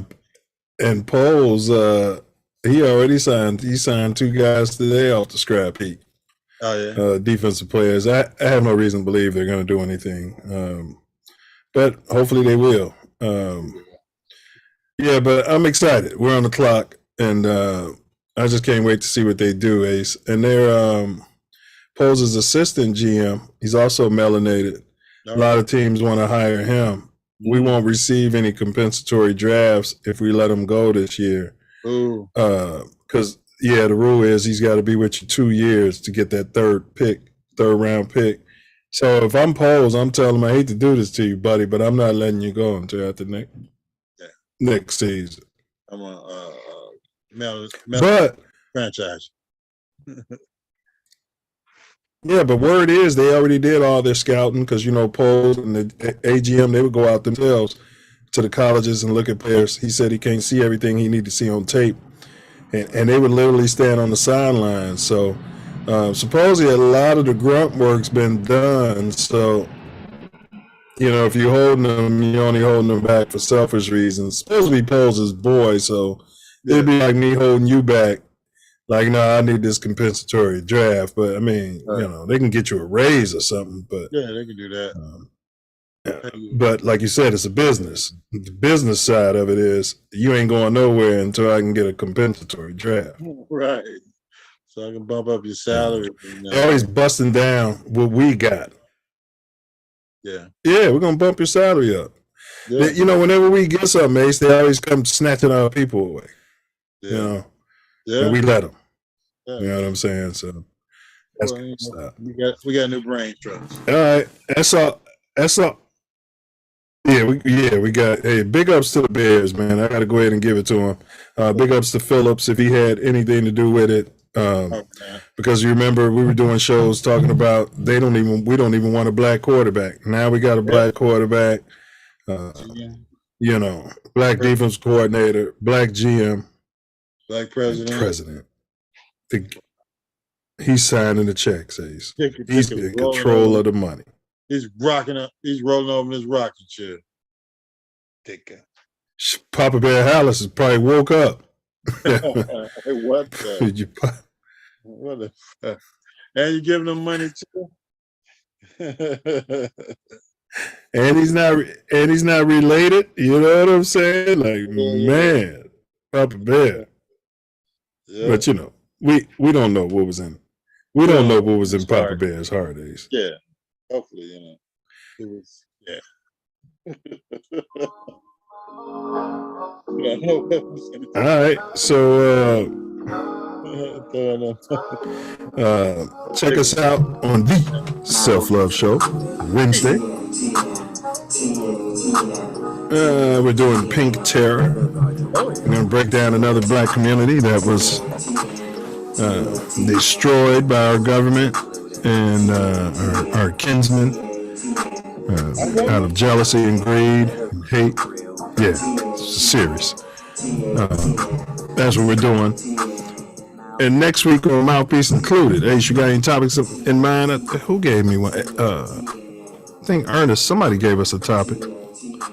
and Poles, he already signed. He signed 2 guys today off the scrap heap. Oh yeah. Defensive players. I have no reason to believe they're going to do anything, but hopefully they will. Yeah, but I'm excited. We're on the clock, and I just can't wait to see what they do, Ace. And they're Poles' assistant GM. He's also melanated. A lot of teams want to hire him. We won't receive any compensatory drafts if we let him go this year. Ooh. Because the rule is he's got to be with you 2 years to get that third round pick. So if I'm Poles, I'm telling him, I hate to do this to you, buddy, but I'm not letting you go until after next season. I'm a franchise. Yeah, but word is they already did all their scouting because, Poles and the AGM, they would go out themselves to the colleges and look at players. He said he can't see everything he need to see on tape. And they would literally stand on the sidelines. So supposedly a lot of the grunt work's been done. So, if you're holding them, you're only holding them back for selfish reasons. Supposed to be Poles' boy, so it'd be like me holding you back. Like, no, I need this compensatory draft. But, I mean, they can get you a raise or something. But yeah, they can do that. But like you said, it's a business. The business side of it is you ain't going nowhere until I can get a compensatory draft. Right. So I can bump up your salary. They're always busting down what we got. Yeah. Yeah, we're going to bump your salary up. Yeah. Whenever we get something, Ace, they always come snatching our people away. Yeah. And we let them. Yeah. You know what I'm saying? So that's good stuff. We got new brain trust. All right. That's all. Yeah, we got. Hey, big ups to the Bears, man. I got to go ahead and give it to him. Big ups to Phillips if he had anything to do with it. Because you remember we were doing shows talking about we don't even want a black quarterback. Now we got a black quarterback. Black defense coordinator, black GM, black president. He's signing the checks. He's in control of the money. He's rocking up. He's rolling over in his rocking chair. Papa Bear Hallis has probably woke up. What the fuck? And you giving him money too? and he's not related. You know what I'm saying? Like, man, Papa Bear. Yeah. But we don't know what was in. We don't know what was in Papa Bear's heart. Yeah. Hopefully, it was. Yeah. All right. So check us out on the Self Love Show Wednesday. We're doing Pink Terror. We're going to break down another black community that was destroyed by our government and our kinsmen out of jealousy and greed and hate. Yeah, it's serious. That's what we're doing. And next week on Mouthpiece Included. Ace, you got any topics in mind? Who gave me one? I think Ernest, somebody gave us a topic.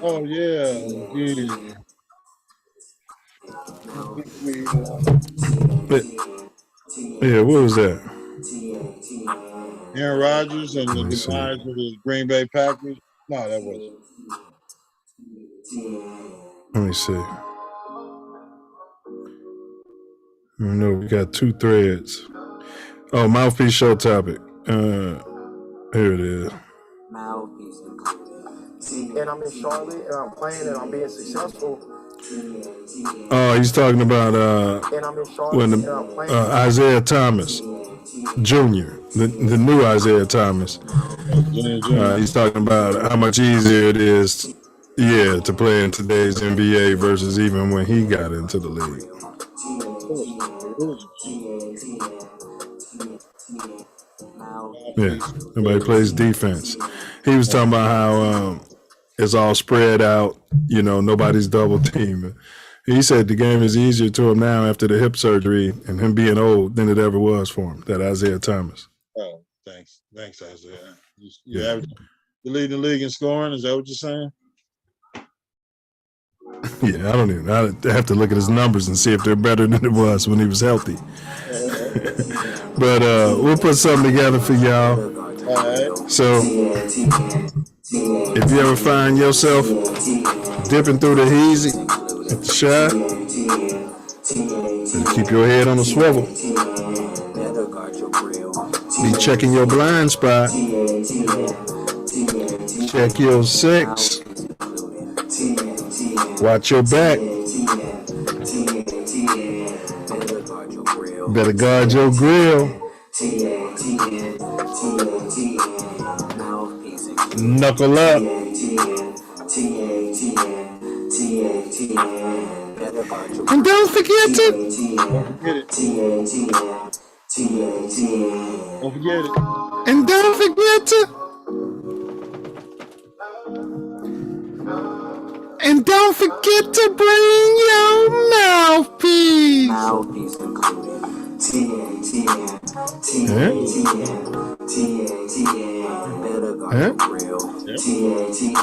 Oh, yeah. Yeah, what was that? Aaron Rodgers and the demise of the Green Bay Packers? No, that wasn't. Let me see. No, we got 2 threads. Oh, Mouthpiece Show topic. Here it is. Mouthpiece included. and I'm in Charlotte and I'm playing and I'm being successful. Oh, he's talking about And I'm in Charlotte when and I'm playing. Isaiah Thomas Jr., the new Isaiah Thomas. He's talking about how much easier it is, to play in today's NBA versus even when he got into the league. Yeah, nobody plays defense. He was talking about how it's all spread out, nobody's double teaming. He said the game is easier to him now after the hip surgery and him being old than it ever was for him, that Isaiah Thomas. Oh, thanks, Isaiah. You're leading the league in scoring, is that what you're saying? Yeah, I have to look at his numbers and see if they're better than it was when he was healthy. But we'll put something together for y'all. All right. So if you ever find yourself dipping through the hazy at the shot, keep your head on the swivel. Be checking your blind spot. Check your six. Watch your back. Better guard your grill. Knuckle up. And don't forget to. Don't forget it. And don't forget to. And don't forget to bring your mouthpiece. Mouthpiece included. TATN. Better guard your grill. TATN.